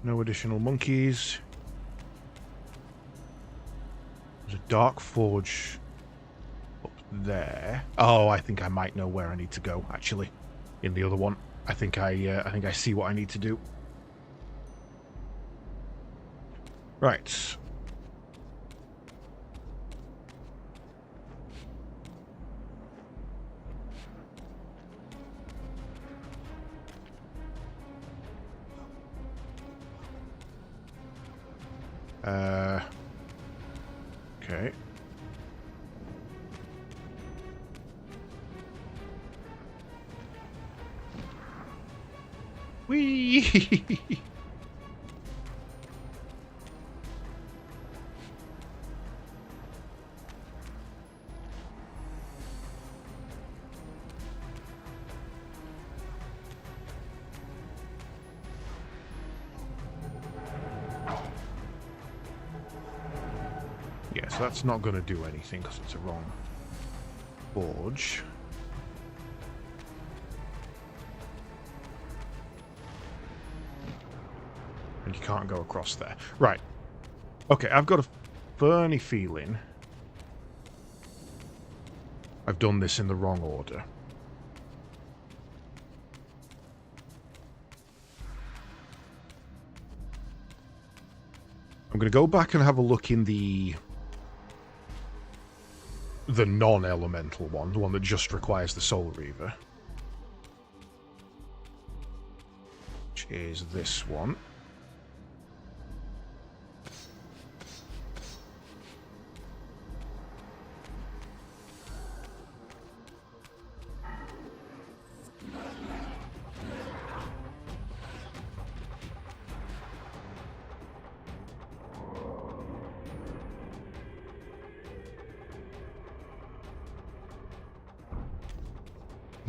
No additional monkeys. There's a dark forge up there. Oh, I think I might know where I need to go, actually. In the other one. I think I see what I need to do. Right. Okay. Whee! Yeah, so that's not going to do anything because it's a wrong forge. And you can't go across there. Right. Okay, I've got a funny feeling I've done this in the wrong order. I'm going to go back and have a look in the non-elemental one, the one that just requires the Soul Reaver. Which is this one.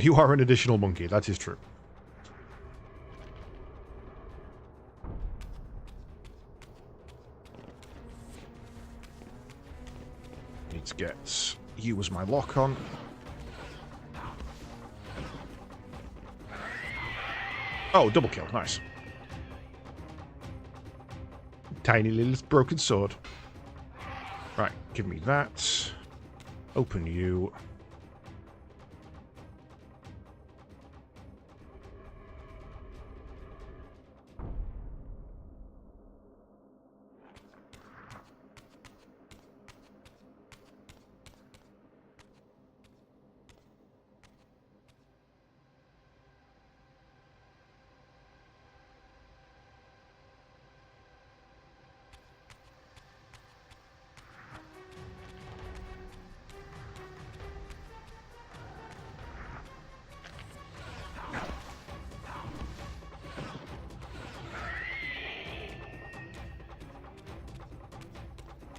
You are an additional monkey, that is true. Need to get you as my lock on. Oh, double kill. Nice. Tiny little broken sword. Right, give me that. Open you.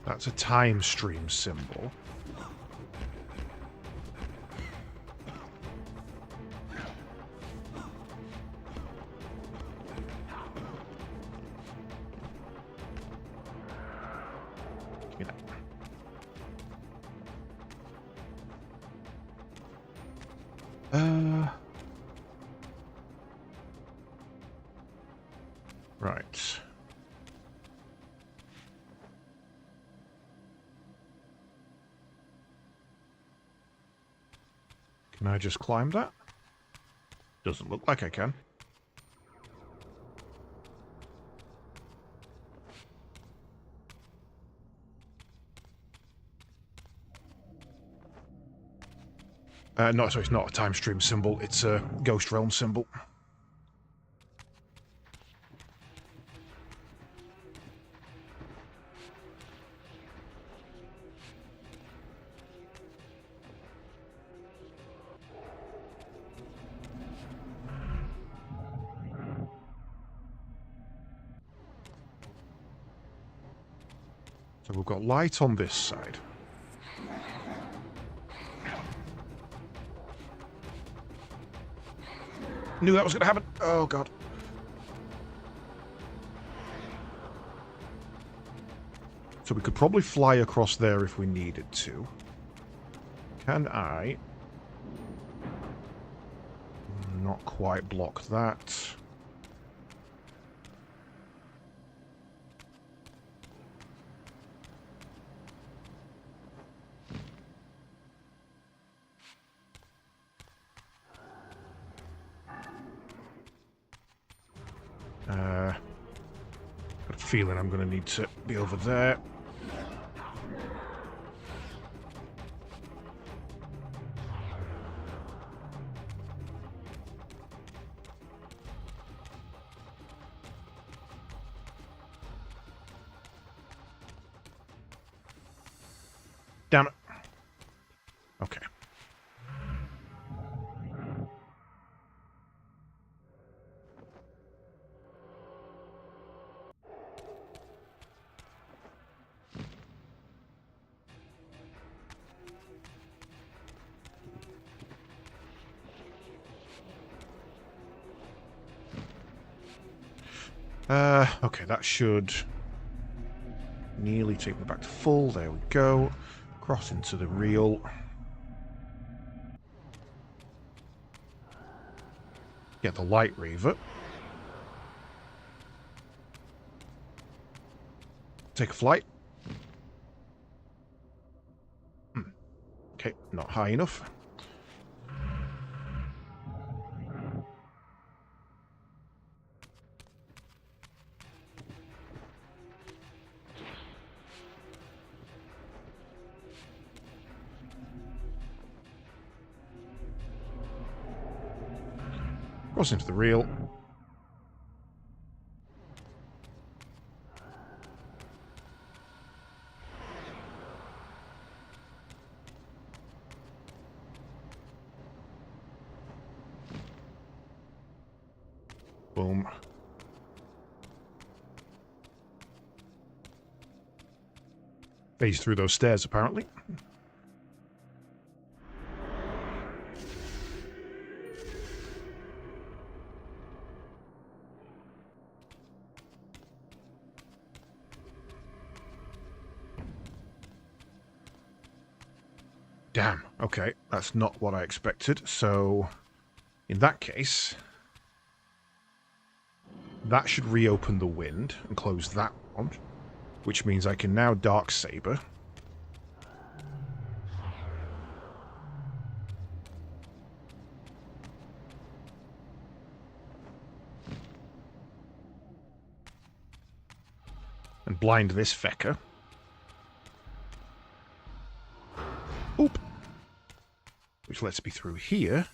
That's a time stream symbol. Give me that. Right. Can I just climb that? Doesn't look like I can. No, sorry, it's not a time stream symbol. It's a Ghost Realm symbol. So we've got light on this side. Knew that was going to happen. Oh, God. So we could probably fly across there if we needed to. Can I... Not quite block that. Got a feeling I'm going to need to be over there. Damn it. Okay. Okay, that should nearly take me back to full. There we go. Cross into the reel. Get the light Reaver. Take a flight. Okay, not high enough. Cross into the reel. Boom. Phase through those stairs, apparently. Damn, okay, that's not what I expected, so in that case, That should reopen the wind and close that one, which means I can now Dark Saber. And blind this fecker. Oop. Which lets me through here.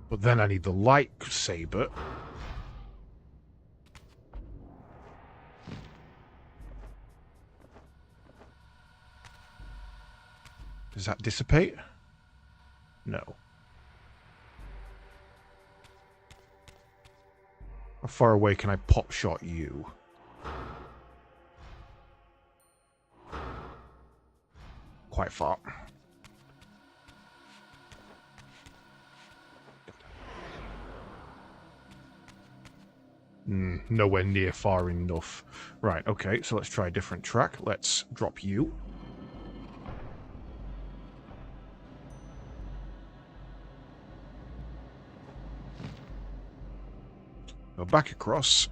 But then I need the light saber. Does that dissipate? No. How far away can I pop shot you? Quite far. Nowhere near far enough. Right, okay, so let's try a different track. Let's drop you. Go back across.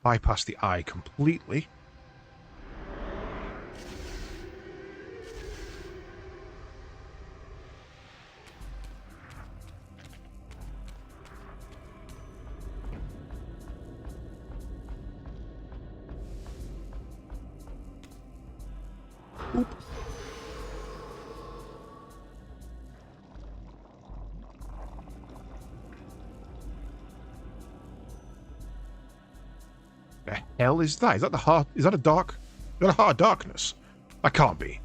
Bypass the eye completely. Oop. The hell is that? Is that the heart? Is that a dark? Is that a heart of darkness? That can't be.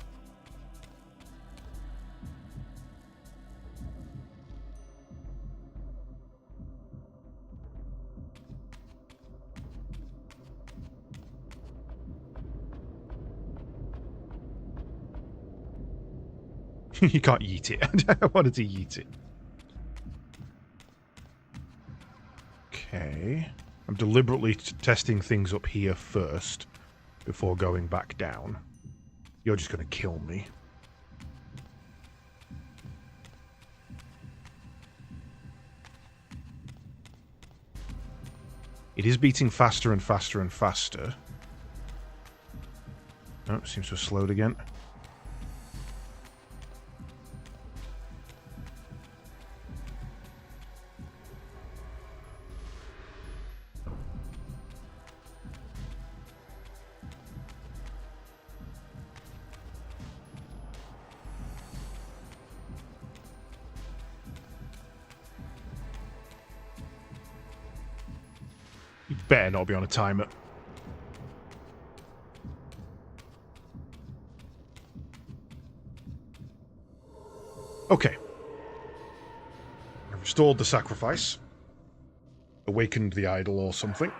You can't yeet it. I wanted to yeet it. Okay. I'm deliberately testing things up here first before going back down. You're just going to kill me. It is beating faster and faster and faster. Oh, seems to have slowed again. You better not be on a timer. Okay. I've restored the sacrifice. Awakened the idol or something.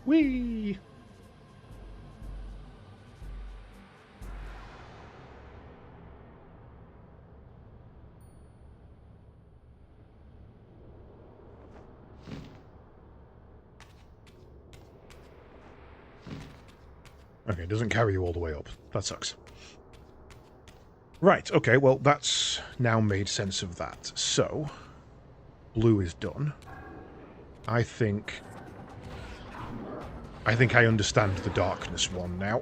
Whee! Okay, it doesn't carry you all the way up. That sucks. Right, okay, well, that's now made sense of that. So, blue is done. I think I understand the darkness one now.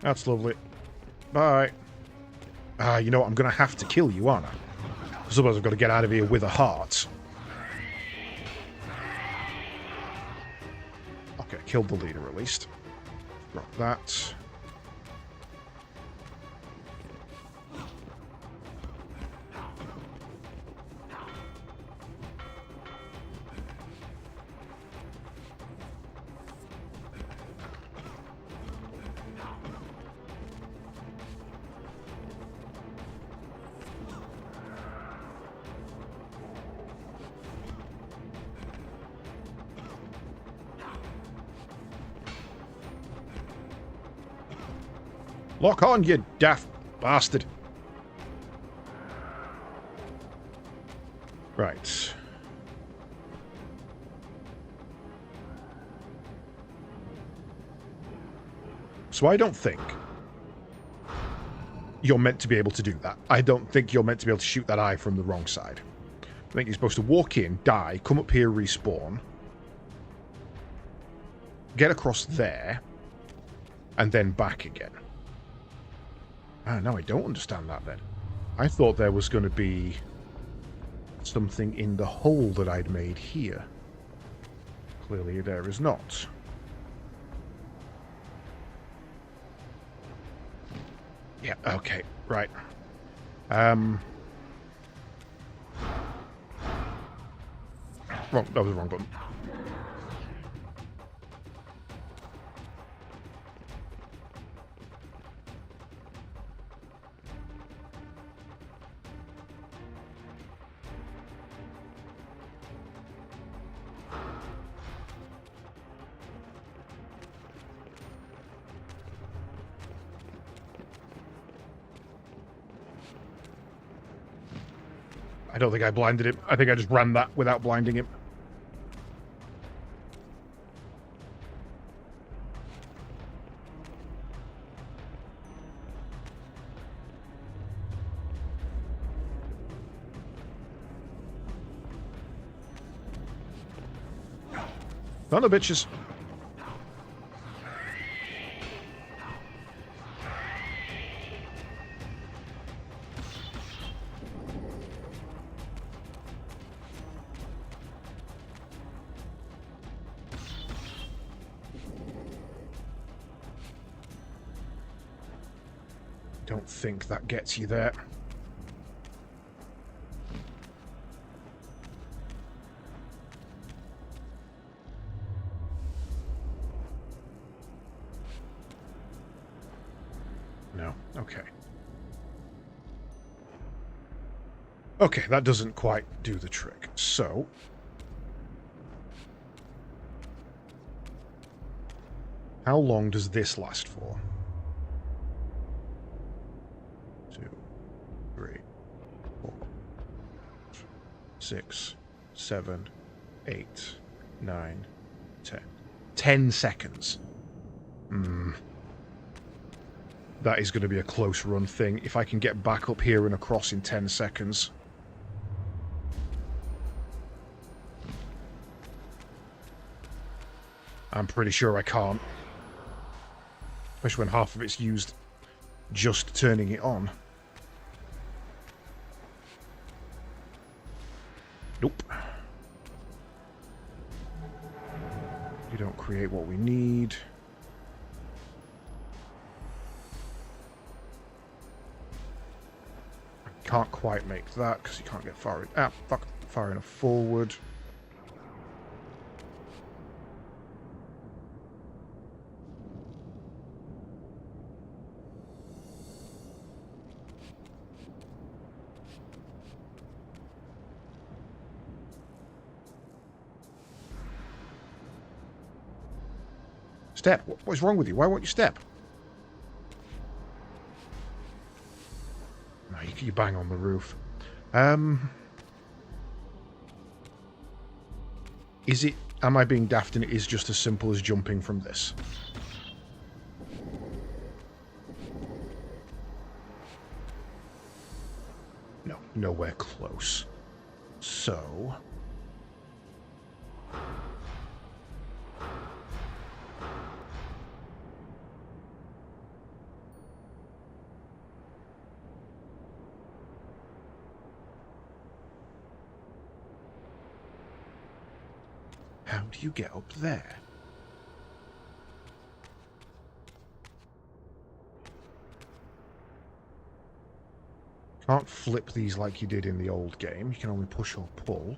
That's lovely. Bye. Ah, you know what? I'm going to have to kill you, aren't I? Because otherwise I've got to get out of here with a heart. Okay, killed the leader at least. Drop that. Lock on, you daft bastard. Right. So I don't think you're meant to be able to do that. I don't think you're meant to be able to shoot that eye from the wrong side. I think you're supposed to walk in, die, come up here, respawn, get across there, and then back again. Ah, no, I don't understand that then. I thought there was going to be something in the hole that I'd made here. Clearly there is not. Yeah, okay, right. Wrong, that was the wrong button. I don't think I blinded him. I think I just ran that without blinding him. None of the bitches. Don't think that gets you there. No. Okay. Okay, that doesn't quite do the trick. So, how long does this last for? 2, 3, 4, 6, 7, 8, 9, 10. 10 seconds. That is going to be a close run thing. If I can get back up here and across in 10 seconds. I'm pretty sure I can't. Especially when half of it's used just turning it on. Nope. You don't create what we need. I can't quite make that because you can't get far enough forward. Step. What is wrong with you? Why won't you step? No, you bang on the roof. Is it... Am I being daft and it is just as simple as jumping from this? No, nowhere close. So... How do you get up there? Can't flip these like you did in the old game. You can only push or pull.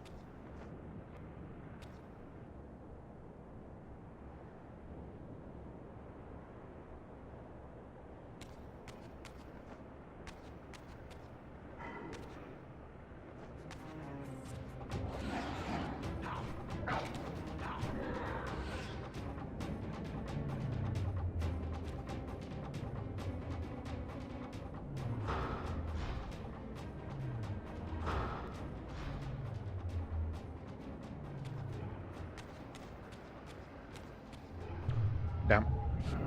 Damn.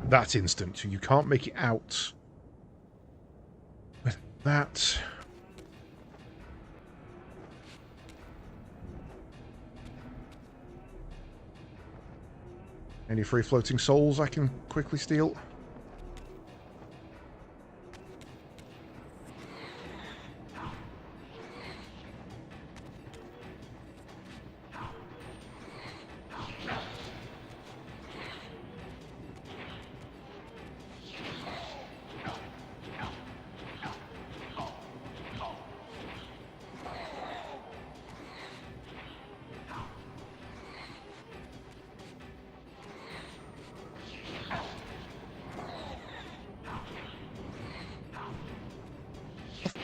That's instant. You can't make it out with that. Any free floating souls I can quickly steal?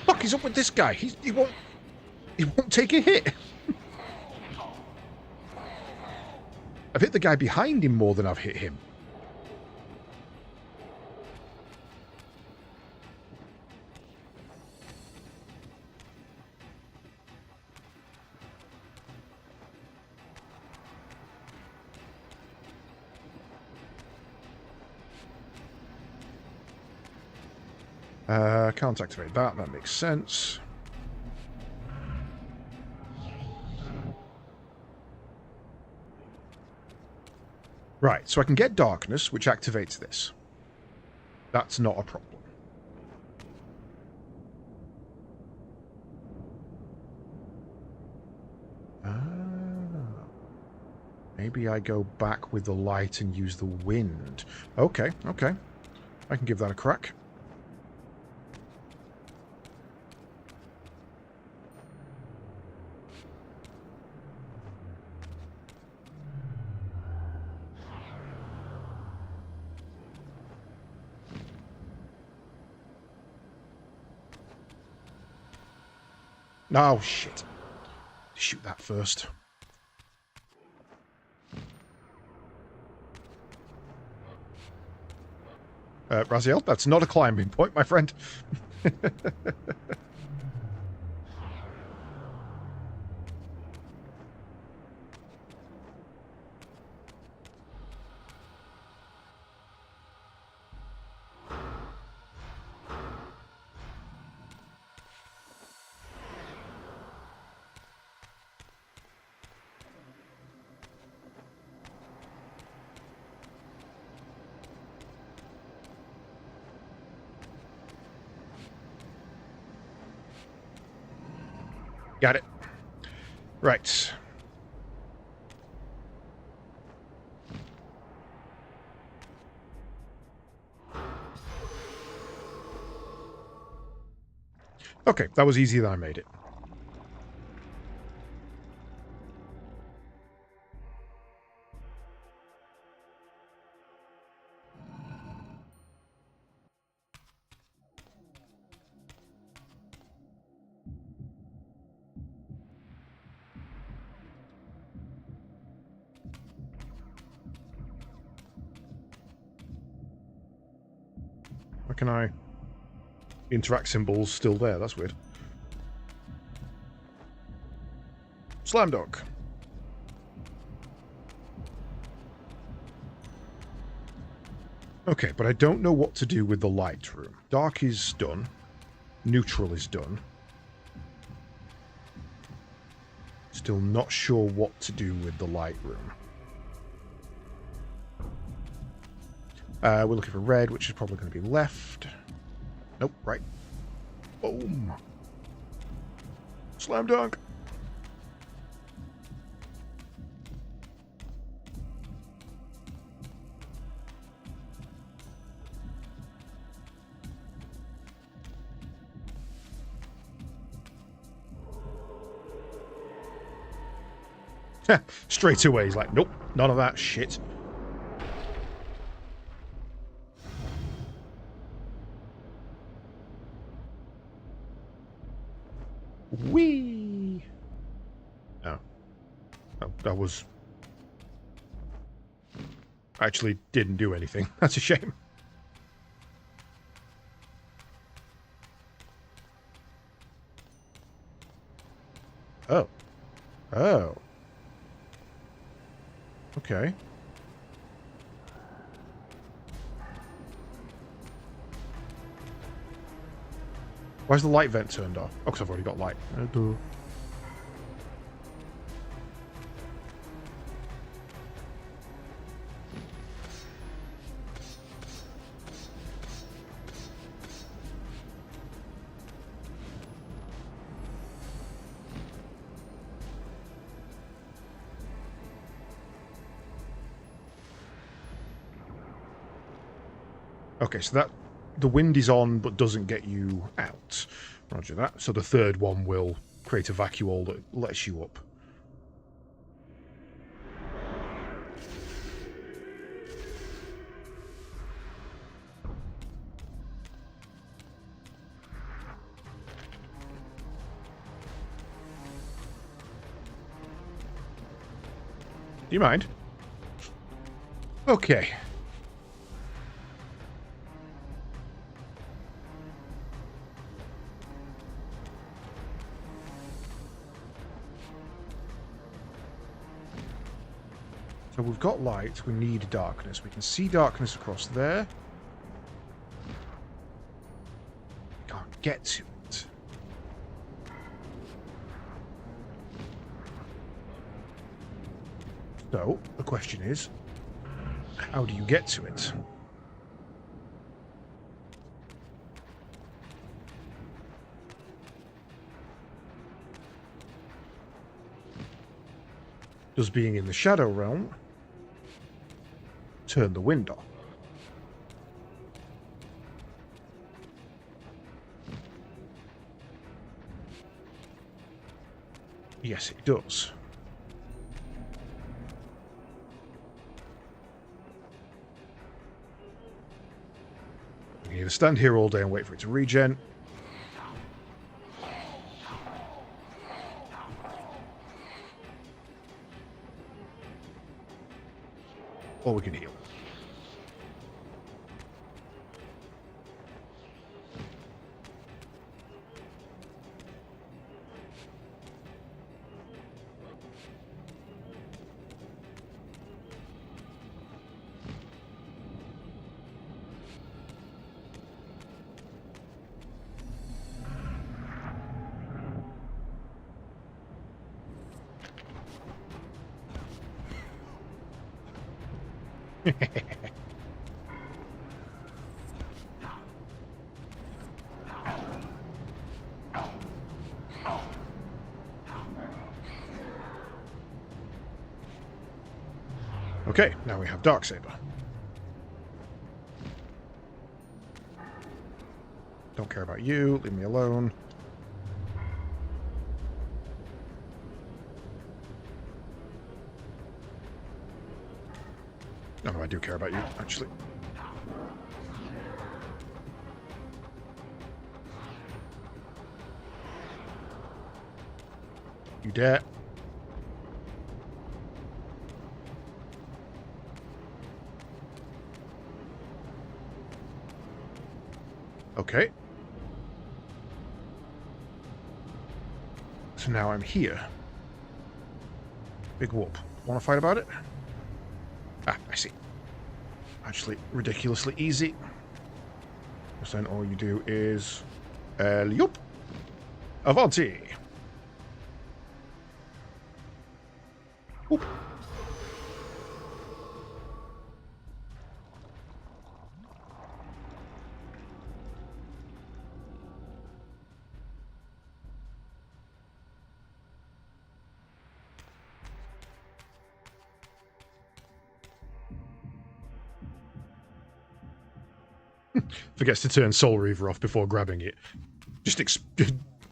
What is up with this guy? He won't take a hit. I've hit the guy behind him more than I've hit him. Can't activate that. That makes sense. Right, so I can get darkness, which activates this. That's not a problem. Maybe I go back with the light and use the wind. Okay, okay. I can give that a crack. Oh, shit. Shoot that first. Raziel, that's not a climbing point, my friend. Got it. Right. Okay, that was easier than I made it. How can I... Interact symbols still there, that's weird. Slam dunk. Okay, but I don't know what to do with the light room. Dark is done. Neutral is done. Still not sure what to do with the light room. We're looking for red, which is probably going to be left. Nope, right. Boom. Slam dunk. Straight away, he's like, nope, none of that shit. Whee! Oh. Oh, that was... actually didn't do anything. That's a shame. Oh. Oh. Okay. Why's the light vent turned off? Oh, because I've already got light. Do Okay, so that the wind is on but doesn't get you out. Roger that. So the third one will create a vacuole that lets you up. Do you mind? Okay. So we've got light, we need darkness. We can see darkness across there. We can't get to it. So, the question is, how do you get to it? Does being in the Shadow Realm turn the wind on? Yes, it does. We can either stand here all day and wait for it to regen, or we can heal. Okay, now we have Darksaber. Don't care about you, leave me alone. Oh, no, I do care about you, actually. You dare. Okay. So now I'm here. Big whoop. Want to fight about it? Ah, I see. Actually, ridiculously easy. So then all you do is... Yup. Avanti. Oop. Forgets to turn Soul Reaver off before grabbing it. Just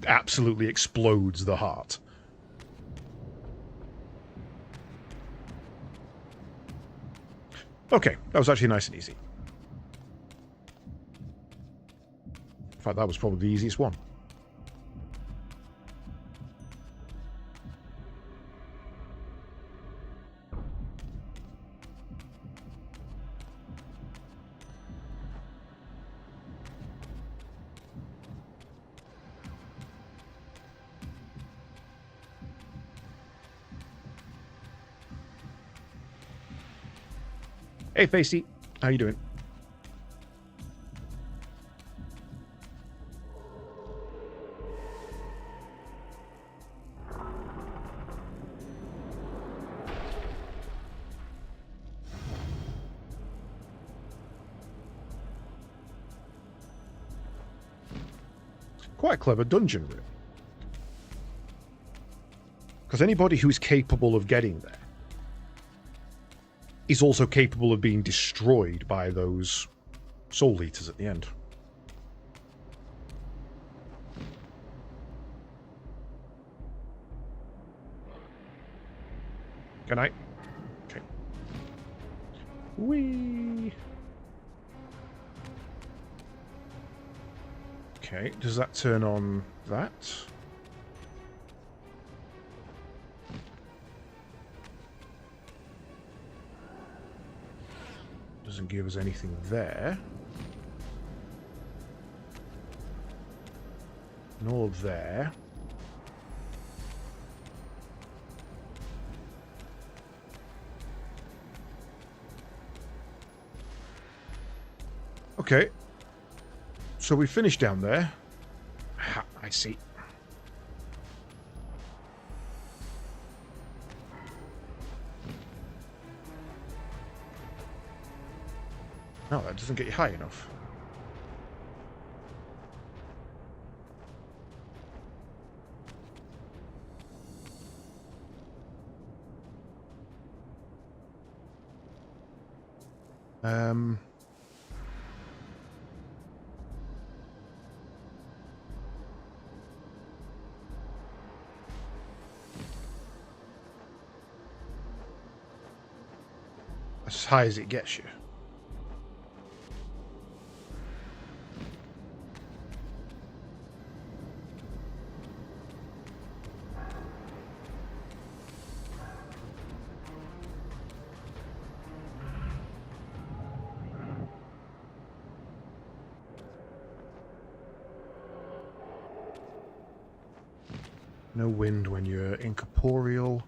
absolutely explodes the heart. Okay, that was actually nice and easy. In fact, that was probably the easiest one. Hey, Facey. How you doing? Quite a clever dungeon, really. Because anybody who is capable of getting there is also capable of being destroyed by those soul eaters at the end. Can I? Okay. Whee! Okay, does that turn on that? Doesn't give us anything there. Nor there. Okay. So we finished down there. Ha, I see. No, that doesn't get you high enough. As high as it gets you. No wind when you're incorporeal.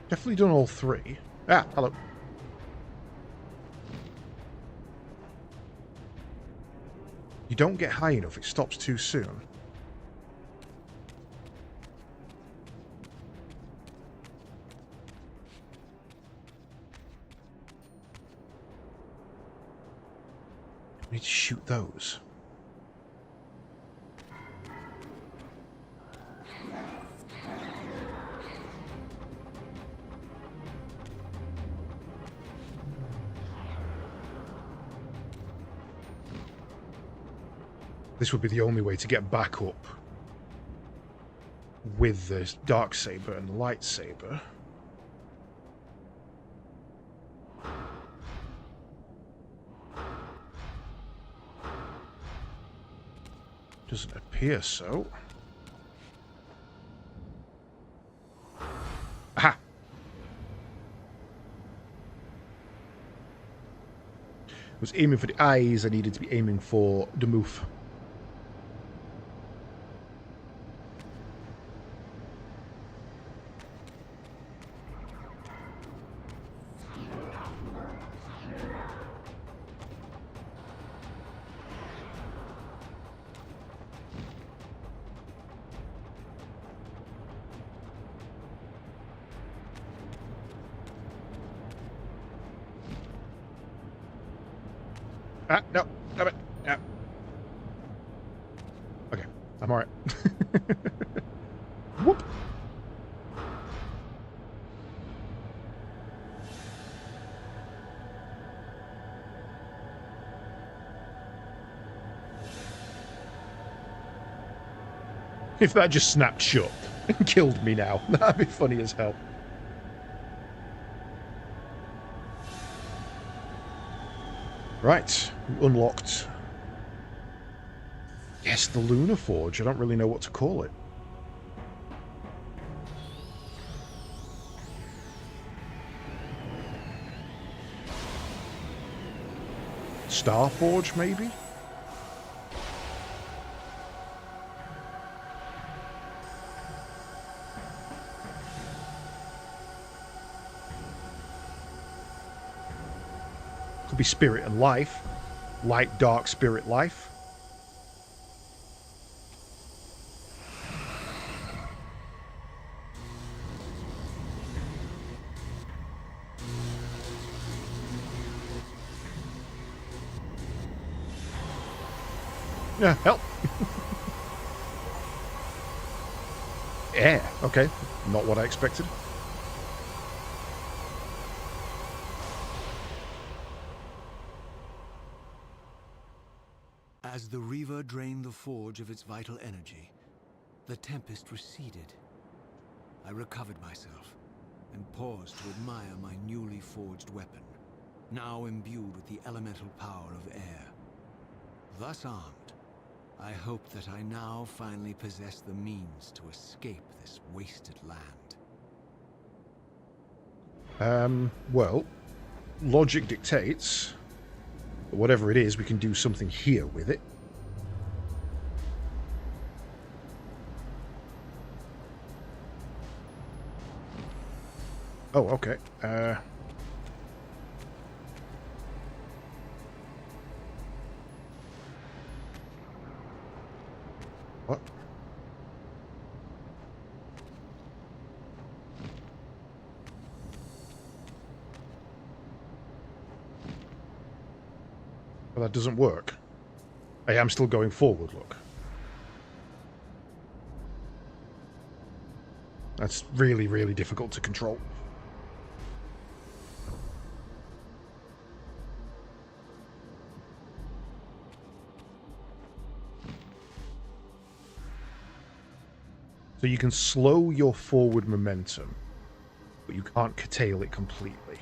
Definitely done all three. Ah, hello. You don't get high enough, it stops too soon. We need to shoot those. This would be the only way to get back up with the Darksaber and the Lightsaber. Doesn't appear so. Aha! I was aiming for the eyes, I needed to be aiming for the move. Ah, no, damn it. Yeah. Okay, I'm alright. Whoop. If that just snapped shut and killed me now, that'd be funny as hell. Right, we unlocked. Yes, the Lunar Forge. I don't really know what to call it. Star Forge, maybe? Could be Spirit and Life. Light, Dark, Spirit, Life. Yeah, help. Air. Okay. Not what I expected. As the Reaver drained the forge of its vital energy, the tempest receded. I recovered myself and paused to admire my newly forged weapon, now imbued with the elemental power of air. Thus armed, I hoped that I now finally possessed the means to escape this wasted land. Well, logic dictates that whatever it is, we can do something here with it. Oh, okay. What? Well, that doesn't work. I am still going forward, look. That's really, really difficult to control. So you can slow your forward momentum, but you can't curtail it completely.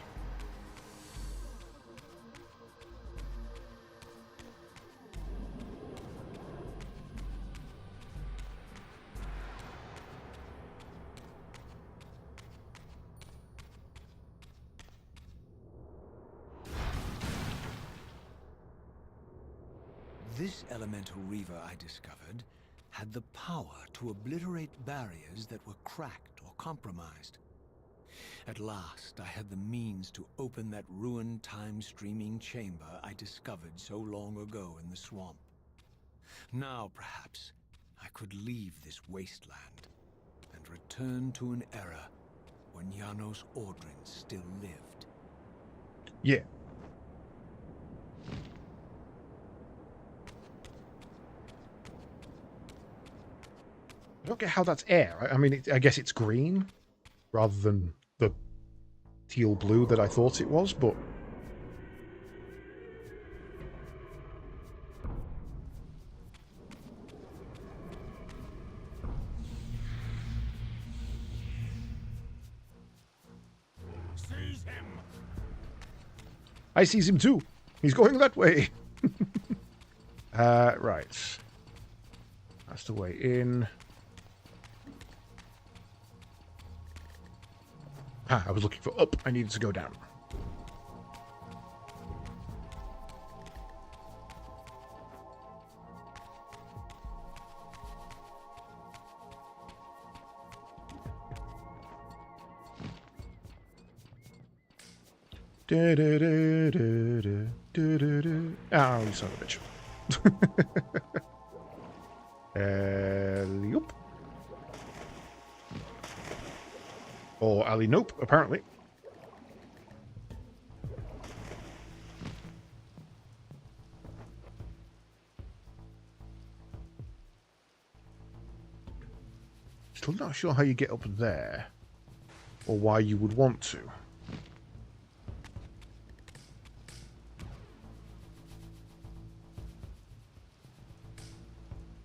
This elemental Reaver I discovered had the power to obliterate barriers that were cracked or compromised. At last, I had the means to open that ruined time-streaming chamber I discovered so long ago in the swamp. Now, perhaps, I could leave this wasteland and return to an era when Janos Ordrin still lived. Yeah. I don't get how that's air. I mean, I guess it's green rather than the teal blue that I thought it was, but... Seize him! I sees him too. He's going that way. Right. That's the way in. Ah, I was looking for up. I needed to go down. Oh, you son of a bitch. Alley-oop. Or alley-nope, apparently. Still not sure how you get up there, or why you would want to.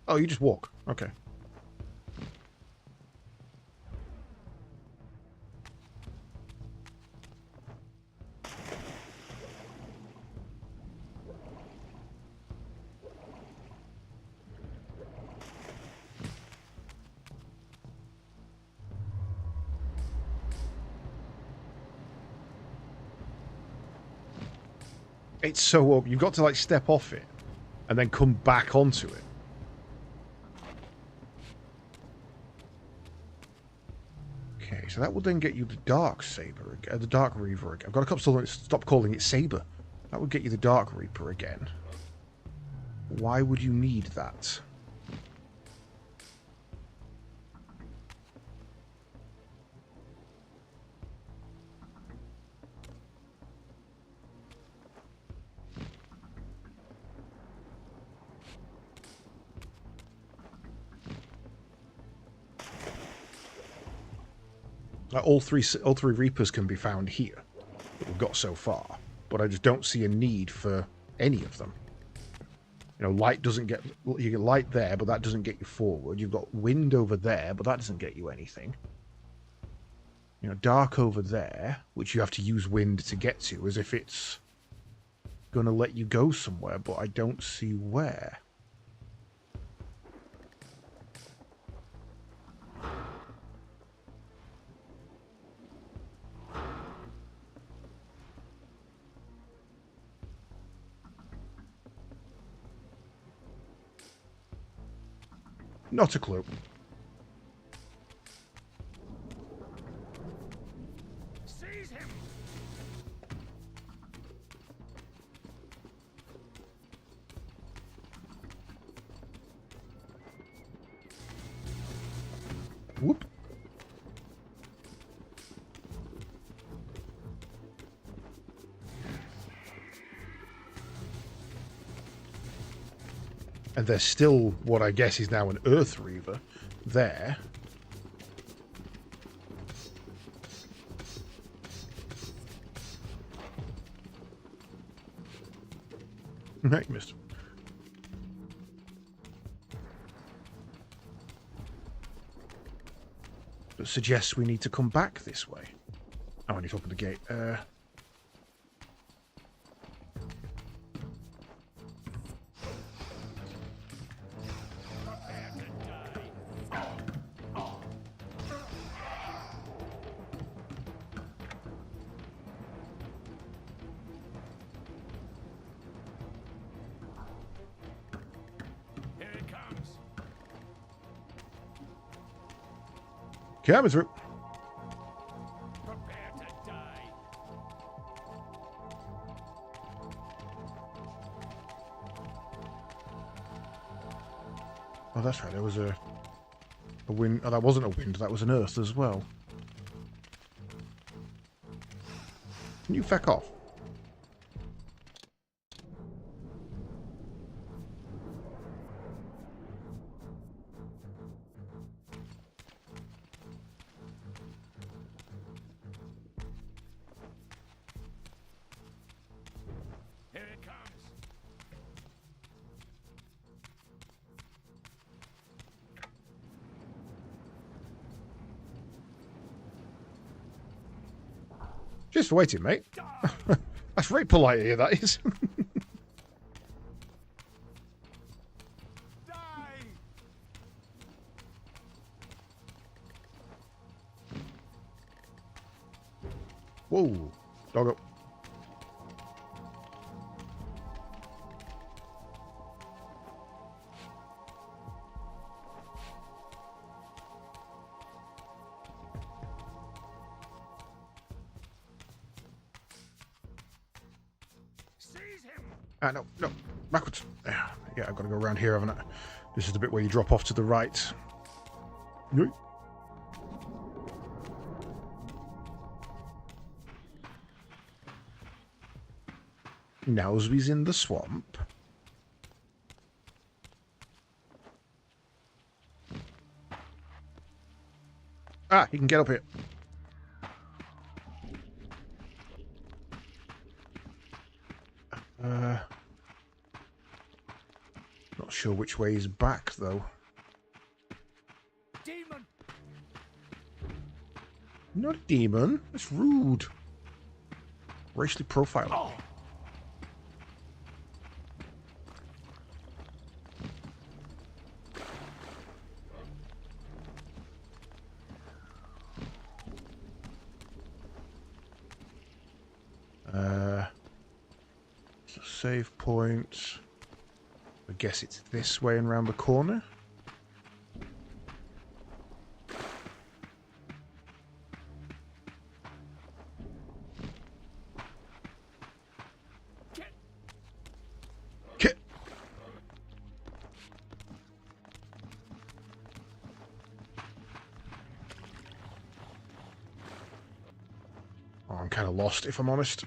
Oh, you just walk. Okay. It's so up. You've got to like step off it and then come back onto it. Okay, so that will then get you the Dark Saber, the Dark Reaver again. I've got a couple of stop calling it Saber. That would get you the Dark Reaper again. Why would you need that? All three Reapers can be found here that we've got so far, but I just don't see a need for any of them. You know, light doesn't get... You get light there, but that doesn't get you forward. You've got wind over there, but that doesn't get you anything. You know, dark over there, which you have to use wind to get to, as if it's going to let you go somewhere, but I don't see where. Not a clue. Seize him! Whoop. And there's still what I guess is now an Earth Reaver there. Right, missed. That suggests we need to come back this way. Oh, I need to open the gate. Coming through. Prepare to die. Oh, that's right. There was a wind. Oh, that wasn't a wind. That was an earth as well. Can you feck off? Here it comes. Just waiting, mate. That's very polite of you, that is. Die! Whoa. Doggo. Seize him! No, no. Backwards. Yeah, I've got to go around here, haven't I? This is the bit where you drop off to the right. Yoink. Nowsby's in the swamp. Ah, he can get up here. Not sure which way is back, though. Demon! Not a demon. That's rude. Racially profiled. Oh. save point. I guess it's this way and round the corner. Kit. Oh, I'm kind of lost, if I'm honest.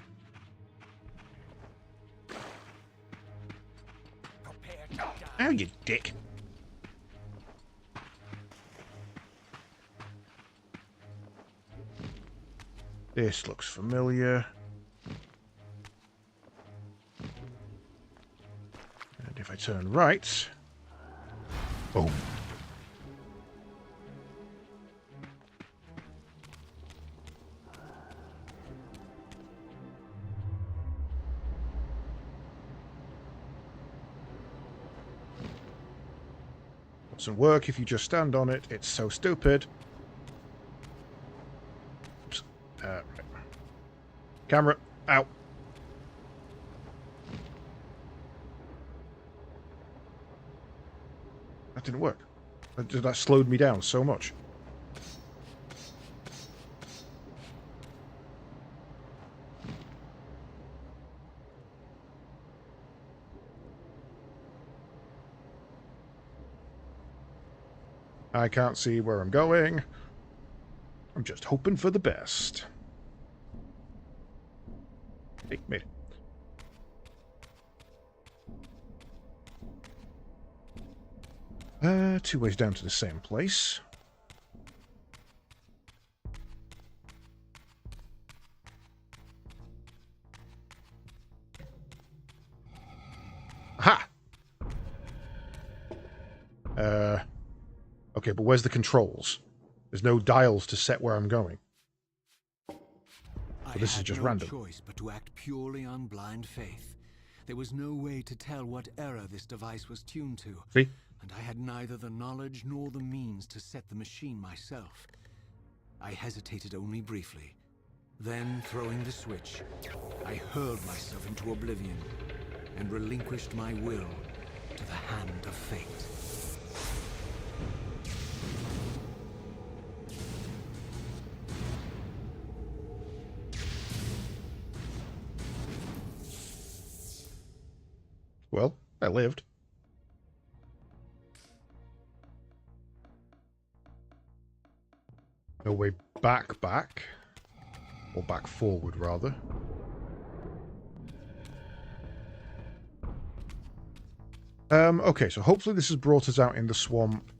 Oh, you dick. This looks familiar. And if I turn right... Boom. Doesn't work if you just stand on it. It's so stupid. Oops. Right. Camera, out. That didn't work. That slowed me down so much. I can't see where I'm going. I'm just hoping for the best. Hey, made it. 2 ways down to the same place. Aha! Okay, but where's the controls? There's no dials to set where I'm going. So this is just random. I had no choice but to act purely on blind faith. There was no way to tell what error this device was tuned to. See? And I had neither the knowledge nor the means to set the machine myself. I hesitated only briefly. Then, throwing the switch, I hurled myself into oblivion and relinquished my will to the hand of fate. Well, I lived. No way back. Or back forward, rather. Okay, so hopefully this has brought us out in the swamp.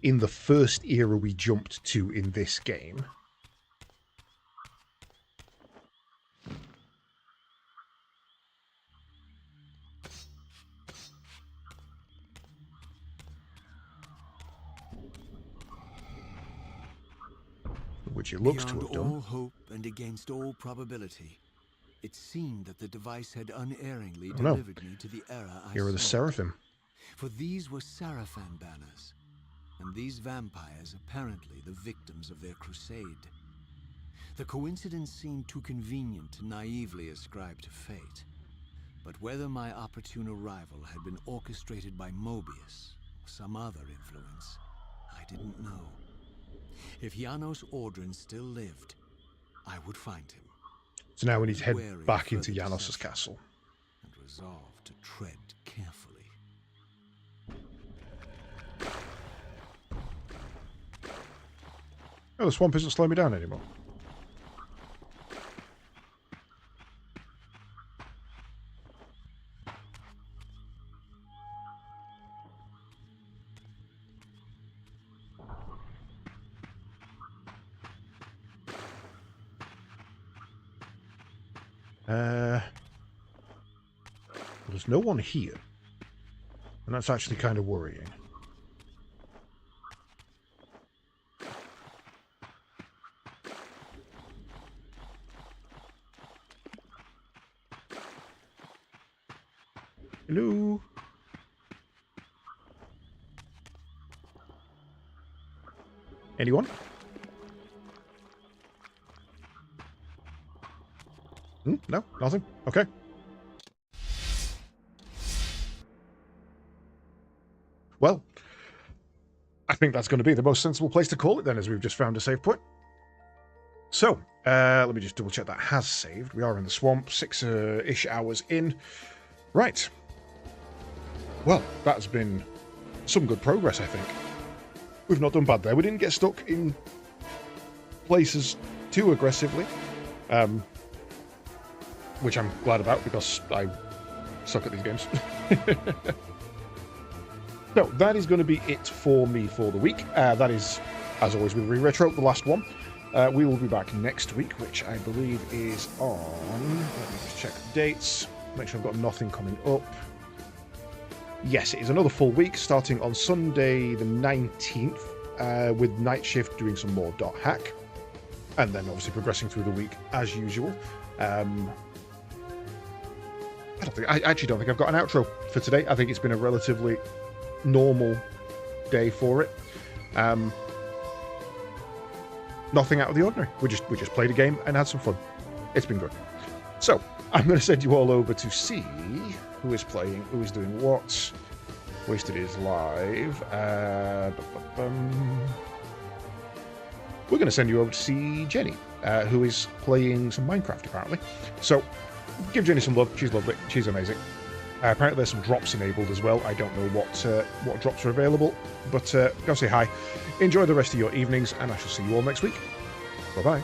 In the first era we jumped to in this game. Which it looks to have Beyond done. all hope and against all probability, it seemed that the device had unerringly delivered me to the era I Here are the sought. Seraphim. For these were Seraphim banners, and these vampires apparently the victims of their crusade. The coincidence seemed too convenient to naively ascribe to fate. But whether my opportune arrival had been orchestrated by Mobius or some other influence, I didn't know. If Janos Ordrin still lived, I would find him. So now we need to head Wary back of into further Janos' deception, castle. and resolve to tread carefully. Oh, the swamp isn't slowing me down anymore. There's no one here. And that's actually kind of worrying. Hello? No, nothing. Okay. Well, I think that's going to be the most sensible place to call it then, as we've just found a save point. So, let me just double check that has saved. We are in the swamp, 6-ish hours in. Right. Well, that's been some good progress, I think. We've not done bad there. We didn't get stuck in places too aggressively, which I'm glad about because I suck at these games. So, that is going to be it for me for the week. That is, as always with ReRetro, the last one. We will be back next week, which I believe is on... Let me just check the dates. Make sure I've got nothing coming up. Yes, it is another full week, starting on Sunday the 19th, with Night Shift doing some more dot hack. And then obviously progressing through the week as usual. I actually don't think I've got an outro for today. I think it's been a relatively normal day for it. Nothing out of the ordinary. We just played a game and had some fun. It's been good. So I'm going to send you all over to see who is playing, who is doing what. Wasted is live. We're going to send you over to see Jenny, who is playing some Minecraft apparently. So give Jenny some love. She's lovely. She's amazing. Apparently there's some drops enabled as well. I don't know what drops are available, but go say hi. Enjoy the rest of your evenings, and I shall see you all next week. Bye-bye.